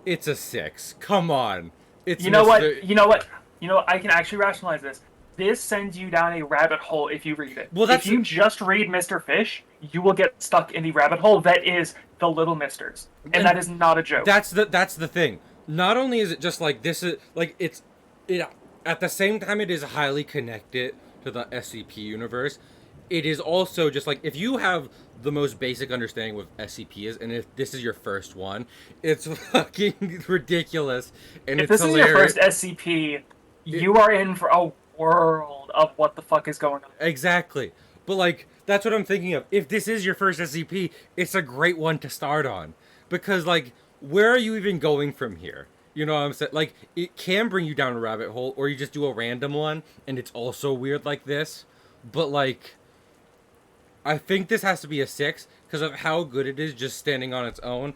It's a 6. Come on. It's You know what? Mr. You know what? You know what? I can actually rationalize this. This sends you down a rabbit hole if you read it. Well, that's if you just read Mr. Fish, you will get stuck in the rabbit hole that is the Little Misters, and And that is not a joke. That's the thing. Not only is it just like this is like it at the same time it is highly connected to the SCP universe. It is also just like if you have the most basic understanding of SCP is, and if this is your first one, it's fucking ridiculous and if it's this hilarious. is your first SCP, you are in for a world of what the fuck is going on. Exactly. But like that's what I'm thinking of. If this is your first SCP, it's a great one to start on because like where are you even going from here? You know what I'm saying? Like it can bring you down a rabbit hole or you just do a random one and it's also weird like this. But like I think this has to be a 6 because of how good it is just standing on its own,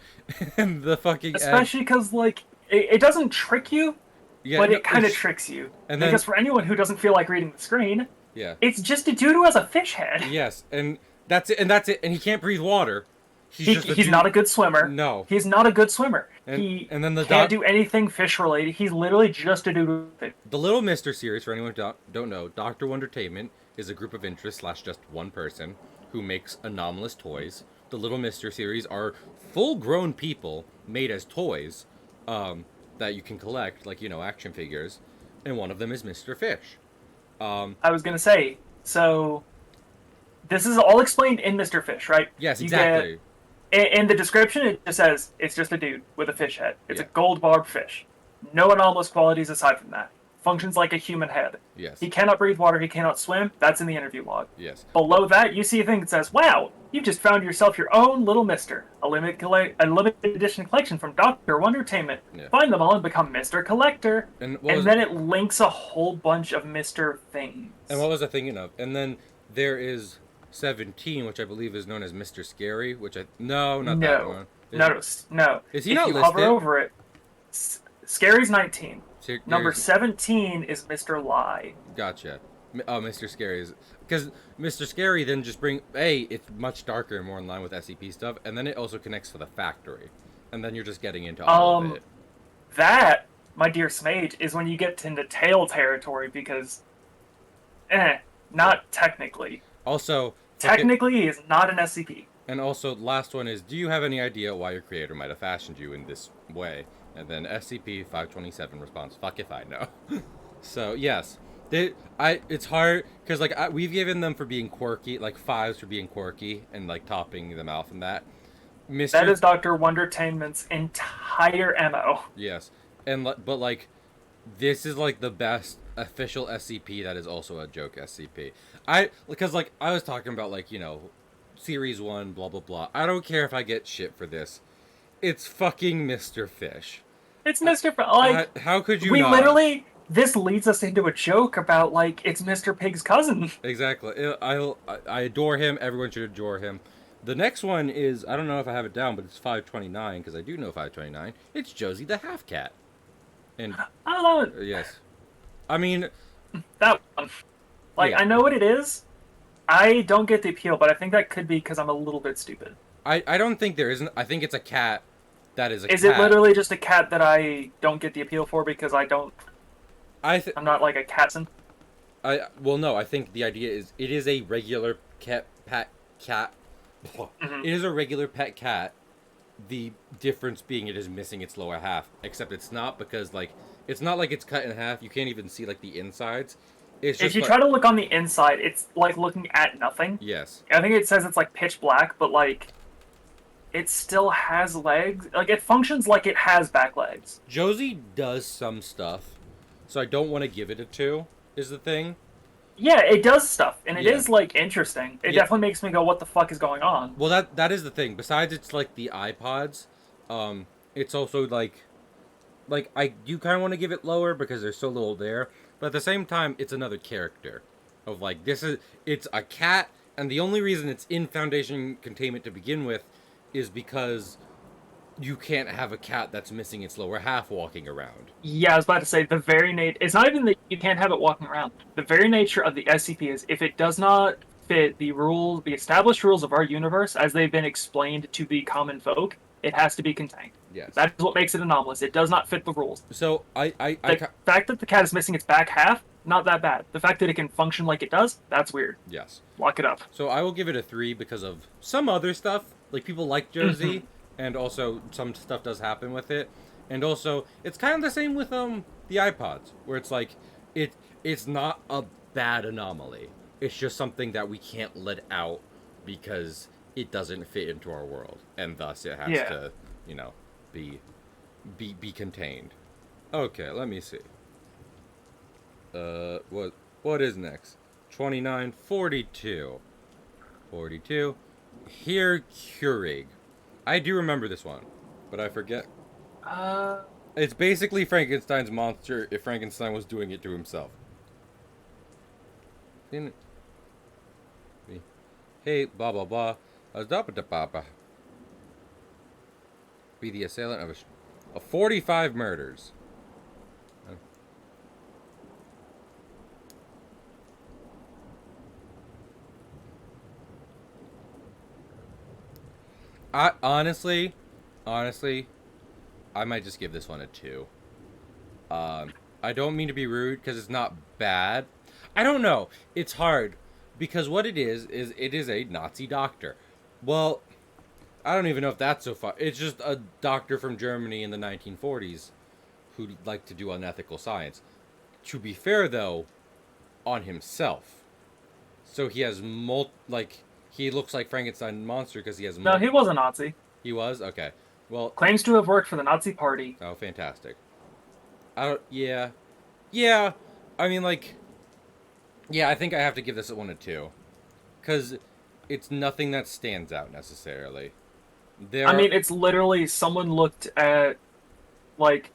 and the fucking egg. Especially because like it doesn't trick you, Yeah, but no, it kind of tricks you. and then Because for anyone who doesn't feel like reading the screen, yeah, it's just a dude who has a fish head. yes, and that's it, and that's it, and he can't breathe water. He's just a He's dude. not a good swimmer. No, He's not a good swimmer. and He and then can't do anything fish related. He's literally just a dude with fish. the Little Mister series, for anyone who don't know, Doctor Wondertainment is a group of interest slash just one person who makes anomalous toys. The Little Mister series are full-grown people made as toys that you can collect, like action figures, and one of them is Mr. Fish. I was gonna say, so this is all explained in Mr. Fish, right? Yes, You exactly. in the description, it just says it's just a dude with a fish head. It's Yeah. a gold barbed fish. No anomalous qualities aside from that. Functions like a human head. Yes. He cannot breathe water. He cannot swim. That's in the interview log. Yes. Below that, you see a thing that says, "Wow, you've just found yourself your own little Mister, a limited edition collection from Doctor Wondertainment. Yeah. Find them all and become Mister Collector." And And then it links a whole bunch of Mister things. And what was I thinking of? And then there is 17, which I believe is known as Mr. Scary, which no, not that one. No. Is he if not you listed? hover over it, Scary's 19. Ser- Number there's- 17 is Mr. Lie. Gotcha. Oh, Mr. Scary is because Mr. Scary then just it's much darker and more in line with SCP stuff, and then it also connects to the factory, and then you're just getting into all of it. That, my dear Smage, is when you get into tail territory because, not technically. Also, Technically, he is not an SCP. and also, last one is: do you have any idea why your creator might have fashioned you in this way? And then SCP-527 responds, "Fuck if I know." So yes, it's hard because we've given them for being quirky, like 5s for being quirky and like topping them out from that. That is Dr. Wondertainment's entire MO. Yes, and but like this is like the best official SCP that is also a joke SCP. Because like I was talking about series 1 blah blah blah. I don't care if I get shit for this. It's fucking Mr. Fish. It's Mr. Like, how could you we not? literally, this leads us into a joke about like it's Mr. Pig's cousin. Exactly. I adore him. Everyone should adore him. The next one is, I don't know if I have it down, but it's 529 because I do know 529. It's Josie the Half Cat. And I don't know. yes, I mean That one. Like, yeah. I know what it is. I don't get the appeal, but I think that could be because I'm a little bit stupid. I don't think there isn't. I think it's a cat that is a Is cat. it literally just a cat that I don't get the appeal for because I'm not like a catson? Well, no, I think the idea is it is a regular cat. Mm-hmm. It is a regular pet cat. The difference being it is missing its lower half, except it's not because it's not like it's cut in half. You can't even see the insides. It's just If you try to look on the inside, it's like looking at nothing. yes. I think it says it's like pitch black, but like it still has legs. Like it functions like it has back legs. Josie does some stuff, so I don't want to give it a 2. Is the thing. Yeah, it does stuff, and it Yeah. is like interesting. It Yeah. definitely makes me go, "What the fuck is going on?" Well, that is the thing. Besides, it's like the iPods. It's also like I do kind of want to give it lower because there's so little there, but at the same time, it's another character. Of it's a cat, and the only reason it's in Foundation containment to begin with is because you can't have a cat that's missing its lower half walking around. Yeah, I was about to say it's not even that you can't have it walking around. The very nature of the SCP is if it does not fit the established rules of our universe as they've been explained to the common folk, it has to be contained. Yes. That is what makes it anomalous. It does not fit the rules. So The fact that the cat is missing its back half, not that bad. The fact that it can function like it does, that's weird. yes. Lock it up. So I will give it a 3 because of some other stuff. Like people like Josie, and also some stuff does happen with it. And also it's kind of the same with the iPods, where it's like it's not a bad anomaly. It's just something that we can't let out because it doesn't fit into our world, and thus it has to, be contained. Okay, let me see. What is next? 29, 42. 42. Here Keurig. I do remember this one, but I forget. It's basically Frankenstein's monster if Frankenstein was doing it to himself. Hey, blah blah blah. Be the assailant of 45 murders. I honestly, I might just give this one a 2. I don't mean to be rude because it's not bad. I don't know. It's hard because what it is it is a Nazi doctor. Well, I don't even know if that's so far. It's just a doctor from Germany in the 1940s who liked to do unethical science. To be fair, though, on himself. So he has he looks like Frankenstein monster because he has No, he was a Nazi. He was okay. Well, Claims to have worked for the Nazi Party. oh, fantastic. I don't. Yeah, yeah. I mean, yeah. I think I have to give this one a 2, because it's nothing that stands out necessarily. I mean, it's literally someone looked at like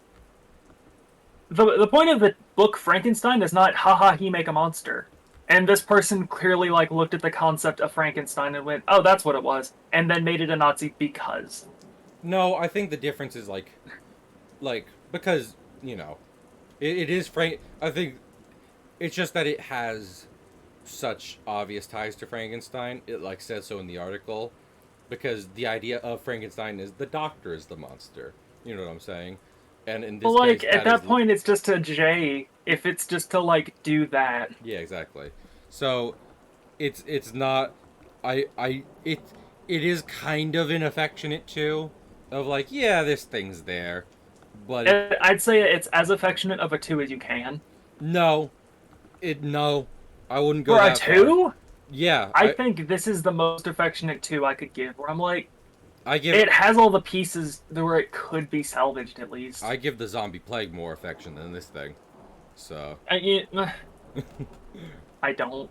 the point of the book Frankenstein is not haha he make a monster. And this person clearly like looked at the concept of Frankenstein and went, "Oh, that's what it was," and then made it a Nazi because. No, I think the difference is because it is Frank. I think it's just that it has such obvious ties to Frankenstein. It says so in the article, because the idea of Frankenstein is the doctor is the monster. You know what I'm saying? And in this Well, case, at that point, it's just a J. If it's just to do that. Yeah, exactly. So, it's not. It is kind of an affectionate too, of yeah, this thing's there, but I'd say it's as affectionate of a 2 as you can. no, no, I wouldn't go for that a 2. Far. Yeah, I think this is the most affectionate 2 I could give. Where I'm like, I give it has all the pieces where it could be salvaged at least. I give the zombie plague more affection than this thing, so I don't.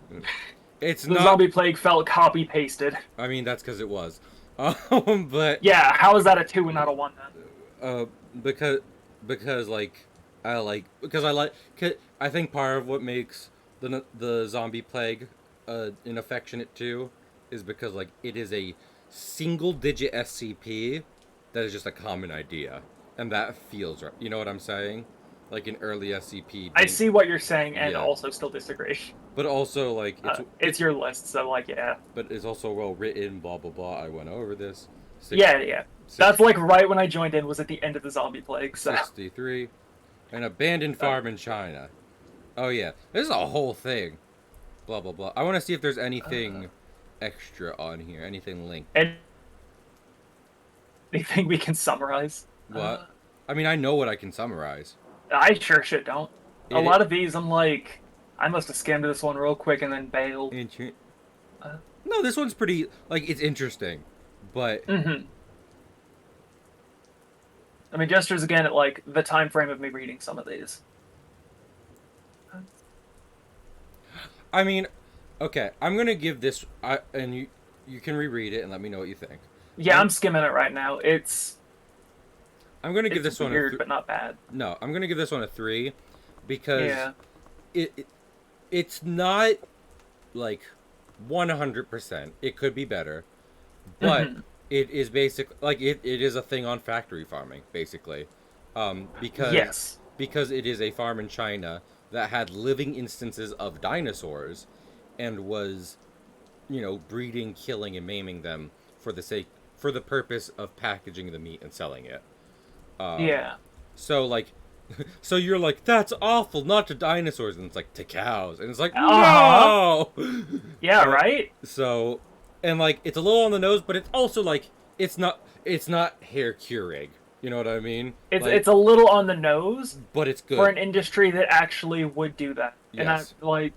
It's the not. Zombie plague felt copy pasted. I mean, that's because it was, but yeah, how is that a 2 and not a 1 then? Because I think part of what makes the zombie plague an affectionate too is because it is a single digit SCP that is just a common idea, and that feels right. You know what I'm saying? Like an early SCP. I see what you're saying, and also still disagree. But also it's your list, so yeah. But it's also well written. Blah blah blah. I went over this. Yeah. That's right when I joined in. Was at the end of the zombie plague. So. 63, an abandoned farm in China. Oh yeah, this is a whole thing. Blah blah blah. I want to see if there's anything extra on here. Anything linked. Anything we can summarize? What? I mean, I know what I can summarize. I sure shit don't. A lot of these, I'm like, I must have skimmed this one real quick and then bailed. No, this one's pretty, it's interesting, but... Mm-hmm. I mean, gestures again at, the time frame of me reading some of these. I mean, okay, I'm gonna give this, and you can reread it and let me know what you think. Yeah, I'm skimming it right now. I'm gonna give this weird, one a but not bad. No, I'm gonna give this one a 3, because it's not 100%. It could be better, but it is it is a thing on factory farming basically, because it is a farm in China that had living instances of dinosaurs, and was, breeding, killing, and maiming them for the purpose of packaging the meat and selling it. So so you're like, that's awful, not to dinosaurs, and it's to cows, and it's no. Yeah, right. So, and it's a little on the nose, but it's also it's not hair curing. You know what I mean? It's a little on the nose, but it's good for an industry that actually would do that. Yes. And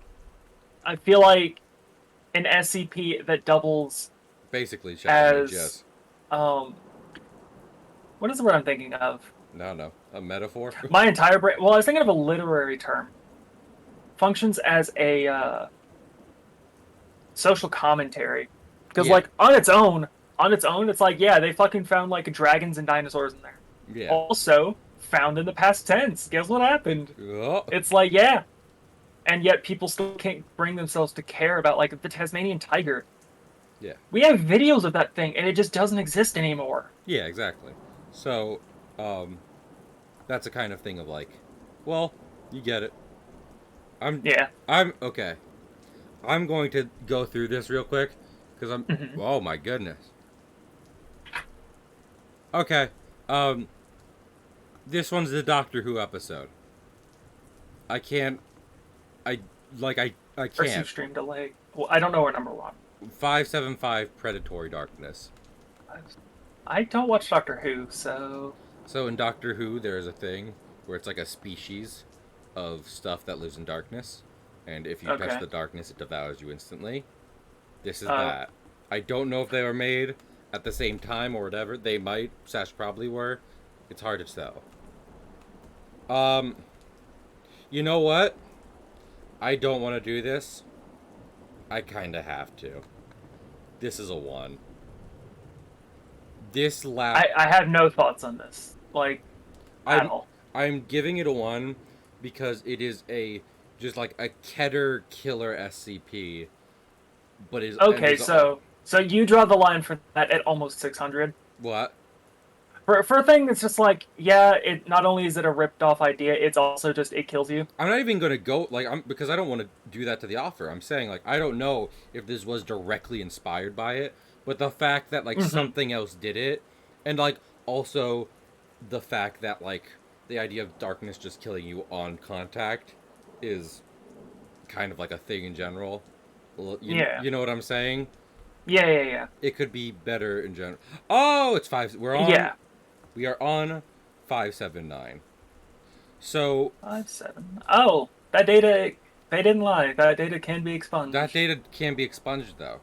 I feel like an SCP that doubles basically as yes. What is the word I'm thinking of? No, a metaphor. My entire brain. Well, I was thinking of a literary term. Functions as a social commentary, because on its own, it's they fucking found dragons and dinosaurs in there. Yeah. Also found in the past tense. Guess what happened? Oh. It's and yet people still can't bring themselves to care about the Tasmanian tiger. Yeah. We have videos of that thing, and it just doesn't exist anymore. Yeah, exactly. So, um, that's a kind of thing of like, well, you get it. I'm, Yeah. I'm okay. I'm going to go through this real quick because I'm. Hmm. Oh my goodness. Okay. Um, this one's the Doctor Who episode. I can't. I like. I can't. Receive stream delay. Well, I don't know where number one. 575 Predatory Darkness. I don't watch Doctor Who, so So in Doctor Who, there is a thing where it's like a species of stuff that lives in darkness, and if you touch okay. the darkness, it devours you instantly. This is Uh, that. I don't know if they were made at the same time or whatever. They might. Sash probably were. It's hard to tell. Um, you know what? I don't want to do this. I kind of have to. This is a one. This lap. I have no thoughts on this, like at I'm all. I'm giving it a one because it is a just like a Keter killer SCP, but Okay, is all so you draw the line for that at almost 600. what? For a thing that's just like, yeah, it not only is it a ripped off idea, it's also just it kills you. I'm not even gonna go like I'm because I don't want to do that to the offer. I'm saying like I don't know if this was directly inspired by it, but the fact that like Hmm. something else did it, and like also the fact that like the idea of darkness just killing you on contact is kind of like a thing in general. Yeah, You know what I'm saying? yeah. It could be better in general. Oh, it's five. Yeah. We are on 579. So 5, 7. Oh, that data. They didn't lie. That data can be that expunged. data can be expunged though.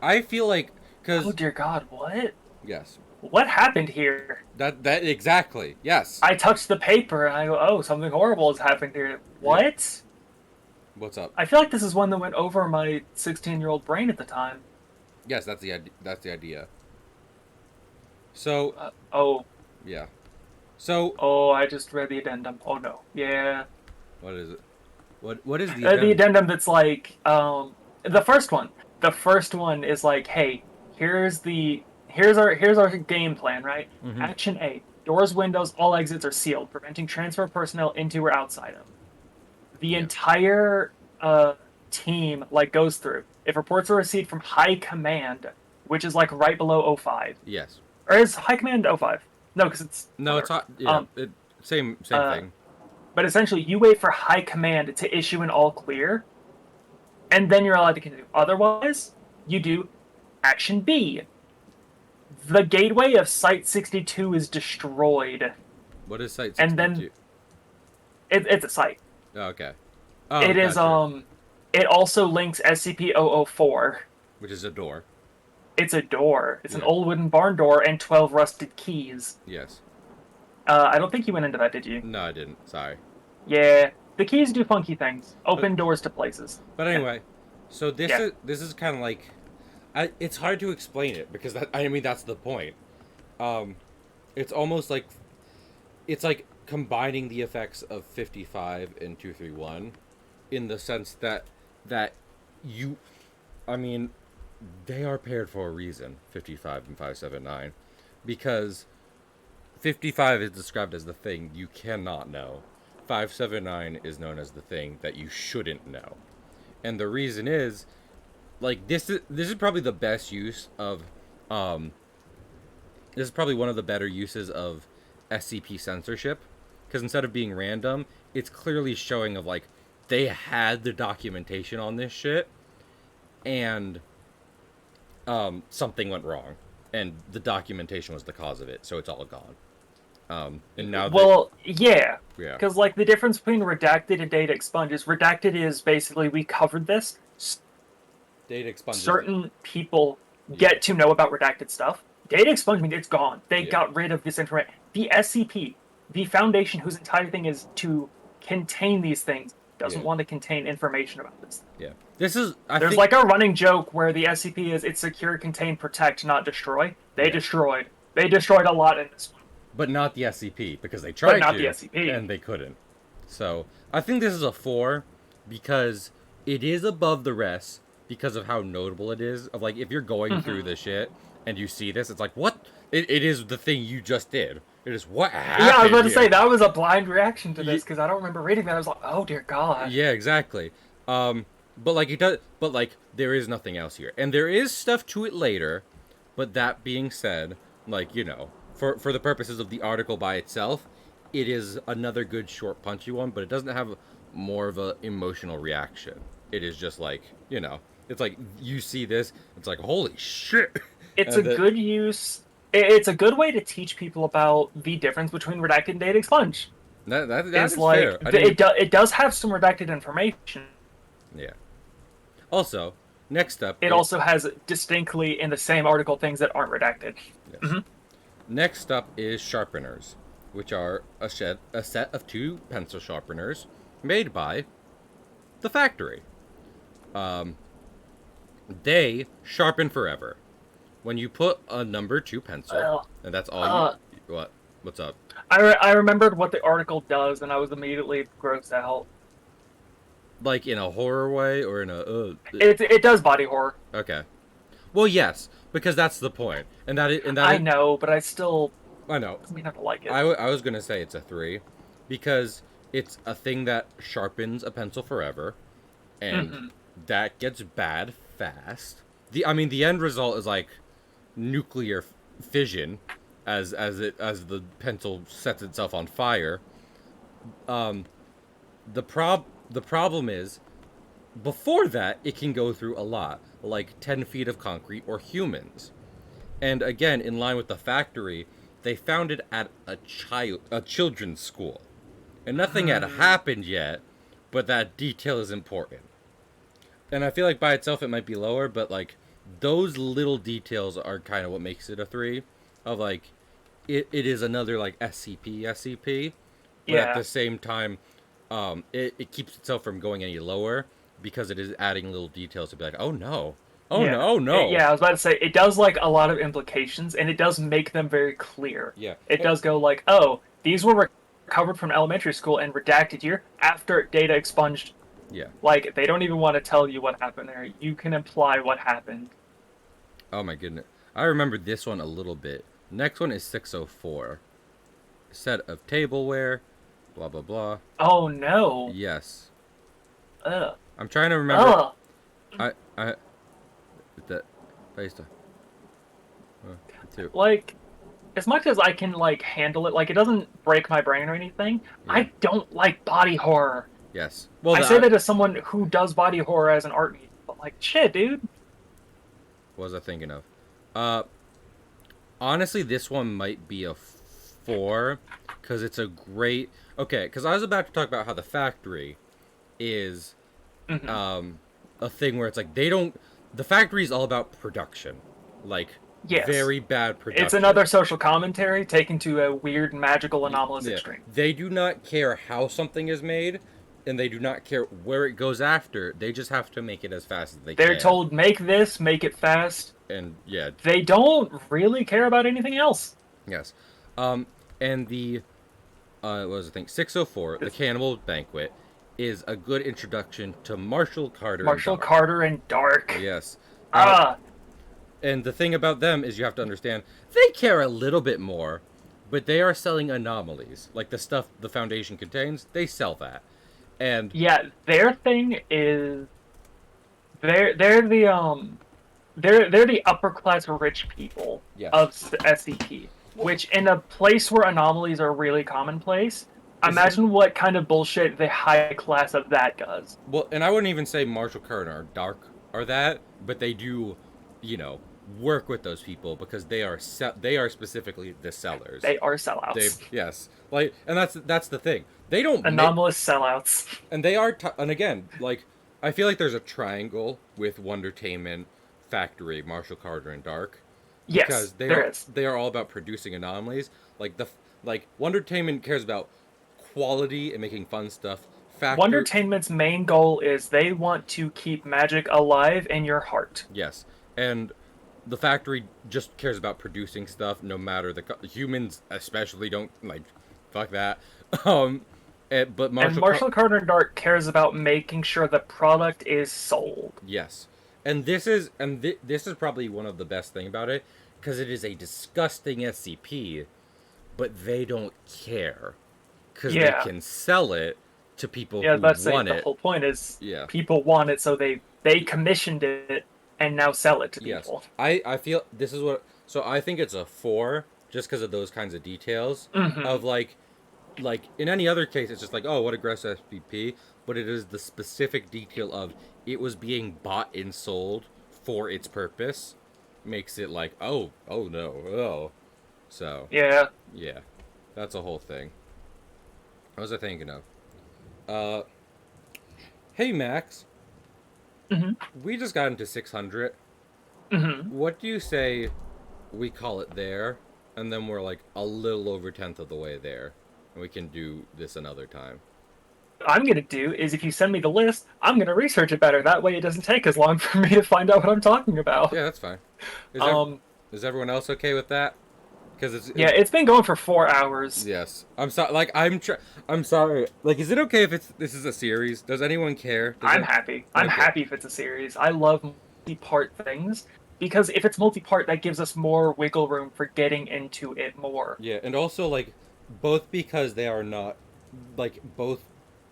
I feel like Oh because dear God, what? yes, What happened here? that exactly yes. I touched the paper and I go, oh, something horrible has happened here. Yeah. What? What's up? I feel like this is one that went over my 16-year-old brain at the time. Yes, that's the idea. That's the idea. So Oh, yeah. So oh, I just read the addendum. Oh no. Yeah. what is it? What is the The addendum? addendum that's like, the first one. The first one is like, hey, here's our game plan, right? Mm-hmm. Action A. Doors, windows, all exits are sealed, preventing transfer of personnel into or outside them. The Yeah. entire team like goes through. If reports are received from high command, which is like right below O5, Yes. or is high command O5? No, because it's No, it's whatever. not. Yeah. Um, Same uh, thing. but essentially, you wait for high command to issue an all clear, and then you're allowed to continue. Otherwise, you do action B. The gateway of Site 62 is destroyed, What is Site and then 62? it's a site. Oh, okay. Oh, It is gotcha. It also links SCP-004. Which is a door. It's a door. It's an Yeah. old wooden barn door and 12 rusted keys. Yes. I don't think you went into that, did you? No, I didn't. Sorry. Yeah, the keys do funky things. But Open doors to places. but anyway, so Yeah. this is kind of like, it's hard to explain it because I mean that's the point. Um, it's almost like it's like combining the effects of 55 and 231, in the sense that you, I mean, they are paired for a reason. 55 and 579, because 55 is described as the thing you cannot know. 579 is known as the thing that you shouldn't know. And the reason is like this is probably the best use of um this is probably one of the better uses of SCP censorship, because instead of being random, it's clearly showing of like they had the documentation on this shit, and something went wrong and the documentation was the cause of it, so it's all gone. And now that Well, yeah. yeah, Because, like, the difference between redacted and data expunged is redacted is basically we covered this. data expunges Certain people get to know about redacted stuff. Data expunged means it's gone. They Yeah. got rid of this information. The SCP, the foundation whose entire thing is to contain these things, doesn't Yeah. want to contain information about this. Yeah, this is I There's think like a running joke where the SCP is it's secure, contain, protect, not destroy. They Yeah. destroyed. They destroyed a lot in this one. but not the SCP, because they tried not to the SCP. and they couldn't. So I think this is a 4 because it is above the rest, because of how notable it is. Of like, if you're going through Hmm. the shit and you see this, it's like, what? It is the thing you just did. It is what Yeah, I was happened about to say here. that was a blind reaction to this Y- because I don't remember reading that. I was like, oh dear God. yeah, exactly. But like it does. But like there is nothing else here, and there is stuff to it later. But that being said, like for the purposes of the article by itself, it is another good short punchy one. But it doesn't have more of a emotional reaction. It is just like it's like you see this, it's like holy shit, It's a and that good use. It's a good way to teach people about the difference between redacted and data expunged. that Is is fair. like I didn't. it does have some redacted information. Yeah. Also, next up, It also has distinctly in the same article things that aren't redacted. yes. Hmm. Next up is sharpeners, which are a set of two pencil sharpeners made by the factory. Um, they sharpen forever. When you put a number two pencil, Well, and that's all you. uh, What? What's up? I remembered what the article does, and I was immediately grossed out. Like in a horror way or in a. It does body horror. Okay. Well, yes, because that's the point, and that I is. know, but I still I know. doesn't mean I don't like it. I was gonna say it's a three, because it's a thing that sharpens a pencil forever, and Hmm. that gets bad fast. The end result is like nuclear fission, as the pencil sets itself on fire. Um, the problem is before that it can go through a lot, like 10 feet of concrete or humans. And again, in line with the factory, they found it at a children's school, and nothing had Hmm. happened yet, but that detail is important. And I feel like by itself it might be lower, but like those little details are kind of what makes it a three. Of like, it is another like SCP, but at Yeah. the same time, it keeps itself from going any lower because it is adding little details to be like, oh no, oh Yeah. no, oh no, Yeah, I was about to say it does like a lot of implications and it does make them very clear. yeah, It does go like, "Oh, these were recovered from elementary school and redacted here after data expunged." yeah. Like they don't even want to tell you what happened there. You can imply what happened. Oh my goodness, I remember this one a little bit. Next one is 604. Set of tableware, blah blah blah. Oh no. Yes, Ugh. I'm trying to remember. Ugh. I that based on two. Like as much as I can like handle it, like it doesn't break my brain or anything. Yeah. I don't like body horror. Yes. Well, I say that that as someone who does body horror as an art medium, but like shit, dude. was I thinking of. Uh, Honestly, this one might be a four because it's a great. Okay, because I was about to talk about how the factory is Hmm. a thing where it's like they don't. The factory is all about production, like Yes. very bad It's production. another social commentary taken to a weird, magical, anomalous Yeah, extreme. they do not care how something is made, and they do not care where it goes after. They just have to make it as fast as they They're can. told, make this, make it fast. And yeah, They don't really care about anything else. yes. Um, and the what was the thing? 604, the This Cannibal Banquet, is a good introduction to Marshall Carter and Marshall Dark. Carter and Dark. Yes. Uh, Ah, and the thing about them is you have to understand they care a little bit more, but they are selling anomalies like the stuff the Foundation contains. They sell that, and yeah. Their thing is they're the they're the upper class rich people yes, of SCP, which in a place where anomalies are really commonplace, this is imagine what kind of bullshit the high class of that does. well, and I wouldn't even say Marshall Carter or Dark are that, but they do, you know, work with those people because they are specifically the sellers. They are They sellouts. yes, like, and that's the thing. They don't make, Anomalous sellouts. and they are, and again, like, I feel like there's a triangle with Wondertainment, Factory, Marshall Carter, and Dark, because Yes, there is. they are all about producing anomalies. Like like Wondertainment cares about quality and making fun stuff. Factor Wondertainment's main goal is they want to keep magic alive in your heart. Yes, and the factory just cares about producing stuff, no matter humans especially don't like. Fuck that. Um, but And Marshall Carter Dark cares about making sure the product is sold. yes, And this is probably one of the best thing about it, because it is a disgusting SCP, but they don't care, because they Yeah, can sell it to people yeah. I was who about to say want the it. whole point is Yeah. people want it, so they commissioned it and now sell it to Yes. people. I feel this is what. So I think it's a 4, just because of those kinds of details. Hmm. Of like in any other case, it's just like, oh, what aggressive SPP. But it is the specific detail of it was being bought and sold for its purpose, makes it like, oh no, oh. So Yeah. yeah, that's a whole thing. What was I thinking of? Uh, hey Max, Hmm. we just got into 600. Hmm. What do you say we call it there, and then we're like a little over 10th of the way there, and we can do this another time. What I'm gonna do is if you send me the list, I'm gonna research it better. That way, it doesn't take as long for me to find out what I'm talking about. Yeah, that's fine. Is ev- Um, is everyone else okay with that? Because yeah, it's it's been going for 4 hours. yes. I'm sorry. Like I'm sorry. Like, is it okay if this is a series? Does anyone care? Does I'm it? happy. I'm Okay. happy if it's a series. I love multi-part things because if it's multi-part, that gives us more wiggle room for getting into it more. Yeah, and also like both because they are not like both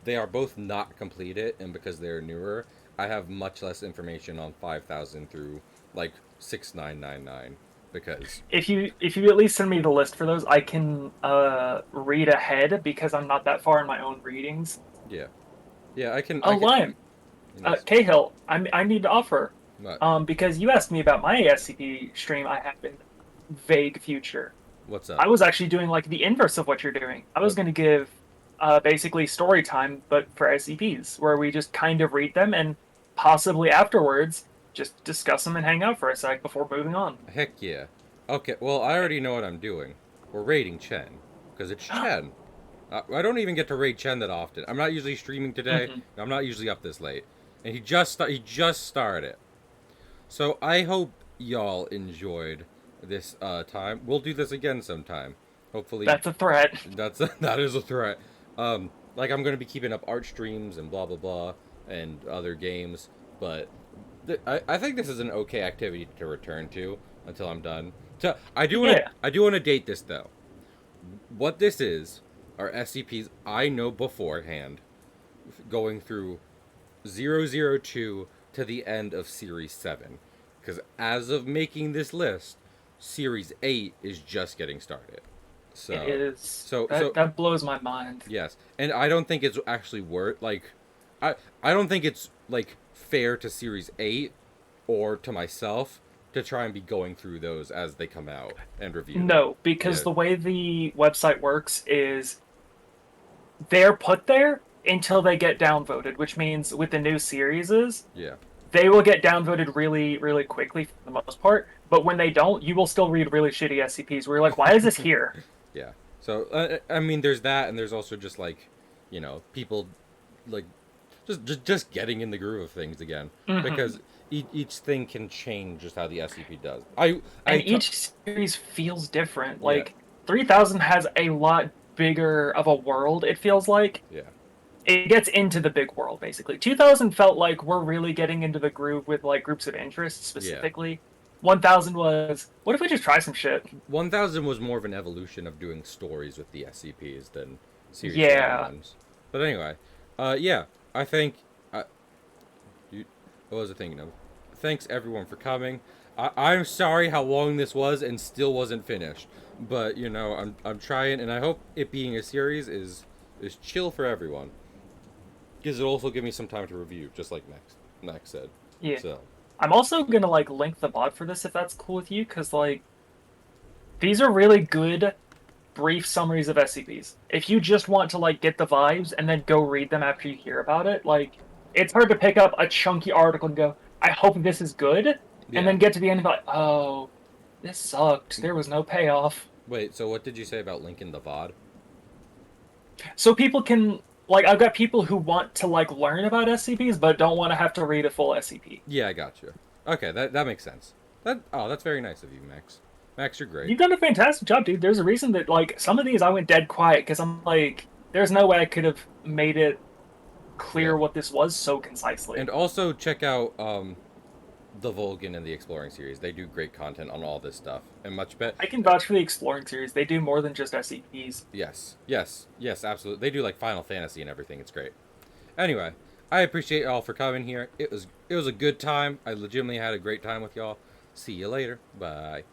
they are both not completed, and because they're newer, I have much less information on 5,000 through like 6999 because If you at least send me the list for those, I can read ahead because I'm not that far in my own readings. yeah. Yeah, I Oh, can Lime, yes. Cahill, I need to offer, What? because you asked me about my SCP stream I have in the vague future. What's up? I was actually doing like the inverse of what you're doing. I was What? going to give basically story time, but for SCPs, where we just kind of read them and possibly afterwards just discuss them and hang out for a sec before moving on. Heck yeah. Okay, well, I already know what I'm doing. We're raiding Chen because it's Chen. I don't even get to raid Chen that often. I'm not usually streaming today. Hmm. I'm not usually up this late, and he just started it. So I hope y'all enjoyed this time. We'll do this again sometime. Hopefully, That's a threat. that is a threat. Like I'm gonna be keeping up art streams and blah blah blah and other games, but I think this is an okay activity to return to until I'm done. So Yeah. I do want to date this though. What this is are SCPs I know beforehand, going through 002 to the end of Series 7. Because as of making this list, Series 8 is just getting started. It So, is. so, That so, that blows my mind. yes. And I don't think it's actually worth, like, I, I don't think it's, like, fair to Series 8 or to myself to try and be going through those as they come out and review them. No, because Yeah, the way the website works is they're put there until they get downvoted, which means with the new series yeah. they will get downvoted really, really quickly for the most part. But when they don't, you will still read really shitty SCPs where you're like, why is this here? Yeah. So I mean, there's that, and there's also just like, people like just getting in the groove of things again, Hmm. because each thing can change just how the SCP does. And each series feels different. Yeah, Like 3000 has a lot bigger of a world, it feels like. yeah, It gets into the big world basically. 2000 felt like we're really getting into the groove with like groups of interest yeah. specifically. 1000 was what if we just try some shit? 1000 was more of an evolution of doing stories with the SCPs than Series 7 Yeah. ones. But anyway, yeah, I think. You, what was I thinking of? Thanks everyone for coming. I'm sorry how long this was and still wasn't finished, but I'm trying, and I hope it being a series is chill for everyone, because it'll also give me some time to review, just like Max said. Yeah. So I'm also gonna like link the bot for this if that's cool with you, because like these are really good brief summaries of SCPs. If you just want to like get the vibes and then go read them after you hear about it, like it's hard to pick up a chunky article and go, I hope this is good, and yeah. then get to the end and be like, oh, this sucked. There was no payoff. Wait. So what did you say about linking the VOD? So people can like I've got people who want to like learn about SCPs but don't want to have to read a full SCP. Yeah, I got you. Okay, that makes sense. That's very nice of you, Max. Max, you're great. You've done a fantastic job, dude. There's a reason that like some of these I went dead quiet because I'm like, there's no way I could have made it Yeah. clear what this was so concisely. And also check out the Vulcan and the Exploring series. They do great content on all this stuff, and much better. I can vouch for the Exploring series. They do more than just SCPs. Yes, yes, yes, absolutely. They do like Final Fantasy and everything. It's great. Anyway, I appreciate y'all for coming here. It was a good time. I legitimately had a great time with y'all. See you later. Bye.